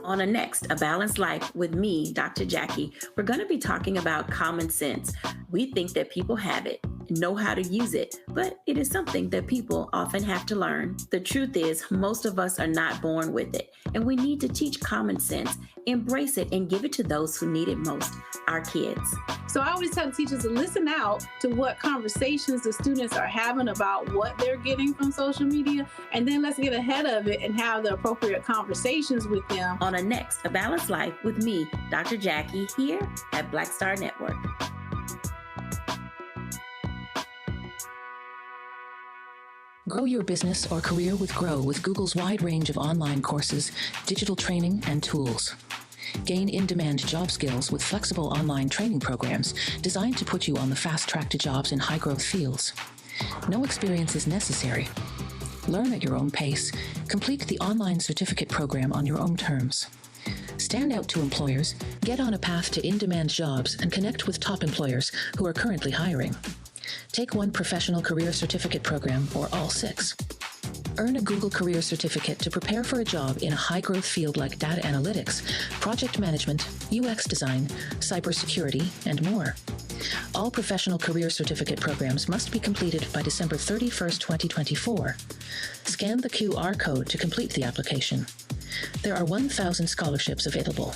On a next, A Balanced Life with me, Dr. Jackie, we're going to be talking about common sense. We think that people have it, know how to use it, but it is something that people often have to learn. The truth is, most of us are not born with it, and we need to teach common sense, embrace it, and give it to those who need it most, our kids. So I always tell the teachers to listen out to what conversations the students are having about what they're getting from social media, and then let's get ahead of it and have the appropriate conversations with them. On a next, A Balanced Life with me, Dr. Jackie, here at Black Star Network. Grow your business or career with Grow with Google's wide range of online courses, digital training, and tools. Gain in-demand job skills with flexible online training programs designed to put you on the fast track to jobs in high-growth fields. No experience is necessary. Learn at your own pace. Complete the online certificate program on your own terms. Stand out to employers, get on a path to in-demand jobs, and connect with top employers who are currently hiring. Take one professional career certificate program or all 6. Earn a Google Career Certificate to prepare for a job in a high-growth field like data analytics, project management, UX design, cybersecurity, and more. All professional career certificate programs must be completed by December 31st, 2024. Scan the QR code to complete the application. There are 1,000 scholarships available.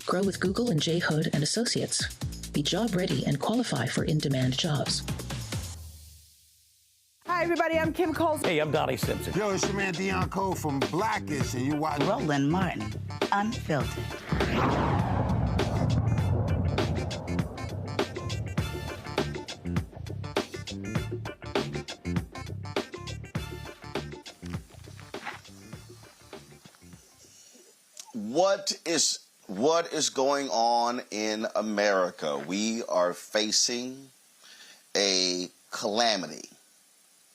Grow with Google and J. Hood and Associates. Be job ready and qualify for in-demand jobs. Hi, everybody. I'm Kim Coles. Hey, I'm Donnie Simpson. Yo, it's your man Dion Cole from Blackish, and you watch Roland Martin, Unfiltered. What is going on in America? We are facing a calamity.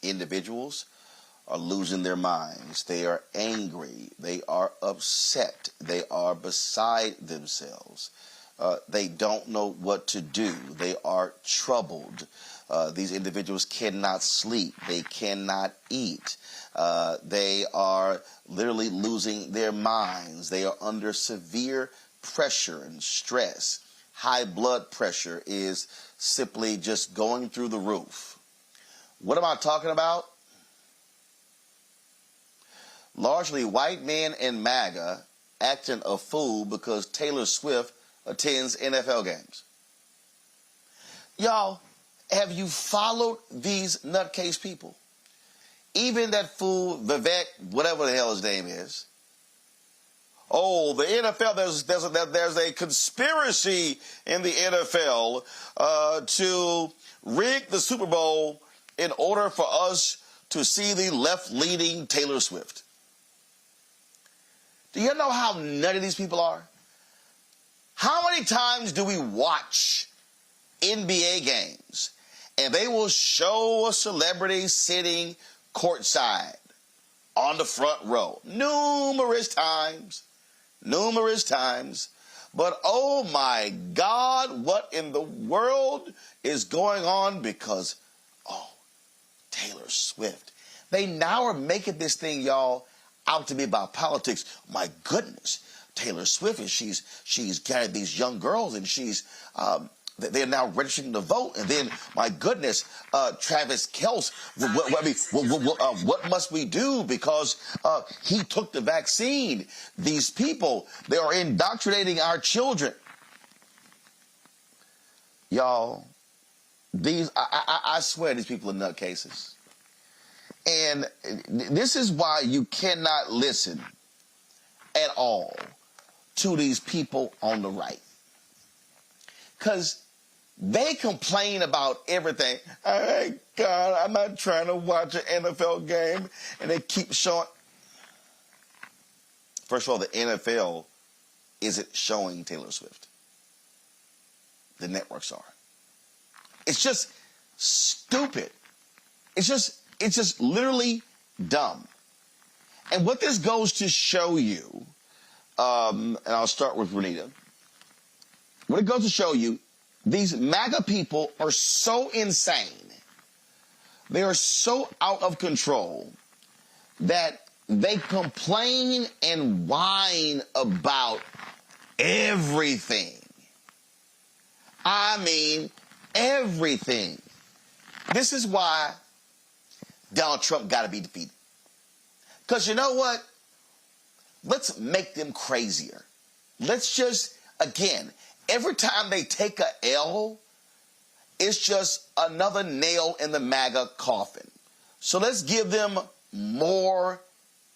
Individuals are losing their minds. They are angry. They are upset. They are beside themselves. They don't know what to do. They are troubled. These individuals cannot sleep. They cannot eat. They are literally losing their minds. They are under severe pressure and stress. High blood pressure is simply just going through the roof. What am I talking about? Largely white men in MAGA acting a fool because Taylor Swift attends NFL games. Y'all, have you followed these nutcase people? Even that fool Vivek, whatever the hell his name is. Oh, the NFL, there's a conspiracy in the NFL to rig the Super Bowl in order for us to see the left-leaning Taylor Swift. Do you know how nutty these people are? How many times do we watch NBA games and they will show a celebrity sitting courtside on the front row? Numerous times. But oh my God, what in the world is going on? Because, Taylor Swift. They now are making this thing, y'all, out to be about politics. My goodness, Taylor Swift, and she's gathered these young girls, and they're now registering to vote. And then, my goodness, Travis Kelce, what must we do? Because he took the vaccine. These people, they are indoctrinating our children. Y'all, I swear these people are nutcases. And this is why you cannot listen at all to these people on the right. Because they complain about everything. Oh, God, I'm not trying to watch an NFL game. And they keep showing. First of all, the NFL isn't showing Taylor Swift. The networks are. It's just stupid. It's just literally dumb. And what this goes to show you, and I'll start with Renita. What it goes to show you, these MAGA people are so insane. They are so out of control that they complain and whine about everything. I mean, everything. This is why Donald Trump got to be defeated. Because you know what? Let's make them crazier. Let's just, again, every time they take a L, it's just another nail in the MAGA coffin. So let's give them more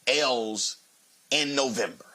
L's in November.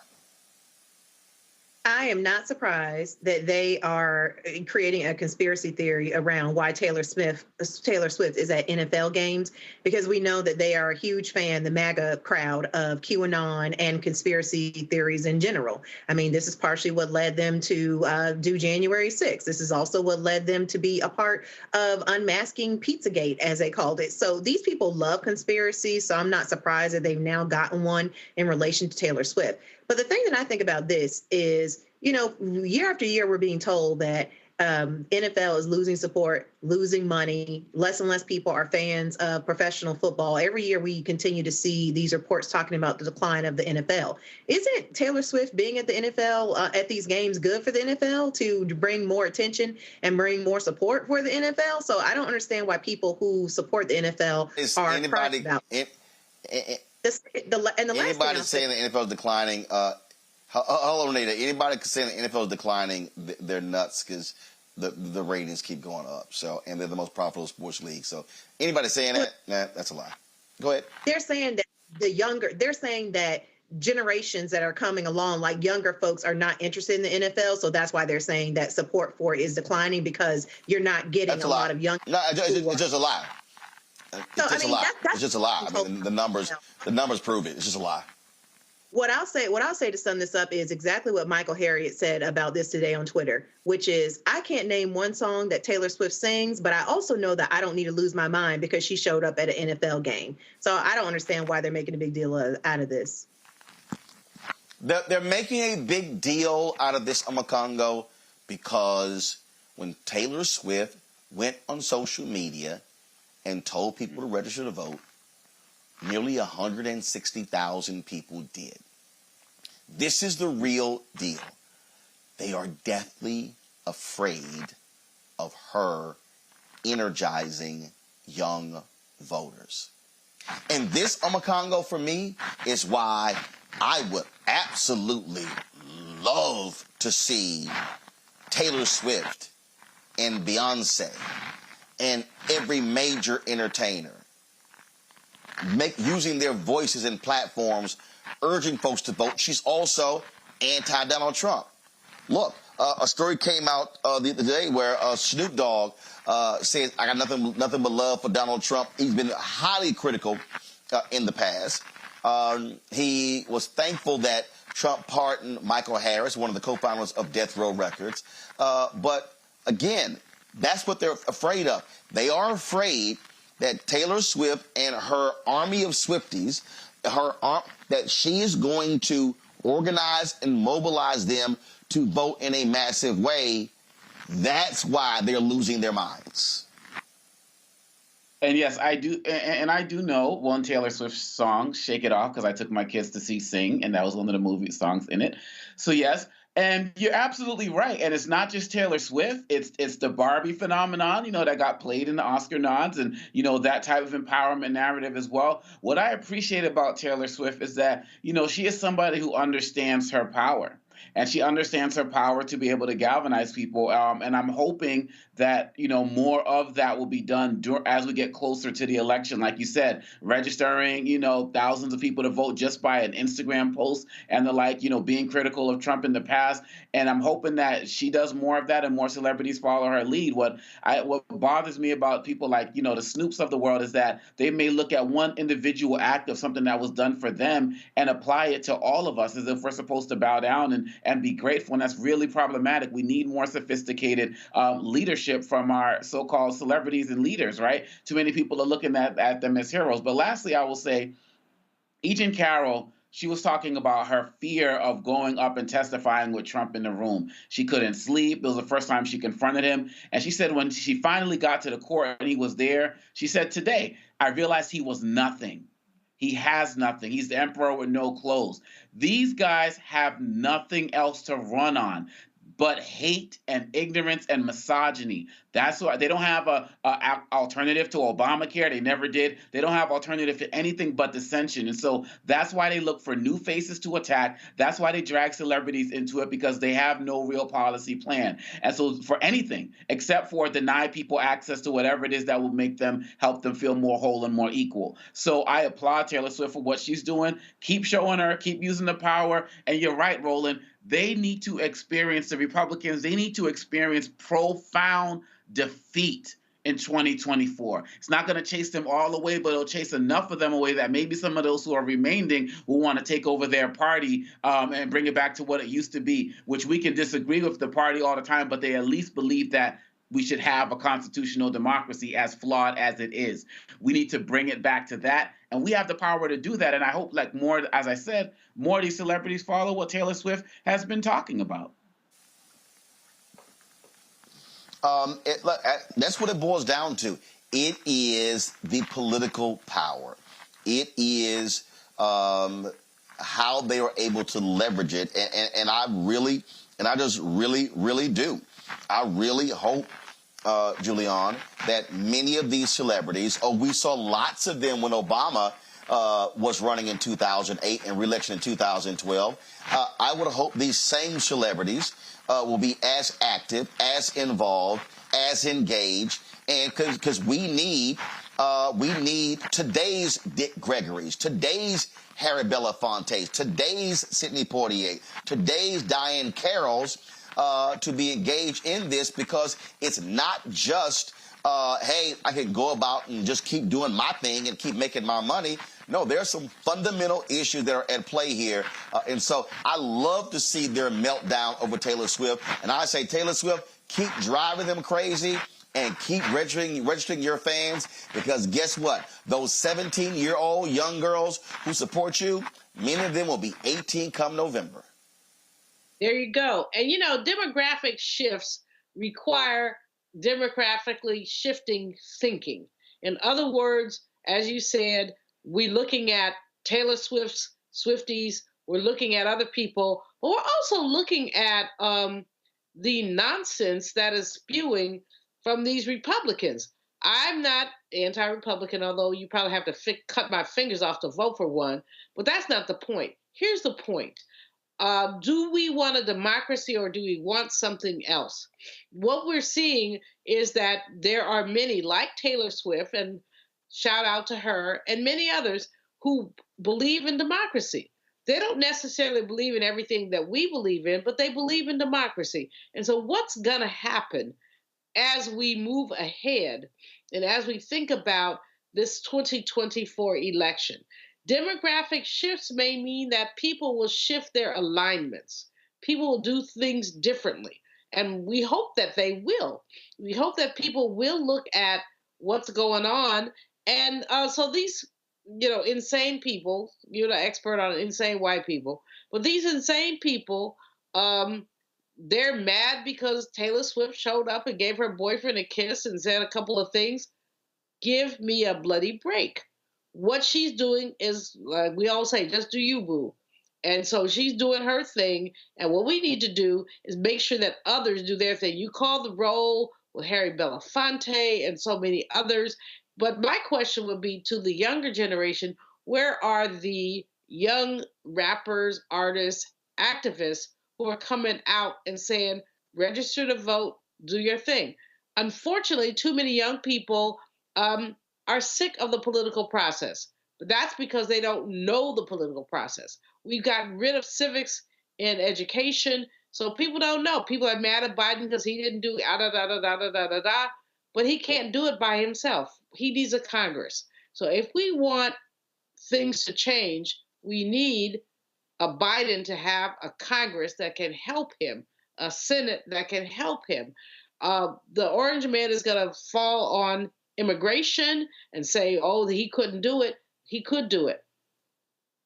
I am not surprised that they are creating a conspiracy theory around why Taylor Swift is at NFL games, because we know that they are a huge fan, the MAGA crowd, of QAnon and conspiracy theories in general. I mean, this is partially what led them to do January 6th. This is also what led them to be a part of unmasking Pizzagate, as they called it. So these people love conspiracy, so I'm not surprised that they've now gotten one in relation to Taylor Swift. But the thing that I think about this is, you know, year after year, we're being told that NFL is losing support, losing money. Less and less people are fans of professional football. Every year we continue to see these reports talking about the decline of the NFL. Isn't Taylor Swift being at the NFL, at these games, good for the NFL to bring more attention and bring more support for the NFL? So I don't understand why people who support the NFL are anybody about anybody saying the NFL is declining, hold on, Nita. Anybody saying the NFL is declining, they're nuts, because the ratings keep going up. So, and they're the most profitable sports league. So anybody saying that, nah, that's a lie. Go ahead. They're saying that they're saying that generations that are coming along, like younger folks, are not interested in the NFL. So that's why they're saying that support for it is declining, because you're not getting a lot of young. No, it's just a lie. It's just a lie. It's just a lie. I mean, the numbers prove it. It's just a lie. What I'll say to sum this up is exactly what Michael Harriot said about this today on Twitter, which is, I can't name one song that Taylor Swift sings, but I also know that I don't need to lose my mind because she showed up at an NFL game. So I don't understand why they're making a big deal out of this. They're making a big deal out of this, Amakongo, because when Taylor Swift went on social media and told people to register to vote, nearly 160,000 people did. This is the real deal. They are deathly afraid of her energizing young voters. And this, Amakongo, for me, is why I would absolutely love to see Taylor Swift and Beyonce and every major entertainer using their voices and platforms, urging folks to vote. She's also anti-Donald Trump. Look, a story came out the other day where Snoop Dogg says, I got nothing but love for Donald Trump. He's been highly critical in the past. He was thankful that Trump pardoned Michael Harris, one of the co-founders of Death Row Records. But again, that's what they're afraid of. They are afraid that Taylor Swift and her army of Swifties, that she is going to organize and mobilize them to vote in a massive way. That's why they're losing their minds. And yes, I do, and I do know one Taylor Swift song, "Shake It Off," because I took my kids to see Sing, and that was one of the movie songs in it. So yes. And you're absolutely right. And it's not just Taylor Swift. It's the Barbie phenomenon, that got played in the Oscar nods, and, that type of empowerment narrative as well. What I appreciate about Taylor Swift is that, she is somebody who understands her power. And she understands her power to be able to galvanize people. And I'm hoping that, more of that will be done as we get closer to the election. Like you said, registering, thousands of people to vote just by an Instagram post and the like, being critical of Trump in the past. And I'm hoping that she does more of that and more celebrities follow her lead. What bothers me about people like, the Snoops of the world is that they may look at one individual act of something that was done for them and apply it to all of us as if we're supposed to bow down and be grateful. And that's really problematic. We need more sophisticated leadership from our so-called celebrities and leaders, right? Too many people are looking at them as heroes. But lastly, I will say, Ejan Carroll, she was talking about her fear of going up and testifying with Trump in the room. She couldn't sleep. It was the first time she confronted him. And she said when she finally got to the court and he was there, she said, today, I realized he was nothing. He has nothing. He's the emperor with no clothes. These guys have nothing else to run on. but hate and ignorance and misogyny. That's why they don't have a alternative to Obamacare. They never did. They don't have alternative to anything but dissension. And so that's why they look for new faces to attack. That's why they drag celebrities into it, because they have no real policy plan. And so for anything except for deny people access to whatever it is that will make them, help them feel more whole and more equal. So I applaud Taylor Swift for what she's doing. Keep showing her, keep using the power. And you're right, Roland. They need to experience, the Republicans, they need to experience profound defeat in 2024. It's not going to chase them all away, but it'll chase enough of them away that maybe some of those who are remaining will want to take over their party and bring it back to what it used to be, which we can disagree with the party all the time, but they at least believe that we should have a constitutional democracy, as flawed as it is. We need to bring it back to that, and we have the power to do that. And I hope, like more, as I said, more of these celebrities follow what Taylor Swift has been talking about. That's what it boils down to. It is the political power. It is how they are able to leverage it. And I just really do. I really hope, Julian, that many of these celebrities, we saw lots of them when Obama was running in 2008 and re-election in 2012. I would hope these same celebrities will be as active, as involved, as engaged, and because we need today's Dick Gregory's, today's Harry Belafonte's, today's Sidney Poitier, today's Diane Carroll's to be engaged in this, because it's not just hey, I can go about and just keep doing my thing and keep making my money. No, there are some fundamental issues that are at play here. And so I love to see their meltdown over Taylor Swift. And I say, Taylor Swift, keep driving them crazy and keep registering your fans, because guess what? Those 17-year-old young girls who support you, many of them will be 18 come November. There you go. And, demographic shifts require demographically shifting thinking. In other words, as you said, we're looking at Taylor Swift's Swifties, we're looking at other people, but we're also looking at the nonsense that is spewing from these Republicans. I'm not anti-Republican, although you probably have to cut my fingers off to vote for one, but that's not the point. Here's the point. Do we want a democracy, or do we want something else? What we're seeing is that there are many, like Taylor Swift, and shout out to her, and many others who believe in democracy. They don't necessarily believe in everything that we believe in, but they believe in democracy. And so what's going to happen as we move ahead and as we think about this 2024 election? Demographic shifts may mean that people will shift their alignments. People will do things differently. And we hope that they will. We hope that people will look at what's going on. And so these, insane people, you're the expert on insane white people, but these insane people, they're mad because Taylor Swift showed up and gave her boyfriend a kiss and said a couple of things. Give me a bloody break. What she's doing is, like we all say, just do you, boo. And so she's doing her thing. And what we need to do is make sure that others do their thing. You call the roll with Harry Belafonte and so many others. But my question would be to the younger generation, where are the young rappers, artists, activists who are coming out and saying, register to vote, do your thing? Unfortunately, too many young people are sick of the political process. But that's because they don't know the political process. We've gotten rid of civics in education, so people don't know. People are mad at Biden because he didn't do da-da-da-da-da-da-da-da, but he can't do it by himself. He needs a Congress. So if we want things to change, we need a Biden to have a Congress that can help him, a Senate that can help him. The orange man is going to fall on immigration and say, oh, he couldn't do it. He could do it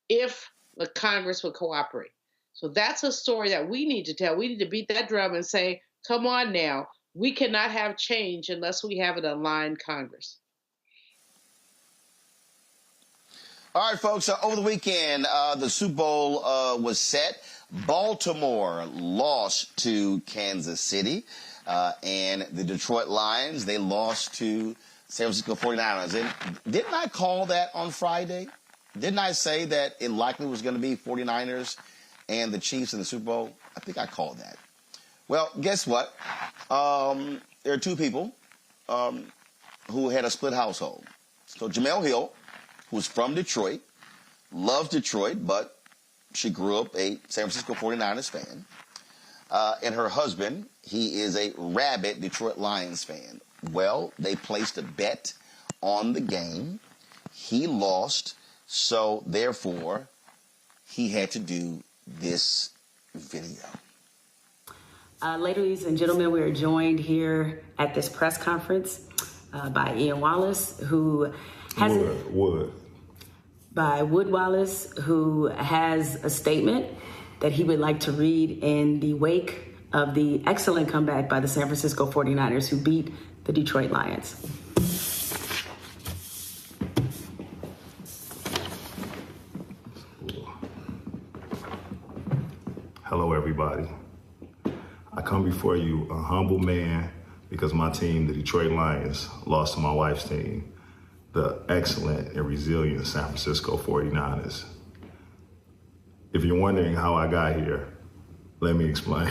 if the Congress would cooperate. So that's a story that we need to tell. We need to beat that drum and say, come on now, we cannot have change unless we have an aligned Congress. All right, folks, over the weekend, the Super Bowl was set. Baltimore lost to Kansas City. And the Detroit Lions, they lost to San Francisco 49ers. And didn't I call that on Friday? Didn't I say that it likely was going to be 49ers and the Chiefs in the Super Bowl? I think I called that. Well, guess what? There are two people who had a split household. So Jemele Hill, who's from Detroit, loves Detroit, but she grew up a San Francisco 49ers fan. And her husband, he is a rabid Detroit Lions fan. Well, they placed a bet on the game. He lost, so therefore, he had to do this video. Ladies and gentlemen, we are joined here at this press conference by Ian Wallace, who has by Wood Wallace, who has a statement that he would like to read in the wake of the excellent comeback by the San Francisco 49ers, who beat the Detroit Lions. Hello, everybody. I come before you a humble man because my team, the Detroit Lions, lost to my wife's team, the excellent and resilient San Francisco 49ers. If you're wondering how I got here, let me explain.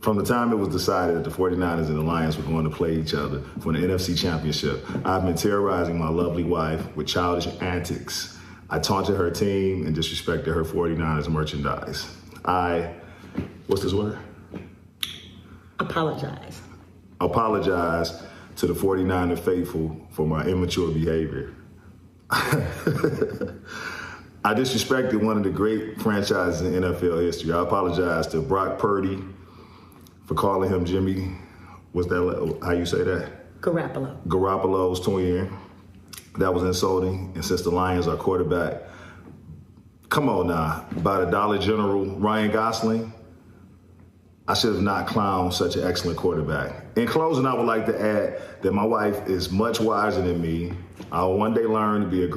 From the time it was decided that the 49ers and the Lions were going to play each other for the NFC Championship, I've been terrorizing my lovely wife with childish antics. I taunted her team and disrespected her 49ers merchandise. What's this word? Apologize to the 49er faithful for my immature behavior. I disrespected one of the great franchises in NFL history. I apologize to Brock Purdy for calling him Jimmy. What's that? How you say that? Garoppolo's twin. That was insulting. And since the Lions are quarterback, come on now, by the Dollar General Ryan Gosling, I should have not clowned such an excellent quarterback. In closing, I would like to add that my wife is much wiser than me. I'll one day learn to be as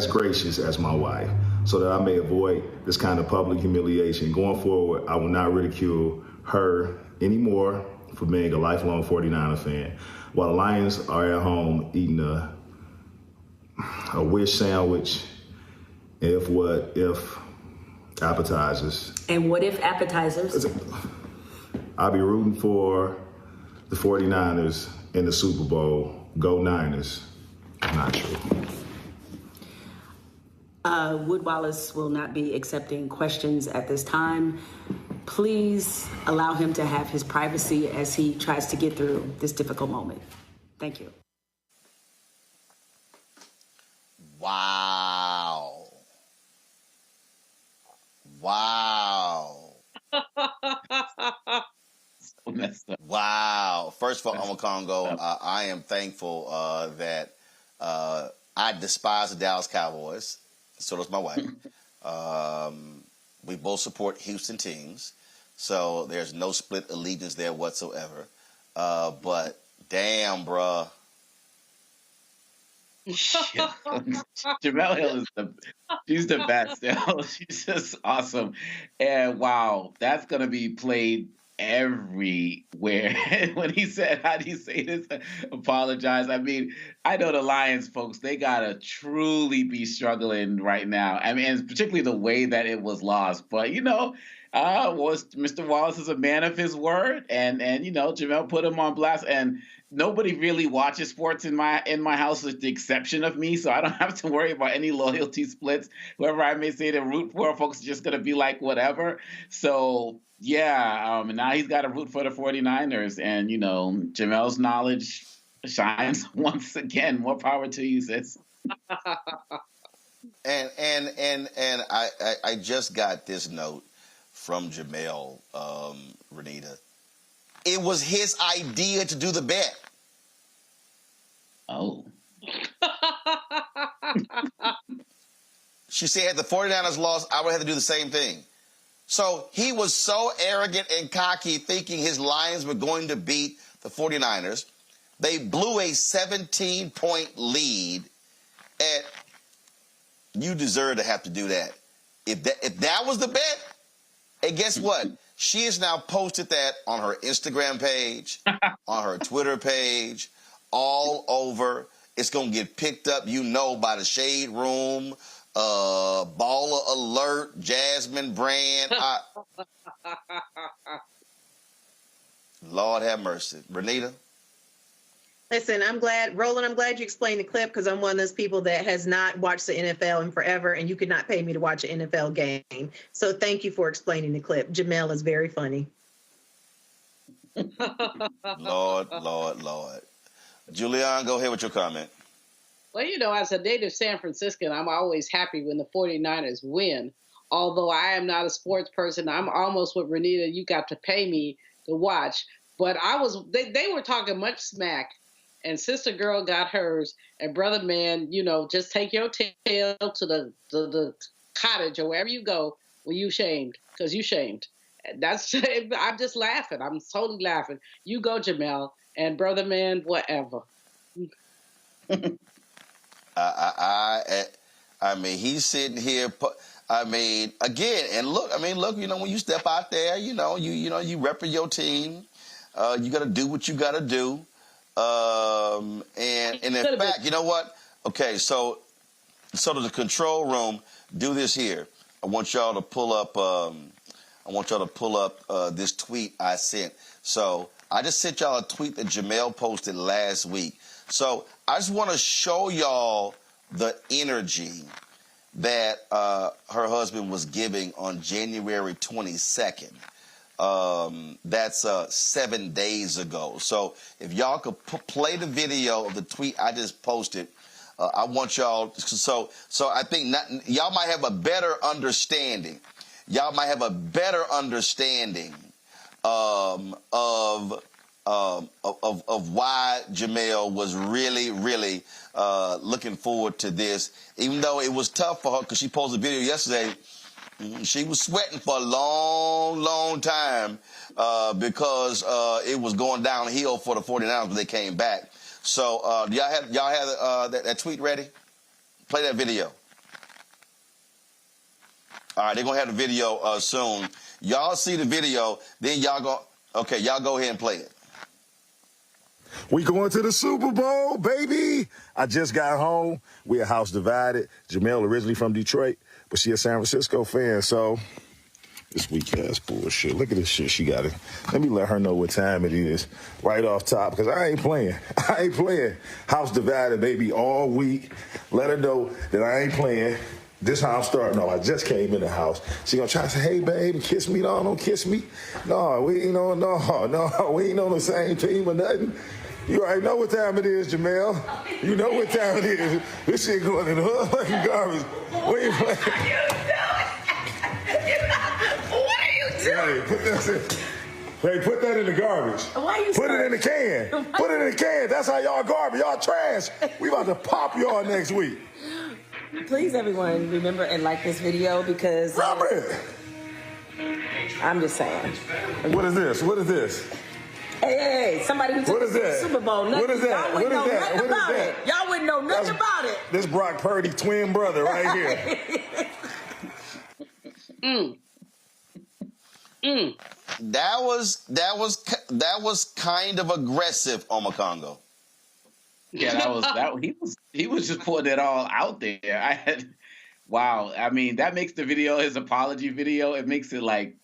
gracious as my wife, so that I may avoid this kind of public humiliation. Going forward, I will not ridicule her anymore for being a lifelong 49er fan. While the Lions are at home eating a wish sandwich, if appetizers. And what if appetizers? I'll be rooting for the 49ers in the Super Bowl. Go Niners. Not true. Wood Wallace will not be accepting questions at this time. Please allow him to have his privacy as he tries to get through this difficult moment. Thank you. Wow. So messed up. Wow. First of all, Uncle Congo, I am thankful that I despise the Dallas Cowboys. So does my wife. We both support Houston teams. So there's no split allegiance there whatsoever. But damn, bruh. Jemele Hill she's the best. She's just awesome. And wow, that's going to be played everywhere. When he said, how do you say this? Apologize. I mean, I know the Lions folks, they got to truly be struggling right now. I mean, and particularly the way that it was lost. But, Mr. Wallace is a man of his word. And Jemele put him on blast. And nobody really watches sports in my house with the exception of me, so I don't have to worry about any loyalty splits. Whoever I may say to root for, folks are just going to be like whatever. So, yeah, now he's got to root for the 49ers. And, Jemele's knowledge shines once again. More power to you, sis. And I just got this note from Jemele, Renita. It was his idea to do the bet. Oh. She said, had the 49ers lost, I would have to do the same thing. So he was so arrogant and cocky thinking his Lions were going to beat the 49ers. They blew a 17-point lead at You deserve to have to do that. If that was the bet, and guess what? She has now posted that on her Instagram page, on her Twitter page, all over. It's going to get picked up, by the Shade Room, Baller Alert, Jasmine Brand. Lord have mercy. Renita? Listen, Roland, I'm glad you explained the clip because I'm one of those people that has not watched the NFL in forever, and you could not pay me to watch an NFL game. So thank you for explaining the clip. Jamel is very funny. Lord. Julian, go ahead with your comment. Well, as a native San Franciscan, I'm always happy when the 49ers win. Although I am not a sports person, I'm almost with Renita. You got to pay me to watch. But they were talking much smack. And Sister Girl got hers, and Brother Man, just take your tail to the cottage or wherever you go when you shamed, because you shamed. I'm just laughing. I'm totally laughing. You go, Jamel, and Brother Man, whatever. He's sitting here. Again, and look. When you step out there, you rep your team. You got to do what you got to do. And in fact, you know what? Okay, so to the control room, do this here. I want y'all to pull up. This tweet I sent. So I just sent y'all a tweet that Jamel posted last week. So I just want to show y'all the energy that her husband was giving on January 22nd. That's 7 days ago. So if y'all could play the video of the tweet I just posted, I want y'all. So I think y'all might have a better understanding. Y'all might have a better understanding of why Jamel was really looking forward to this, even though it was tough for her because she posted a video yesterday. She was sweating for a long time because it was going downhill for the 49ers when they came back. So y'all have that tweet ready? Play that video. All right, they're going to have the video soon. Y'all see the video, then y'all go ahead and play it. We going to the Super Bowl, baby. I just got home. We're a house divided. Jamel originally from Detroit, but she a San Francisco fan, so this weak ass bullshit. Look at this shit she got it. Let me let her know what time it is right off top, because I ain't playing. House divided, baby, all week. Let her know that I ain't playing. This how I'm starting off. I just came in the house. She gonna try to say, hey, baby, kiss me. No, don't kiss me. No, we ain't on the same team or nothing. You already know what time it is, Jamel. You know what time it is. This shit going in the hood like garbage. What are you playing? What are you doing? Hey, put that in the garbage. Why you Put it in the can. Put it in the can. That's how y'all garbage. Y'all trash. We about to pop y'all next week. Please, everyone, remember and like this video because I'm just saying. What is this? What is this? Hey, somebody who took the Super Bowl. What is that? Y'all wouldn't know nothing about it. Y'all wouldn't know nothing about it. This Brock Purdy twin brother right here. That was kind of aggressive, Omakongo. Yeah, he was just putting it all out there. Wow. I mean, that makes the video, his apology video, it makes it like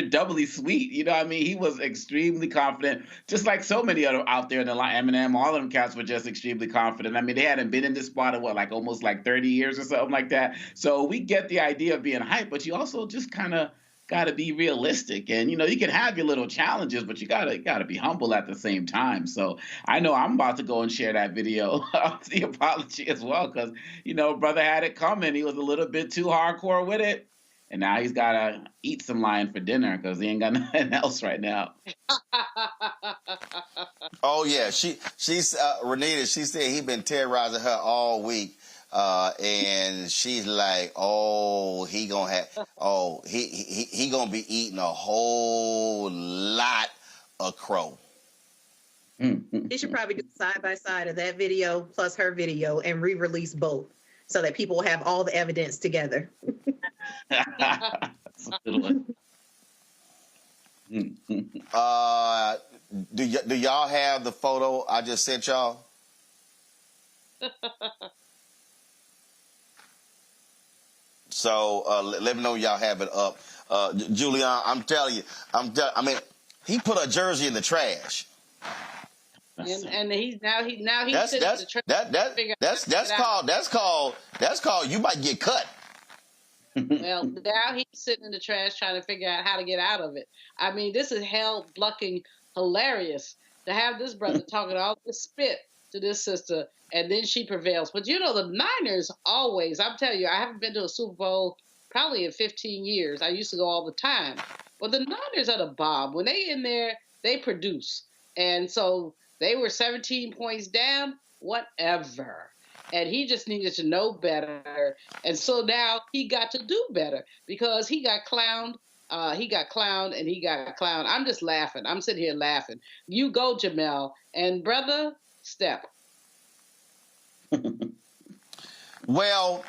doubly sweet. You know what I mean? He was extremely confident, just like so many other out there in the line. Eminem, all of them cats were just extremely confident. I mean, they hadn't been in this spot in almost 30 years or something like that. So we get the idea of being hyped, but you also just kind of got to be realistic. And, you can have your little challenges, but you got to be humble at the same time. So I know I'm about to go and share that video of the apology as well, because, brother had it coming. He was a little bit too hardcore with it. And now he's got to eat some lion for dinner because he ain't got nothing else right now. Oh, yeah. She's Renita, she said he been terrorizing her all week. And she's like, he gonna be eating a whole lot of crow. She should probably do side by side of that video plus her video and re-release both. so that people will have all the evidence together. That's a good one. Do y'all have the photo I just sent y'all? So let me know y'all have it up. Julian, I'm telling you, I mean, he put a jersey in the trash. And he's sitting in the trash. That's called you might get cut. Well, now he's sitting in the trash trying to figure out how to get out of it. I mean, this is hell-blucking hilarious to have this brother talking all this spit to this sister, and then she prevails. But you know, the Niners always, I'm telling you, I haven't been to a Super Bowl probably in 15 years. I used to go all the time. Well, the Niners are the bomb. When they in there, they produce. And so they were 17 points down, whatever. And he just needed to know better. And so now he got to do better because he got clowned. And he got clowned. I'm just laughing. I'm sitting here laughing. You go, Jamel. And brother, step. Well,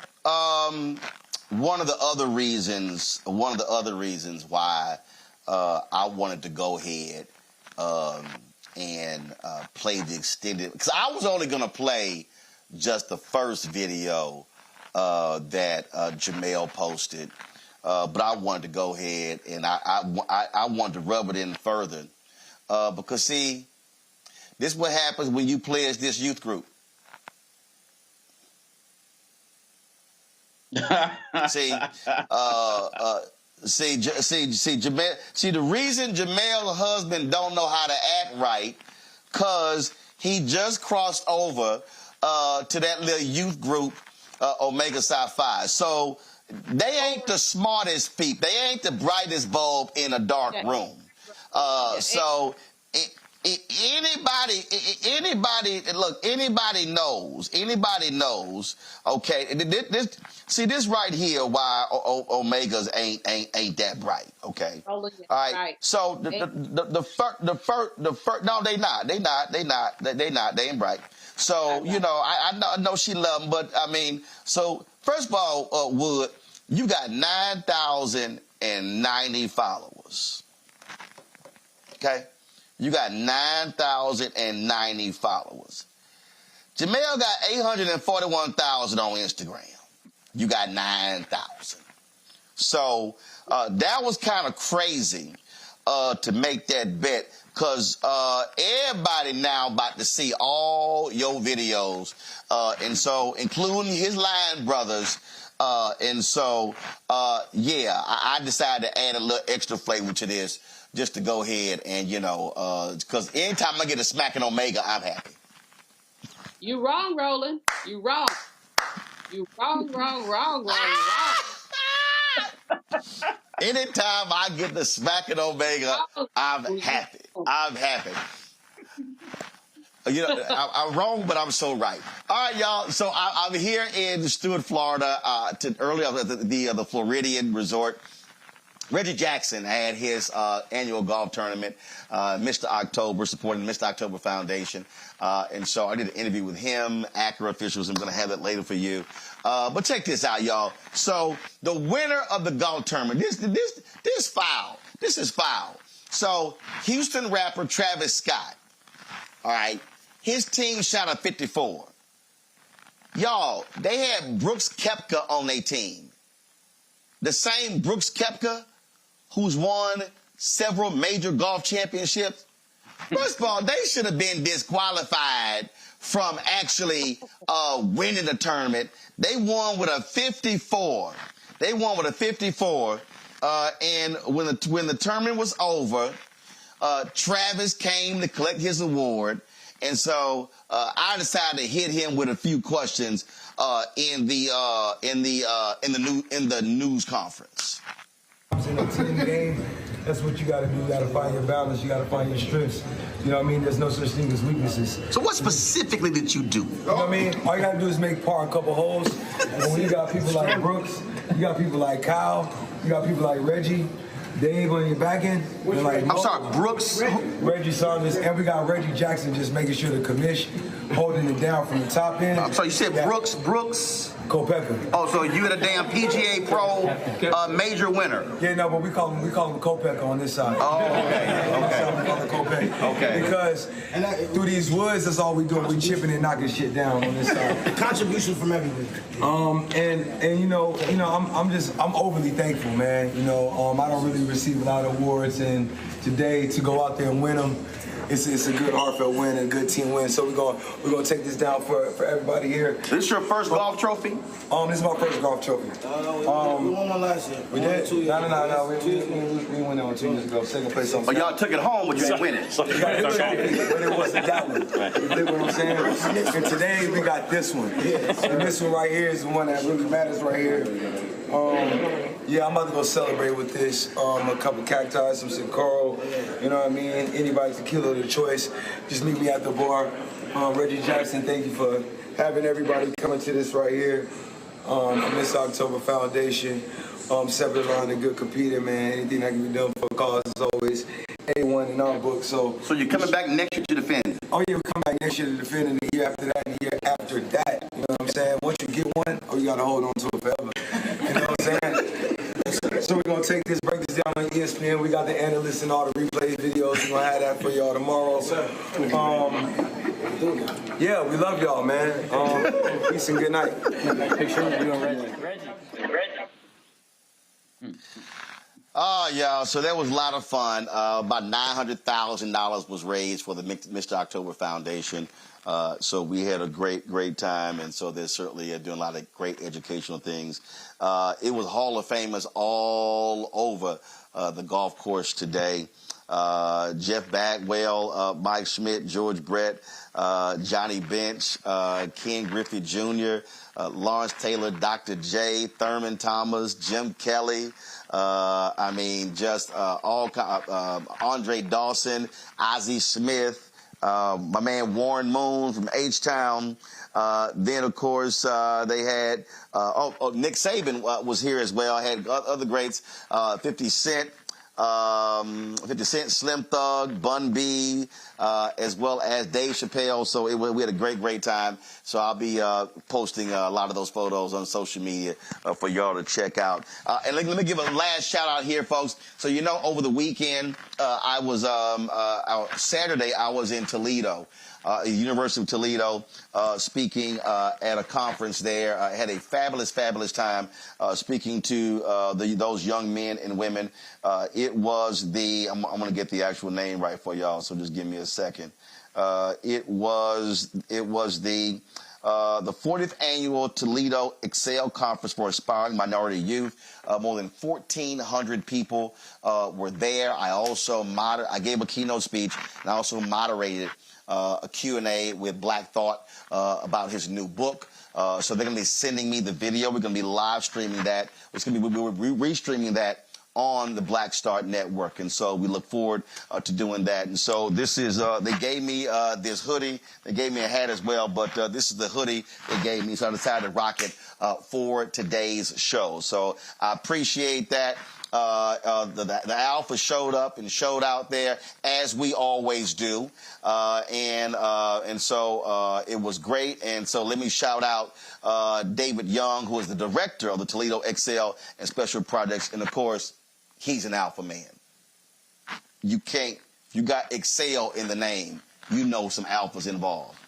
one of the other reasons why I wanted to go ahead and play the extended, because I was only going to play just the first video that Jamel posted, but I wanted to go ahead and I wanted to rub it in further because see, this is what happens when you pledge this youth group. Jamel, the reason Jamel's husband don't know how to act right, cause he just crossed over to that little youth group, Omega Psi Phi. So they ain't the smartest people. They ain't the brightest bulb in a dark room. So anybody knows. Okay, this right here why Omegas ain't that bright. Okay, all right. So the first no, they ain't bright. So you know, I know she love them, but I mean, so first of all, Wood, you got 9,090 followers. Okay. You got 9,090 followers. Jamel got 841,000 on Instagram. You got 9,000. So that was kind of crazy to make that bet because everybody now about to see all your videos, and so including his Lion brothers. And so, yeah, I decided to add a little extra flavor to this. Just to go ahead and, you know, because anytime I get a smacking Omega, I'm happy. You wrong, Roland. You wrong. You wrong. Anytime I get the smacking Omega, I'm happy. You know, I'm wrong, but I'm so right. All right, y'all. So I'm here in Stuart, Florida, earlier the Floridian Resort. Reggie Jackson had his annual golf tournament, Mr. October, supporting the Mr. October Foundation. And so I did an interview with him, Acura officials. I'm going to have that later for you. But check this out, y'all. So the winner of the golf tournament, this foul. This is foul. So Houston rapper Travis Scott, all right, his team shot a 54. Y'all, they had Brooks Koepka on their team. The same Brooks Koepka who's won several major golf championships. First of all, they should have been disqualified from actually winning the tournament. They won with a 54. And when the tournament was over, Travis came to collect his award. And so I decided to hit him with a few questions in the news conference. In a team game, that's what you got to do. You got to find your balance. You got to find your strengths. You know what I mean? There's no such thing as weaknesses. So what specifically did you do? You know what I mean? All you got to do is make par a couple holes. And when you got people like Brooks, you got people like Kyle, you got people like Reggie, Dave on your back end. Like, I'm sorry, Brooks? Reggie Saunders, and we got Reggie Jackson just making sure the commish holding it down from the top end. I'm sorry, you said Brooks? Kopeka. Oh, so you the damn PGA Pro major winner? Yeah, no, but we call him Kopeka on this side. Oh, okay. We call him Kopeka. Okay. Because through these woods, that's all we do. We chipping and knocking shit down on this side. Contribution from everywhere. And you know, I'm overly thankful, man. You know, I don't really receive a lot of awards, and today to go out there and win them, it's a good heartfelt win and a good team win. So we're gonna take this down for everybody here. This is your first golf trophy? This is my first golf trophy. We won one last year. We did? No. We won that one 2 years ago. Second place on. Oh, y'all took it home, but you didn't win it. But it wasn't that one. You dig what I'm saying? And today we got this one. And this one right here is the one that really matters right here. Yeah, I'm about to go celebrate with this. A couple cacti, some Sikoro, you know what I mean? Anybody's tequila of choice. Just meet me at the bar. Reggie Jackson, thank you for having everybody coming to this right here. Miss October Foundation, separate line and good competing, man. Anything that can be done for a cause is always A1 in our book. So you're coming back next year to defend? Oh yeah, we come back next year to defend, and the year after that, and the year after that. You know what I'm saying? Once you get one, you gotta hold on to it forever. You know what I'm saying? So we're gonna break this down on ESPN. We got the analysts and all the replay videos. We're gonna have that for y'all tomorrow. Yeah, we love y'all, man. Peace and good night. Picture of you and Reggie. Y'all, so that was a lot of fun. About $900,000 was raised for the Mr. October Foundation. So we had a great time, and so they're certainly doing a lot of great educational things. It was Hall of Famers all over the golf course today. Jeff Bagwell, Mike Schmidt, George Brett, Johnny Bench, Ken Griffey Jr., Lawrence Taylor, Dr. J, Thurman Thomas, Jim Kelly. Andre Dawson, Ozzie Smith, my man Warren Moon from H-Town. Then, of course, they had Nick Saban was here as well. Had other greats, 50 Cent, Slim Thug, Bun B, as well as Dave Chappelle. So we had a great time. So I'll be posting a lot of those photos on social media for y'all to check out. And let me give a last shout out here, folks. So over the weekend, Saturday I was in Toledo. University of Toledo, speaking at a conference there. I had a fabulous time speaking to those young men and women. It was I'm going to get the actual name right for y'all, so just give me a second. It was the 40th annual Toledo Excel Conference for Aspiring Minority Youth. More than 1,400 people were there. I gave a keynote speech, and I also moderated a Q&A with Black Thought about his new book. So they're going to be sending me the video. We're going to be live streaming that. We're restreaming that on the Black Start Network. And so we look forward to doing that. And so this is, they gave me this hoodie. They gave me a hat as well, but this is the hoodie they gave me. So I decided to rock it for today's show. So I appreciate that. The Alpha showed up and showed out there, as we always do. And so it was great. And so let me shout out David Young, who is the director of the Toledo Excel and Special Projects. And of course, he's an Alpha man. If you got Excel in the name, some Alphas involved.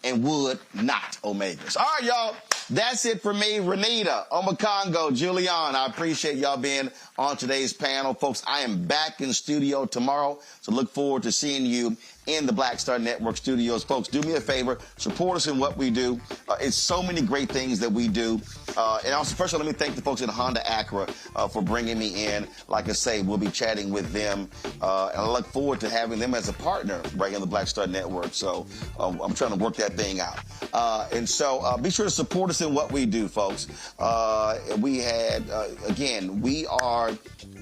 And would not Omegas. All right, y'all. That's it for me. Renita, Omakongo, Julian, I appreciate y'all being on today's panel. Folks, I am back in studio tomorrow, so look forward to seeing you in the Black Star Network studios. Folks, do me a favor, support us in what we do. It's so many great things that we do. And also, first of all, let me thank the folks at Honda Acura for bringing me in. Like I say, we'll be chatting with them. And I look forward to having them as a partner right in the Black Star Network. So I'm trying to work that thing out. And so be sure to support us in what we do, folks. We are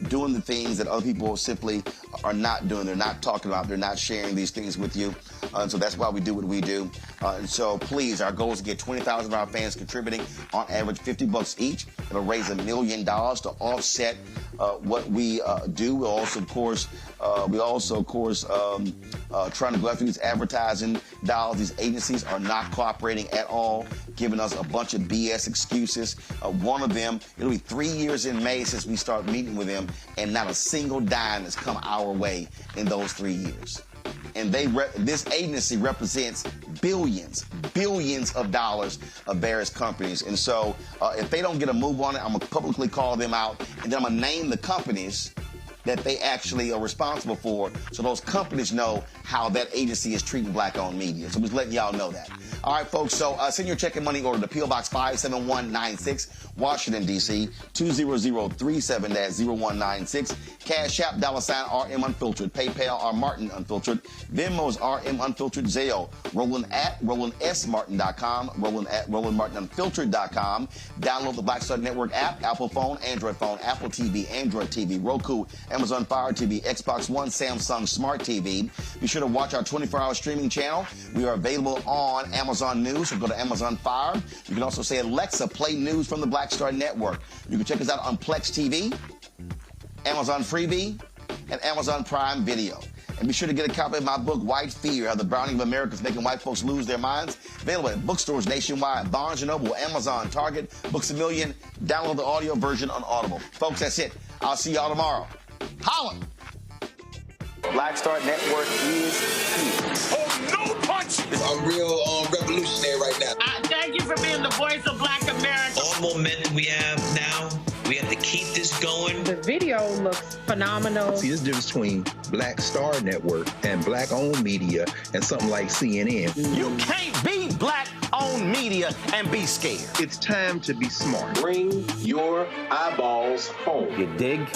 doing the things that other people simply are not doing. They're not talking about. They're not sharing these things with you. And so that's why we do what we do. And so please, our goal is to get 20,000 of our fans contributing on average $50 each. It'll raise $1 million to offset what we do. We also, of course, trying to go after these advertising dollars. These agencies are not cooperating at all, giving us a bunch of BS excuses. One of them, it'll be 3 years in May since we start meeting with them, and not a single dime has come our way in those 3 years. And this agency represents billions of dollars of various companies. And so if they don't get a move on it, I'm going to publicly call them out, and then I'm going to name the companies that they actually are responsible for, so those companies know how that agency is treating black-owned media. So I'm just letting y'all know that. All right, folks, so send your check and money order to P.O. Box 57196, Washington, D.C., 20037-0196. Cash App, $RM Unfiltered. PayPal, R Martin Unfiltered. Venmo's RM Unfiltered. Zelle, Roland at RolandSMartin.com, Roland at RolandMartinUnfiltered.com. Download the Black Star Network app, Apple phone, Android phone, Apple TV, Android TV, Roku, Amazon Fire TV, Xbox One, Samsung Smart TV. Be sure to watch our 24-hour streaming channel. We are available on Amazon News, so go to Amazon Fire. You can also say, Alexa, play news from the Black Star Network. You can check us out on Plex TV, Amazon Freebie, and Amazon Prime Video. And be sure to get a copy of my book, White Fear, How the Browning of America is Making White Folks Lose Their Minds. Available at bookstores nationwide, Barnes & Noble, Amazon, Target, Books A Million. Download the audio version on Audible. Folks, that's it. I'll see y'all tomorrow. Holla! Black Star Network is here. Oh, no punch! I'm real revolutionary right now. Thank you for being the voice of Black America. All the momentum we have now, we have to keep this going. The video looks phenomenal. See, this difference between Black Star Network and black-owned media and something like CNN. You can't be black-owned media and be scared. It's time to be smart. Bring your eyeballs home. You dig?